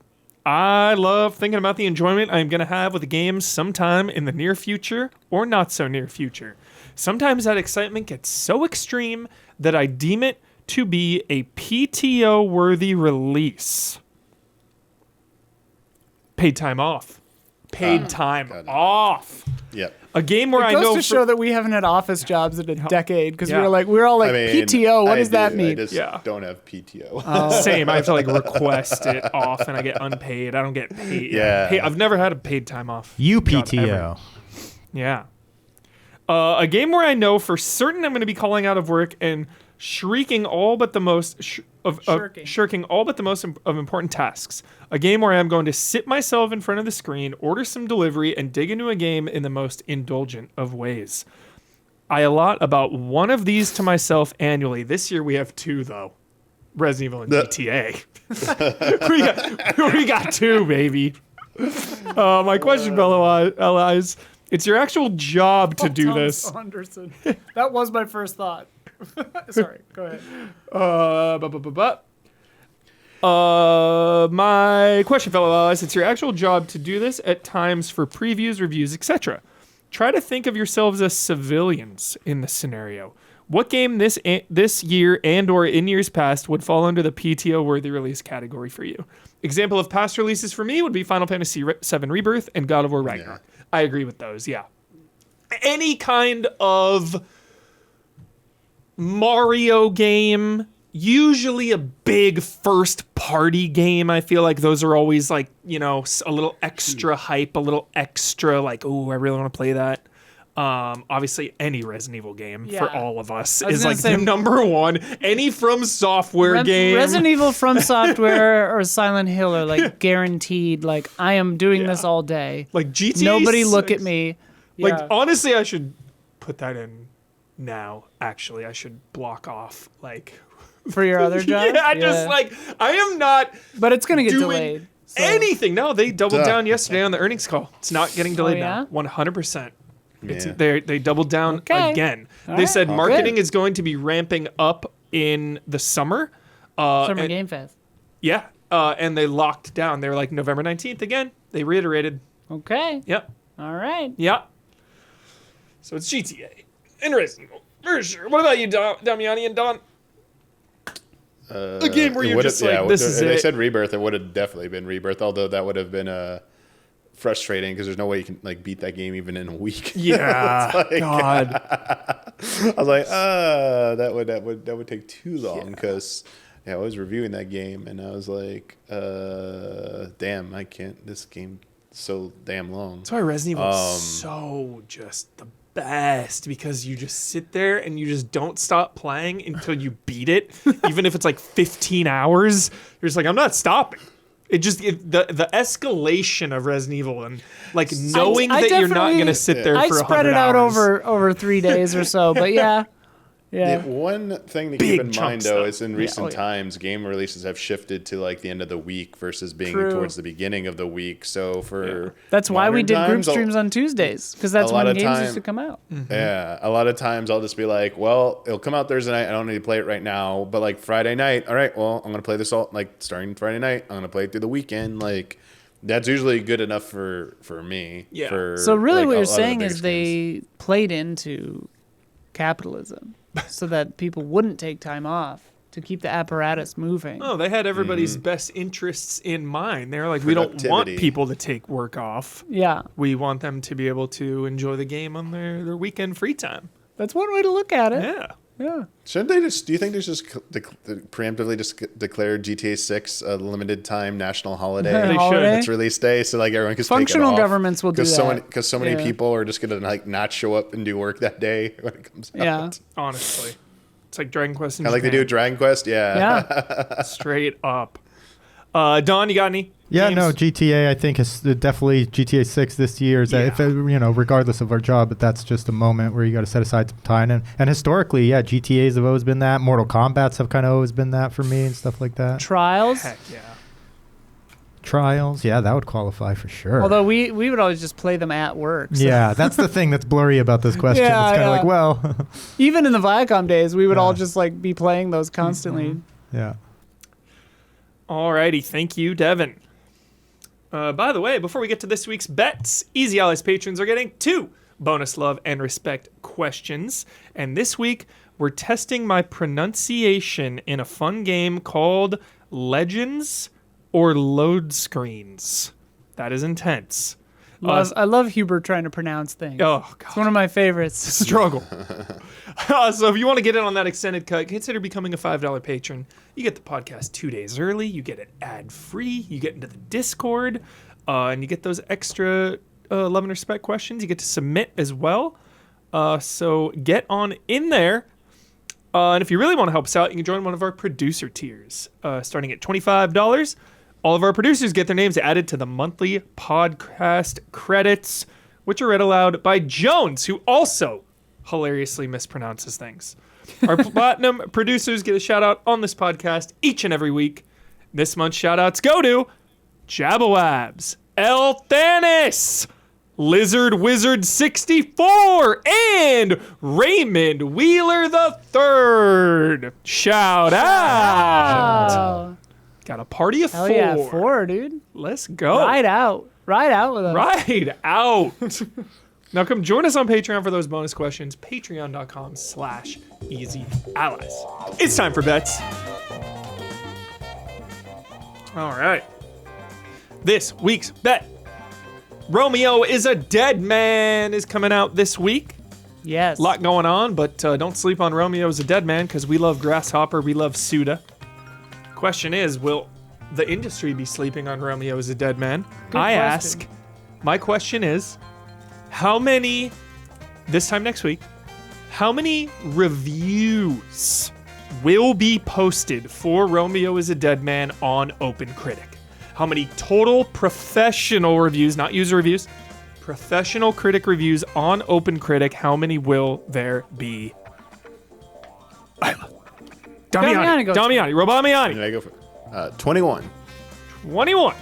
Speaker 1: I love thinking about the enjoyment I'm going to have with the game sometime in the near future or not so near future. Sometimes that excitement gets so extreme that I deem it to be a PTO-worthy release. Paid time off. Paid time off.
Speaker 3: Yep.
Speaker 1: A game where
Speaker 2: It
Speaker 1: I
Speaker 2: goes
Speaker 1: know
Speaker 2: to
Speaker 1: for-
Speaker 2: show that we haven't had office jobs in a decade because
Speaker 1: Yeah.
Speaker 2: we're all like, PTO, what does that
Speaker 3: I
Speaker 2: mean?
Speaker 3: just
Speaker 1: Yeah.
Speaker 3: don't have PTO.
Speaker 1: Same. I have to like request it off, and I get unpaid. I don't get paid.
Speaker 3: Yeah.
Speaker 1: I've never had a paid time off.
Speaker 4: UPTO.
Speaker 1: job ever. Yeah. A game where I know for certain I'm going to be calling out of work and shrieking all but the most shirking all but the most of important tasks. A game where I'm going to sit myself in front of the screen, order some delivery, and dig into a game in the most indulgent of ways. I allot about one of these to myself annually. This year we have two, though. Resident Evil and GTA. we got two, baby. My question, fellow allies, it's your actual job to do this.
Speaker 2: Anderson. That was my first thought. Sorry, go ahead.
Speaker 1: My question, fellow allies, it's your actual job to do this at times for previews, reviews, etc. Try to think of yourselves as civilians in this scenario. What game this year and or in years past would fall under the PTO-worthy release category for you? Example of past releases for me would be Final Fantasy VII Rebirth and God of War Ragnarok. Yeah. I agree with those, yeah. Any kind of Mario game, usually a big first-party game. I feel like those are always like, a little extra hype, a little extra like, oh, I really want to play that. Obviously, any Resident Evil game for all of us is like the number one. Any From Software game.
Speaker 2: Resident Evil From Software or Silent Hill are like guaranteed. Like, I am doing this all day.
Speaker 1: Like GTA.
Speaker 2: Nobody
Speaker 1: 6.
Speaker 2: look at me. Yeah.
Speaker 1: Like, honestly, I should put that in now. Actually, I should block off like
Speaker 2: for your other job.
Speaker 1: Yeah, just like I am not.
Speaker 2: But it's gonna get
Speaker 1: doing
Speaker 2: delayed. So.
Speaker 1: Anything? No, they doubled down yesterday on the earnings call. It's not getting delayed
Speaker 2: yeah?
Speaker 1: now. 100%.
Speaker 3: Yeah.
Speaker 1: They doubled down again. They said marketing is going to be ramping up in the summer.
Speaker 2: Summer Game Fest.
Speaker 1: Yeah, and they locked down. They were like November 19th again. They reiterated.
Speaker 2: Okay.
Speaker 1: Yep.
Speaker 2: All right.
Speaker 1: Yeah. So it's GTA and Resident Evil for sure. What about you, Damiani and Don? A game where you're just like, this is it.
Speaker 3: They said Rebirth. It would have definitely been Rebirth, although that would have been frustrating because there's no way you can like beat that game even in a week.
Speaker 1: Yeah,
Speaker 3: like,
Speaker 1: God.
Speaker 3: I was like, that would take too long because I was reviewing that game and I was like, damn, I can't. This game is so damn long.
Speaker 1: That's why Resident Evil is so just the best because you just sit there and you just don't stop playing until you beat it, even if it's like 15 hours. You're just like, I'm not stopping. The escalation of Resident Evil and like knowing that you're not going to sit there for 100 hours.
Speaker 2: I spread it out over 3 days or so, but yeah.
Speaker 3: The one thing to keep in mind, though, is in recent times, game releases have shifted to like the end of the week versus being towards the beginning of the week. So
Speaker 2: that's why we did group streams on Tuesdays because that's when games used to come out.
Speaker 3: Mm-hmm. Yeah, a lot of times I'll just be like, well, it'll come out Thursday night. I don't need to play it right now, but like Friday night, all right, well, I'm gonna play this all like starting Friday night. I'm gonna play it through the weekend, like. That's usually good enough for me.
Speaker 1: Yeah.
Speaker 2: So really, what you're saying is they played into capitalism. So that people wouldn't take time off to keep the apparatus moving.
Speaker 1: Oh, they had everybody's best interests in mind. They were like, we don't want people to take work off.
Speaker 2: Yeah.
Speaker 1: We want them to be able to enjoy the game on their weekend free time.
Speaker 2: That's one way to look at it.
Speaker 1: Yeah.
Speaker 2: Yeah.
Speaker 3: Shouldn't they do you think they should preemptively just declare GTA 6 a limited time national holiday?
Speaker 1: They should.
Speaker 3: It's release day, so like everyone can
Speaker 2: Functional
Speaker 3: take it off.
Speaker 2: governments will do that.
Speaker 3: Because so many people are just going to like not show up and do work that day when it comes out.
Speaker 2: Yeah.
Speaker 1: Honestly. It's like Dragon Quest in
Speaker 3: Kind of like they do Dragon Quest,
Speaker 2: Yeah.
Speaker 1: Straight up. Don, you got any?
Speaker 4: Yeah,
Speaker 1: games?
Speaker 4: no, GTA I think is definitely GTA 6 this year. Is that if regardless of our job, but that's just a moment where you got to set aside some time. And historically, yeah, GTAs have always been that. Mortal Kombats have kind of always been that for me and stuff like that.
Speaker 2: Trials.
Speaker 1: Heck yeah.
Speaker 4: Trials, yeah, that would qualify for sure.
Speaker 2: Although we would always just play them at work. So.
Speaker 4: Yeah, that's the thing that's blurry about this question. It's kind of like, well,
Speaker 2: even in the Viacom days, we would all just like be playing those constantly.
Speaker 4: Mm-hmm. Yeah.
Speaker 1: Alrighty, thank you, Devin. By the way, before we get to this week's bets, Easy Allies patrons are getting 2 bonus love and respect questions. And this week, we're testing my pronunciation in a fun game called Legends or Load Screens. That is intense.
Speaker 2: I love Hubert trying to pronounce things.
Speaker 1: Oh, God.
Speaker 2: It's one of my favorites.
Speaker 1: Struggle. So if you want to get in on that extended cut, consider becoming a $5 patron. You get the podcast 2 days early. You get it ad-free. You get into the Discord. And you get those extra love and respect questions. You get to submit as well. So get on in there. And if you really want to help us out, you can join one of our producer tiers. Starting at $25. All of our producers get their names added to the monthly podcast credits, which are read aloud by Jones, who also hilariously mispronounces things. Our platinum producers get a shout out on this podcast each and every week. This month's shout outs go to Jabawabs, El Thanis, Lizard Wizard 64, and Raymond Wheeler III. Shout out.
Speaker 2: Oh.
Speaker 1: Got a party of 4.
Speaker 2: Hell yeah, 4, dude.
Speaker 1: Let's go.
Speaker 2: Ride out with us.
Speaker 1: Ride out. Now come join us on Patreon for those bonus questions. Patreon.com/EasyAllies. It's time for bets. All right. This week's bet. Romeo is a Dead Man is coming out this week.
Speaker 2: Yes.
Speaker 1: A lot going on, but don't sleep on Romeo is a Dead Man because we love Grasshopper, we love Suda. Question is, will the industry be sleeping on Romeo is a Dead Man? My question is, how many, this time next week, how many reviews will be posted for Romeo is a Dead Man on OpenCritic? How many total professional reviews, not user reviews, professional critic reviews on OpenCritic, how many will there be? Isla. Damiani. Robamiani.
Speaker 3: Did I go for 21.
Speaker 1: 21.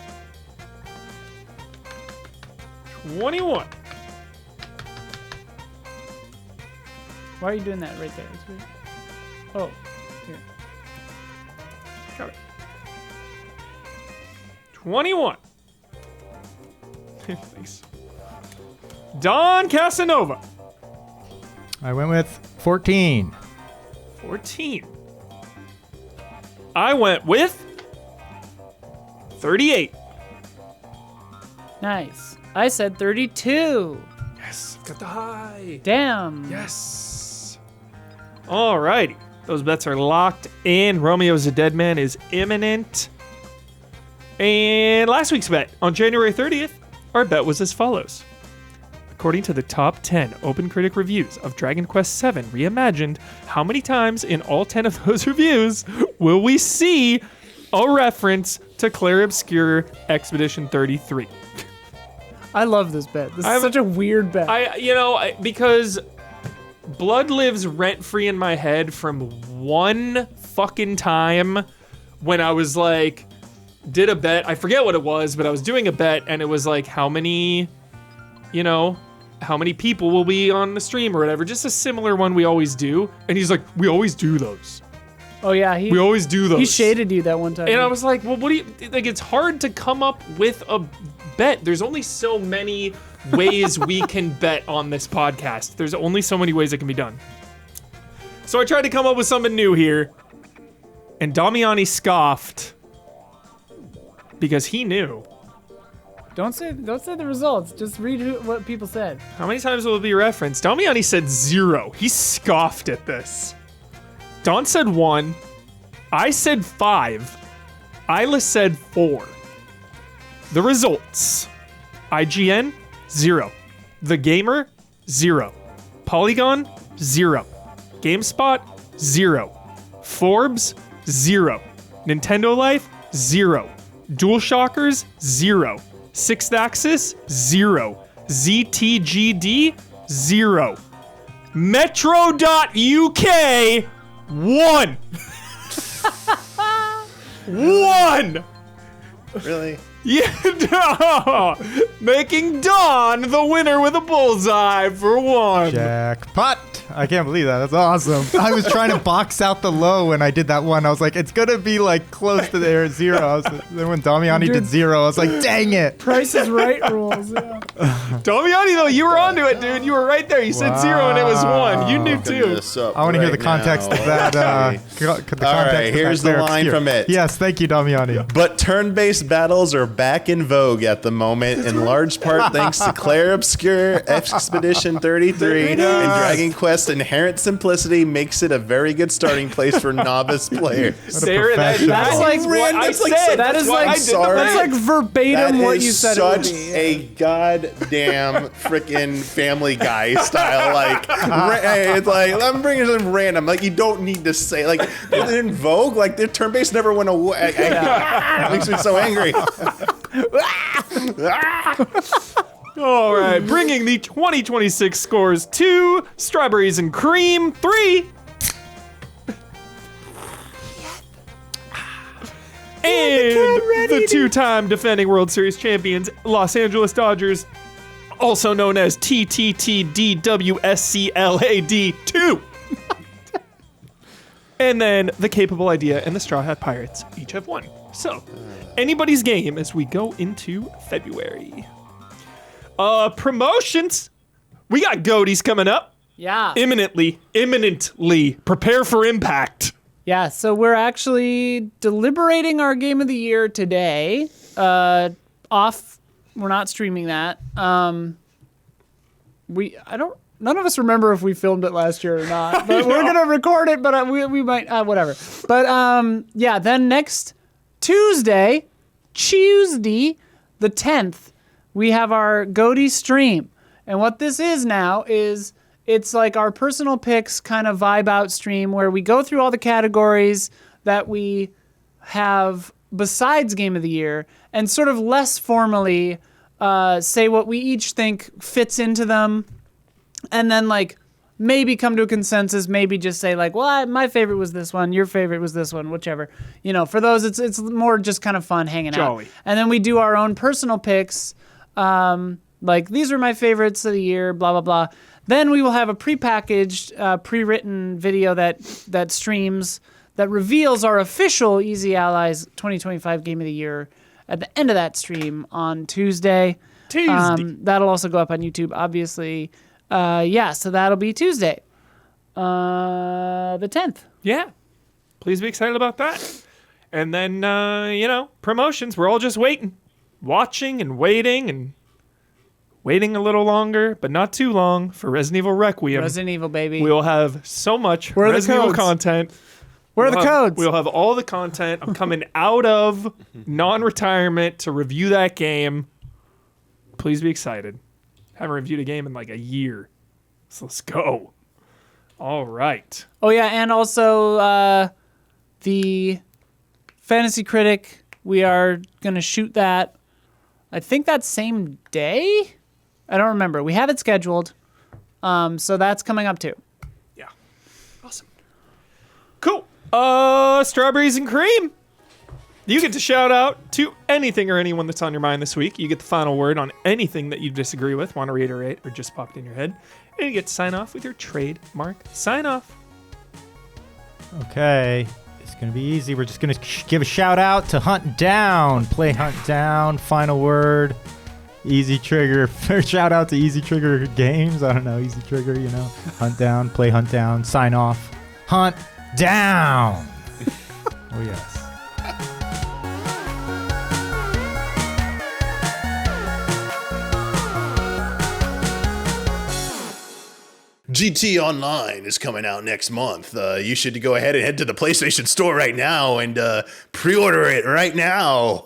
Speaker 1: 21.
Speaker 2: Why are you doing that right there? It's weird. Oh, here.
Speaker 1: Got it. 21. Thanks. Don Casanova.
Speaker 4: I went with 14.
Speaker 1: 14. I went with 38.
Speaker 2: Nice. I said 32.
Speaker 1: Yes, got the high.
Speaker 2: Damn.
Speaker 1: Yes. Alrighty. Those bets are locked in. Romeo's a Dead Man is imminent. And last week's bet on January 30th, our bet was as follows. According to the top 10 open critic reviews of Dragon Quest VII Reimagined, how many times in all 10 of those reviews will we see a reference to Clair Obscur Expedition 33?
Speaker 2: I love this bet. This is such a weird bet.
Speaker 1: Because blood lives rent-free in my head from one fucking time when I was like, did a bet. I forget what it was, but I was doing a bet and it was like, how many people will be on the stream or whatever. Just a similar one we always do. And he's like, we always do those.
Speaker 2: Oh yeah,
Speaker 1: we always do those.
Speaker 2: He shaded you that one time.
Speaker 1: And I was like, well, what do you, like, it's hard to come up with a bet. There's only so many ways we can bet on this podcast. There's only so many ways it can be done. So I tried to come up with something new here. And Damiani scoffed because he knew.
Speaker 2: Don't say the results. Just read what people said.
Speaker 1: How many times will it be referenced? Damiani said 0. He scoffed at this. Don said 1. I said 5. Isla said 4. The results. IGN, 0. The Gamer, 0. Polygon, 0. GameSpot, 0. Forbes, 0. Nintendo Life, 0. DualShockers, 0. Sixth Axis, 0. ZTGD, 0. Metro.UK, 1. 1.
Speaker 3: Really?
Speaker 1: Yeah, making Don the winner with a bullseye for 1.
Speaker 4: Jackpot. I can't believe that. That's awesome. I was trying to box out the low when I did that one. I was like, it's going to be like close to there at 0. Then when Damiani did 0, I was like, dang it.
Speaker 2: Price is Right rules. Yeah.
Speaker 1: Damiani, though, you were onto it, dude. You were right there. You said 0 and it was 1. You knew too.
Speaker 4: I want to hear the context of that.
Speaker 3: All right, here's the line from it.
Speaker 4: Yes, thank you, Damiani.
Speaker 3: But turn-based battles are back in vogue at the moment, in large part thanks to Clair Obscur Expedition 33 and Dragon Quest. Inherent simplicity makes it a very good starting place for novice players.
Speaker 2: That's like what I said. That's like verbatim what you said.
Speaker 3: Such a goddamn freaking Family Guy style. Like, it's like, I'm bringing something random. Like, you don't need to say, like, in Vogue, like, the turn base never went away. It makes me so angry.
Speaker 1: All right, bringing the 2026 scores to Strawberries and Cream 3. And the two-time defending World Series champions, Los Angeles Dodgers, also known as TTTDWSCLAD2. And then the Capable Idea and the Straw Hat Pirates each have 1. So, anybody's game as we go into February. Promotions. We got Goaties coming up.
Speaker 2: Yeah.
Speaker 1: Imminently. Prepare for impact.
Speaker 2: Yeah, so we're actually deliberating our game of the year today. We're not streaming that. None of us remember if we filmed it last year or not. But we're gonna record it, but we might whatever. But yeah, then next Tuesday, the 10th, we have our Goaty stream. And what this is now is it's like our personal picks kind of vibe out stream where we go through all the categories that we have besides Game of the Year and sort of less formally say what we each think fits into them. And then like maybe come to a consensus, maybe just say like, well, my favorite was this one, your favorite was this one, whichever. For those, it's more just kind of fun hanging
Speaker 1: Jolly.
Speaker 2: out. And then we do our own personal picks, like these are my favorites of the year, blah, blah, blah. Then we will have a prepackaged, pre-written video that streams, that reveals our official Easy Allies 2025 Game of the Year at the end of that stream on Tuesday. That'll also go up on YouTube, obviously. So that'll be Tuesday, the 10th.
Speaker 1: Yeah. Please be excited about that. And then, promotions. We're all just waiting. Watching and waiting a little longer, but not too long, for Resident Evil Requiem.
Speaker 2: Resident Evil, baby.
Speaker 1: We will have so much Resident Evil content.
Speaker 2: Where are the codes?
Speaker 1: We'll have all the content. I'm coming out of non-retirement to review that game. Please be excited. Haven't reviewed a game in like a year. So let's go. All right.
Speaker 2: Oh, yeah, and also the Fantasy Critic, we are going to shoot that, I think that same day? I don't remember. We have it scheduled. So that's coming up too.
Speaker 1: Yeah. Awesome. Cool. Strawberries and cream. You get to shout out to anything or anyone that's on your mind this week. You get the final word on anything that you disagree with, want to reiterate, or just popped in your head. And you get to sign off with your trademark sign off.
Speaker 4: Okay. It's going to be easy. We're just going to give a shout out to Hunt Down. Play Hunt Down. Final word. Easy Trigger. Shout out to Easy Trigger Games. I don't know. Easy Trigger, Hunt Down. Play Hunt Down. Sign off. Hunt Down. Oh, yes.
Speaker 3: GT Online is coming out next month. You should go ahead and head to the PlayStation Store right now and pre-order it right now.